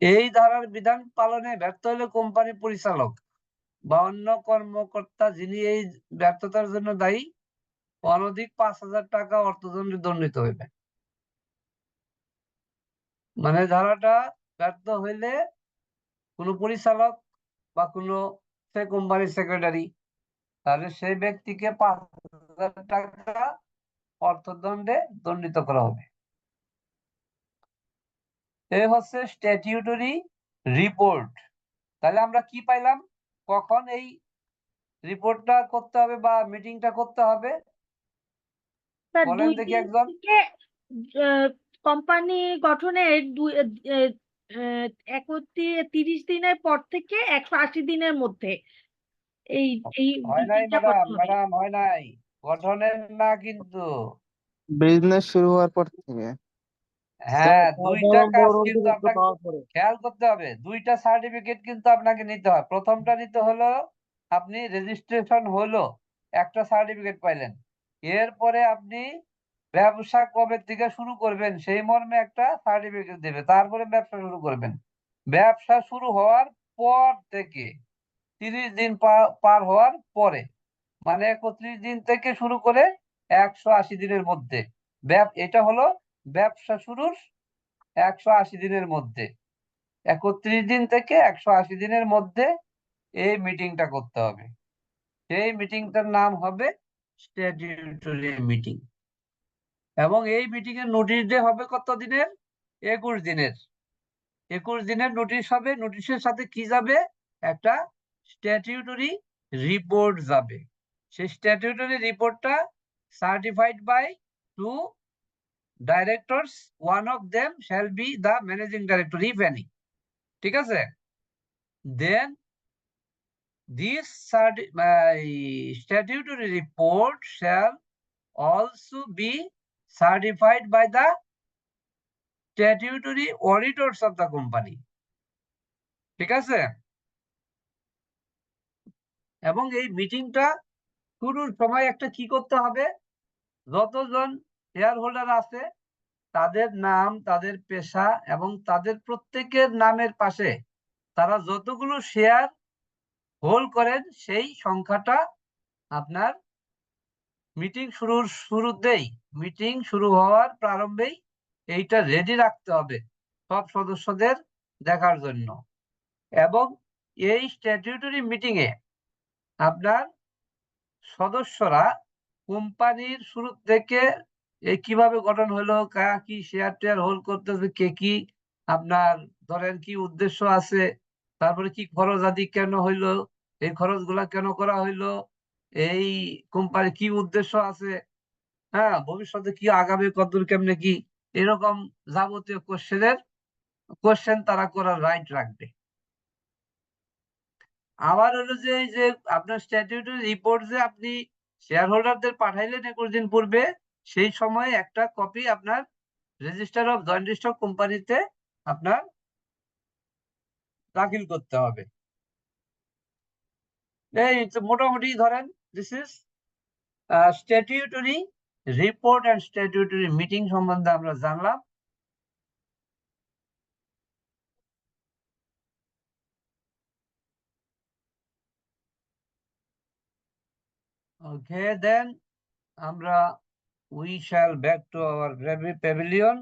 এই ধারার বিধান পালনে ব্যর্থ হলে কোম্পানি পরিচালক বা অন্য কর্মকর্তা যিনি এই ব্যর্থতার জন্য দায়ী অনধিক 5,000 টাকা অর্থদণ্ডে দণ্ডিত হইবে। মানে ধারাটা ব্যর্থ হইলে কোনো পরিচালক বা কোনো সে কোম্পানির সেক্রেটারি, তাহলে সেই ব্যক্তিকে 5,000 টাকা অর্থদণ্ডে দণ্ডিত করা হবে। এই হচ্ছে স্ট্যাটিউটরি রিপোর্ট। তাহলে আমরা কি পাইলাম, কখন এই রিপোর্টটা করতে হবে বা মিটিংটা করতে হবে স্যার বলেন 2 দেখি দিন একজন। থেকে কোম্পানি গঠনের 30 দিনের পর থেকে 180 দিনের মধ্যে এই এই হয় নাই মিটিংটা করতে হবে। ম্যাডাম হয় নাই, গঠনের না কিন্তু। বিজনেস শুরু হওয়ার পর থেকে হ্যাঁ, দুইটা কাজ কিন্তু অধিকার আপনাকে পাওয়ার পরে খেয়াল করতে হবে, দুইটা সার্টিফিকেট কিন্তু আপনাকে নিতে হয়। প্রথমটা নিতে হলো আপনি রেজিস্ট্রেশন হলো একটা সার্টিফিকেট পাইলেন, এরপরে আপনি ব্যবসা কবে থেকে শুরু করবেন সেই মর্মে একটা সার্টিফিকেট দেবে, তারপরে ব্যবসা শুরু করবেন। ব্যবসা শুরু হওয়ার পর থেকে 30 দিন পার হওয়ার পরে, মানে 31 দিন থেকে শুরু করে 180 দিনের মধ্যে এটা হলো ব্যবসা শুরুর 180 দিনের মধ্যে 31 দিন থেকে 180 দিনের মধ্যে এই মিটিংটা করতে হবে। সেই মিটিংটার নাম হবে স্ট্যাটিউটরি মিটিং, এবং এই মিটিং এর নোটিশ ডে হবে কত দিনের? 21 দিনের। 21 দিনের নোটিশ হবে। নোটিশের সাথে কি যাবে? একটা স্ট্যাটিউটরি রিপোর্ট যাবে। সেই স্ট্যাটিউটরি রিপোর্টটা certified by 2 directors, one of them shall be the managing director, if any. ঠিক আছে? Then this statutory report shall also be certified by the statutory auditors of the company. ঠিক আছে? এবং এই মিটিংটা শুরুর সময় একটা কি করতে হবে? যতজন শেয়ার হোল্ডার আছে তাদের নাম, তাদের পেশা এবং তাদের প্রত্যেকের নামের পাশে তারা যতগুলো শেয়ার হোল্ড করেন সেই সংখ্যাটা আপনার মিটিং শুরুতেই, মিটিং শুরু হওয়ার প্রারম্ভেই এইটা রেডি রাখতে হবে সব সদস্যদের দেখার জন্য। এবং এই স্ট্যাটিউটরি মিটিং এ আপনার সদস্যরা কোম্পানির শুরু থেকে কিভাবে গঠন হলো, কারা কি শেয়ার টেয়ার হোল্ড করতেছে, কে কি আপনার ধরেন কি উদ্দেশ্য আছে, তারপরে কি খরচ আদি কেন হইলো, এই খরচগুলা কেন করা হইলো, এই কোম্পানি কি উদ্দেশ্য আছে, হ্যাঁ ভবিষ্যতে কি আগামী কতদূর কেমনে কি, এরকম যাবতীয় কোশ্চেন তারা করার রাইট রাখবে। আবার হলো যে এই যে আপনার স্ট্যাটিউটরি রিপোর্ট যে আপনি শেয়ার হোল্ডারদের পাঠাইলেন 21 দিন পূর্বে, সেই সময় একটা কপি আপনার রেজিস্টার অফ জয়েন্ট স্টক কোম্পানিতে আপনার দাখিল করতে হবে। এই তো মোটামুটি ধরেন this is statutory report and statutory meeting সম্বন্ধে আমরা জানলাম। Okay, then আমরা we shall back to our pavilion.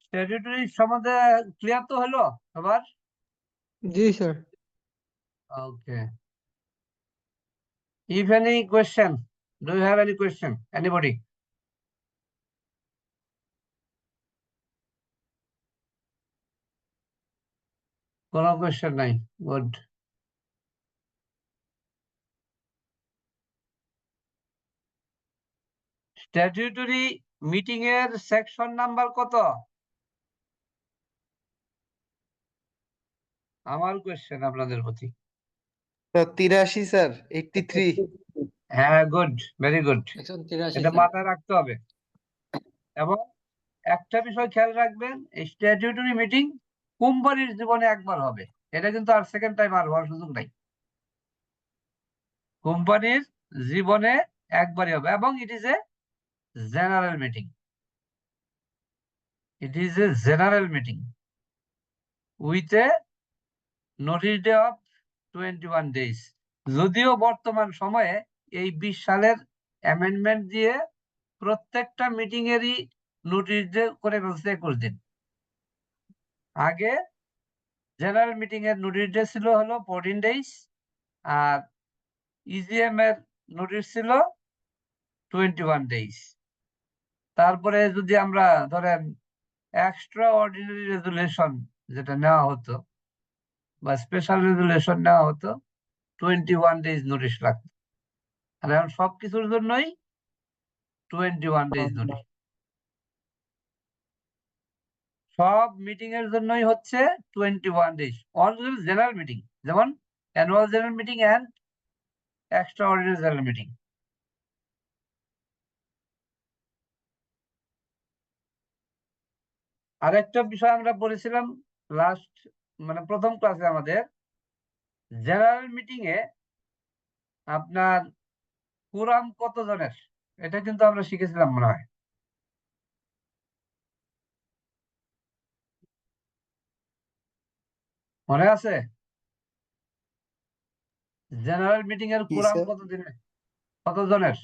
Statutory সম্বন্ধে ক্লিয়ার তো হলো সবার? জি sir. Okay. If any question, do you have any question? Anybody? কোনো question নাই? Good. স্ট্যাটিউটরি মিটিং এর সেকশন নাম্বার কত? আমার কোয়েশ্চেন আপনাদের প্রতি। 83 স্যার, 83। হ্যাঁ, গুড, ভেরি গুড। 183 এটা স্যার। মাথায় রাখতে হবে। এবং একটা বিষয় খেয়াল রাখবেন, এই স্ট্যাটিউটরি মিটিং কোম্পানির জীবনে একবার হবে, এটা কিন্তু আর সেকেন্ড টাইম আর হওয়ার সুযোগ নাই। কোম্পানির জীবনে একবারই হবে, এবং it is a general meeting. It is a general meeting with a notice day of 21 days। যদিও বর্তমান সময়ে এই 20 সালের অ্যামেন্ডমেন্ট দিয়ে প্রত্যেকটা মিটিং এরই নোটিশ ডে করে ফেলছে 21 দিন। আগে জেনারেল মিটিং এর নোটিশ ডে ছিল হলো 14 days, আর ইজিএম এর নোটিশ ছিল 21 days। তারপরে যদি আমরা ধরেন এক্সট্রা অর্ডিনারি রেজুলেশন যেটা নেওয়া হতো বা স্পেশাল রেজুলেশন নেওয়া হতো, 21 days নোটিশ লাগতো। আর এখন সবকিছুর জন্যই 21 days নোটিশ। সব মিটিং এর জন্যই হচ্ছে 21 days। অল জেনারেল মিটিং, যেমন annual general meeting and extraordinary general meeting. আরেকটা বিষয় আমরা পড়েছিলাম লাস্ট, মানে প্রথম ক্লাসে আমাদের, জেনারেল মিটিং এ আপনার কোরাম কত জনের, এটা কিন্তু আমরা শিখেছিলাম মনে হয়। মনে আছে? জেনারেল মিটিং এর কি কোরাম স্যার? কতজনের?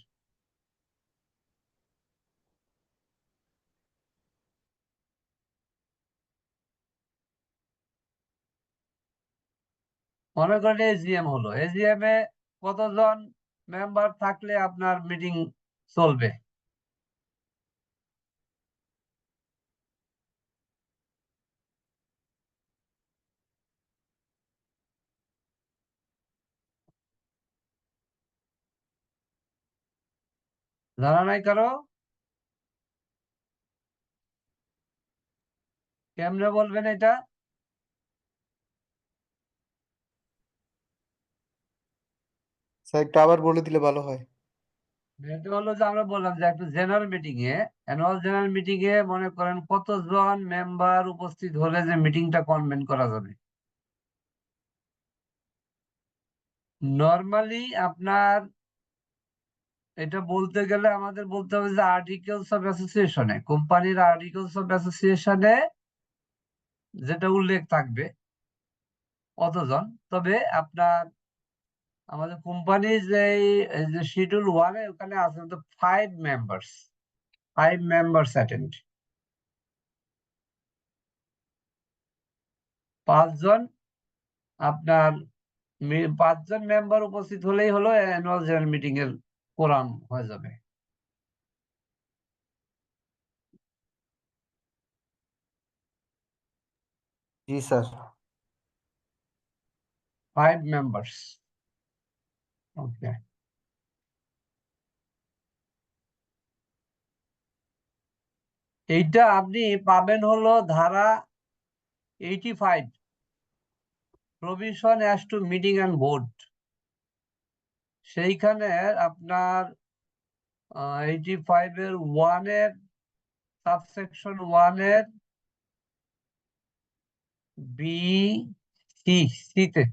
মনে করেন এজিএম হলো, এজিএম এ কতজন মেম্বার থাকলে আপনার মিটিং চলবে? জানা নাই কারো? কেমনে বলবেন এটা? স্যার একটু আবার বলে দিলে ভালো হয়। এটা হলো যে আমরা বললাম যে একটা জেনারেল মিটিং এ, অ্যানুয়াল জেনারেল মিটিং এ মনে করেন কতজন মেম্বার উপস্থিত হলে যে মিটিংটা কনভেন করা যাবে। নর্মালি আপনার এটা বলতে গেলে আমাদের বলতে হবে যে আর্টিকেলস অফ অ্যাসোসিয়েশনে, কোম্পানির আর্টিকেলস অফ অ্যাসোসিয়েশনে যেটা উল্লেখ থাকবে অতজন। তবে আপনার আমাদের কোম্পানির যে শিডিউল 1 এ ওখানে আছে তো 5 মেম্বার্স অ্যাটেন্ড, 5 জন আপনার 5 জন মেম্বার উপস্থিত হলেই হলো অ্যানুয়াল জেনারেল মিটিং এর কোরাম হয়ে যাবে। জি স্যার। 5 মেম্বার্স। ওকে, এইটা আপনি পাবেন হলো ধারা 85, provision as to meeting and vote. সেইখানে আপনার 85 এর 1 এর সাবসেকশন 1 এর বি সিতে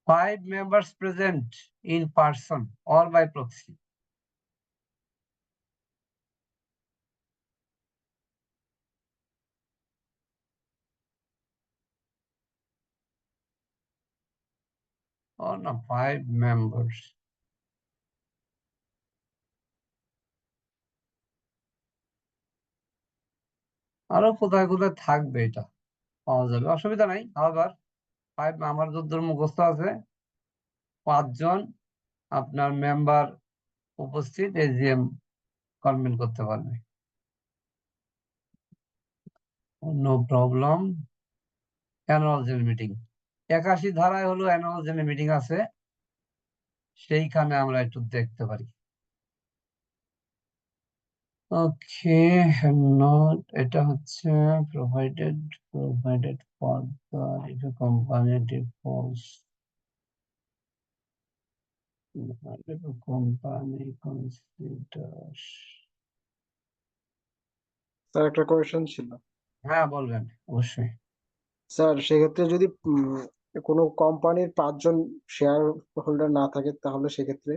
5 members present in person or by proxy. Or no, 5 members. আরো কোথায় কোথায় থাকবে এটা পাওয়া যাবে, অসুবিধা নাই। আবার 5 আমার যতদূর মুখস্থ আছে 5 জন আপনার মেম্বার উপস্থিত এজিএম কনভেন করতে পারবে, no problem. Annual general meeting 81 ধারায় হলো অ্যানুয়াল জেনারেল মিটিং আছে, সেইখানে আমরা একটু দেখতে পারি। ওকে, নট এটা হচ্ছে provided further if a company defaults, if a company considers। Sir একটা কোয়েশ্চেন ছিল। হ্যাঁ বলবেন, অবশ্যই। স্যার সেক্ষেত্রে যদি কোনো কোম্পানির 5 জন শেয়ার হোল্ডার না থাকে তাহলে সেক্ষেত্রে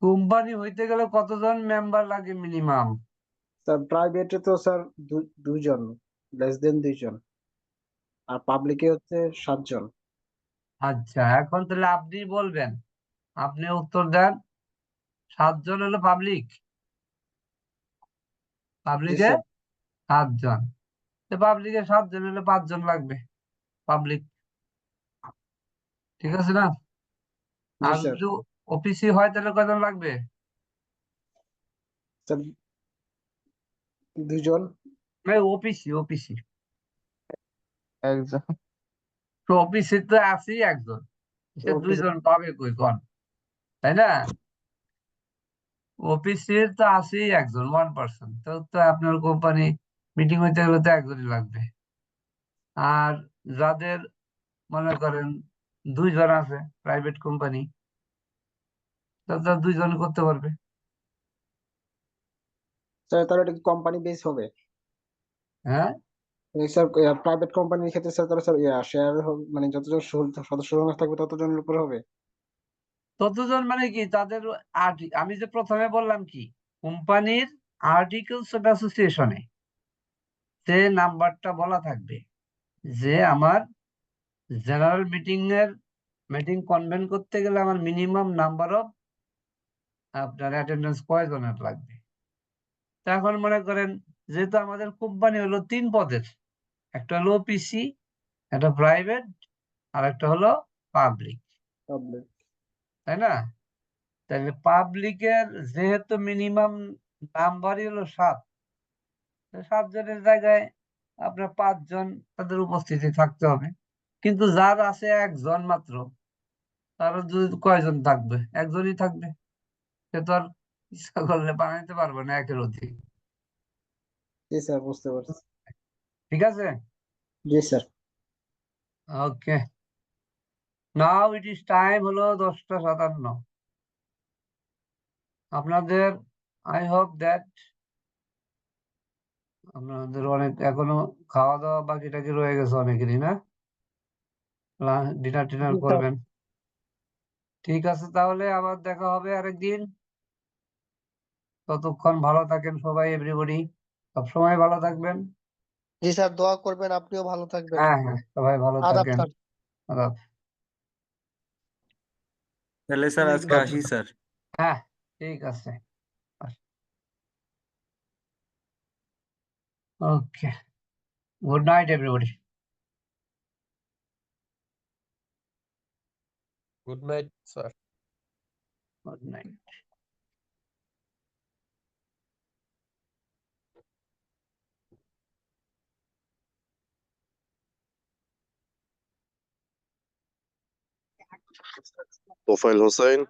কোম্পানি হইতে গেলে কতজন মেম্বার লাগে মিনিমাম? স্যার প্রাইভেটে তো স্যার 2 জন, লেস দেন 2 জন, আর পাবলিকে হচ্ছে 7 জন। আচ্ছা, এখন তাহলে আপনি বলবেন, আপনি উত্তর দেন। 7 জন হলো পাবলিক, জি পাবলিকে স্যার। 7 জন, পাবলিকে 7 জন হলে 5 জন লাগবে পাবলিক, ঠিক আছে না? জি আর স্যার। যদি ওপিসি হয় তাহলে কয়জন লাগবে? স্যার 2 জন। ওপিসি একজন। তো ওপিসি তো আছেই একজন, সে ওকে 2 জন পাবে কই কোন, তাই না? ওপিসির তো আছেই একজন, 1%, তো আপনার কোম্পানি মিটিং হইতে গেলে তো একজনই লাগবে। আর যাদের মনে করেন 2 জন আছে প্রাইভেট কোম্পানি, তারা 2 জন করতে পারবে। স্যার তাহলে এটা কি কোম্পানি বেস হবে? হ্যাঁ, স্যার প্রাইভেট কোম্পানির ক্ষেত্রে স্যার তাহলে স্যার শেয়ার মানে যতজন সদস্য সংখ্যা থাকবে ততজনের উপর হবে? ততজন মানে কি তাদের আমি যে প্রথমে বললাম কি, কোম্পানির আর্টিকেলস অফ অ্যাসোসিয়েশনে যে নাম্বারটা বলা থাকবে যে আমার জেনারেল মিটিং কনভেন করতে গেলে আমার মিনিমাম নাম্বার অফ আপনার অ্যাটেন্ডেন্স কয়জনের লাগবে। তা এখন মনে করেন যেহেতু আমাদের কোম্পানি হলো 3 পদের, একটা হলো পিসি, একটা প্রাইভেট, আর একটা হলো পাবলিক, পাবলিক তাই না? তাহলে পাবলিকের যেহেতু মিনিমাম নাম্বারই হলো 7, 7 জনের জায়গায় আপনার 5 জন তাদের উপস্থিতি থাকতে হবে। কিন্তু যার আছে 1 জন মাত্র, তার যদি কয়জন থাকবে? 1 জনই থাকবে। সে তো আর ইচ্ছা করলে বানাইতে পারবে না 1 এর অধিক। জি স্যার, বুঝতে পারছি। ঠিক আছে? জি স্যার। Okay, now it is time হলো 10:57। আপনাদের আই হোপ দ্যাট আপনাদের অনেক এখনো খাওয়া দাওয়া বাকি টাকি রয়ে গেছে অনেকেরই, না? ডিনার টিনার জি স্যার। করবেন। ঠিক আছে, তাহলে আবার দেখা হবে আরেকদিন। ততক্ষণ ভালো থাকেন সবাই, এভরিবডি। সবসময় ভালো থাকবেন। জি স্যার, দোয়া করবেন, আপনিও ভালো থাকবেন। হ্যাঁ হ্যাঁ, সবাই ভালো আদাব থাকেন। স্যার। আদাব। তাহলে স্যার আজকে আসি স্যার। হ্যাঁ, ঠিক আছে। Okay, good night everybody. Good night sir. Good night. Tofail Hossain.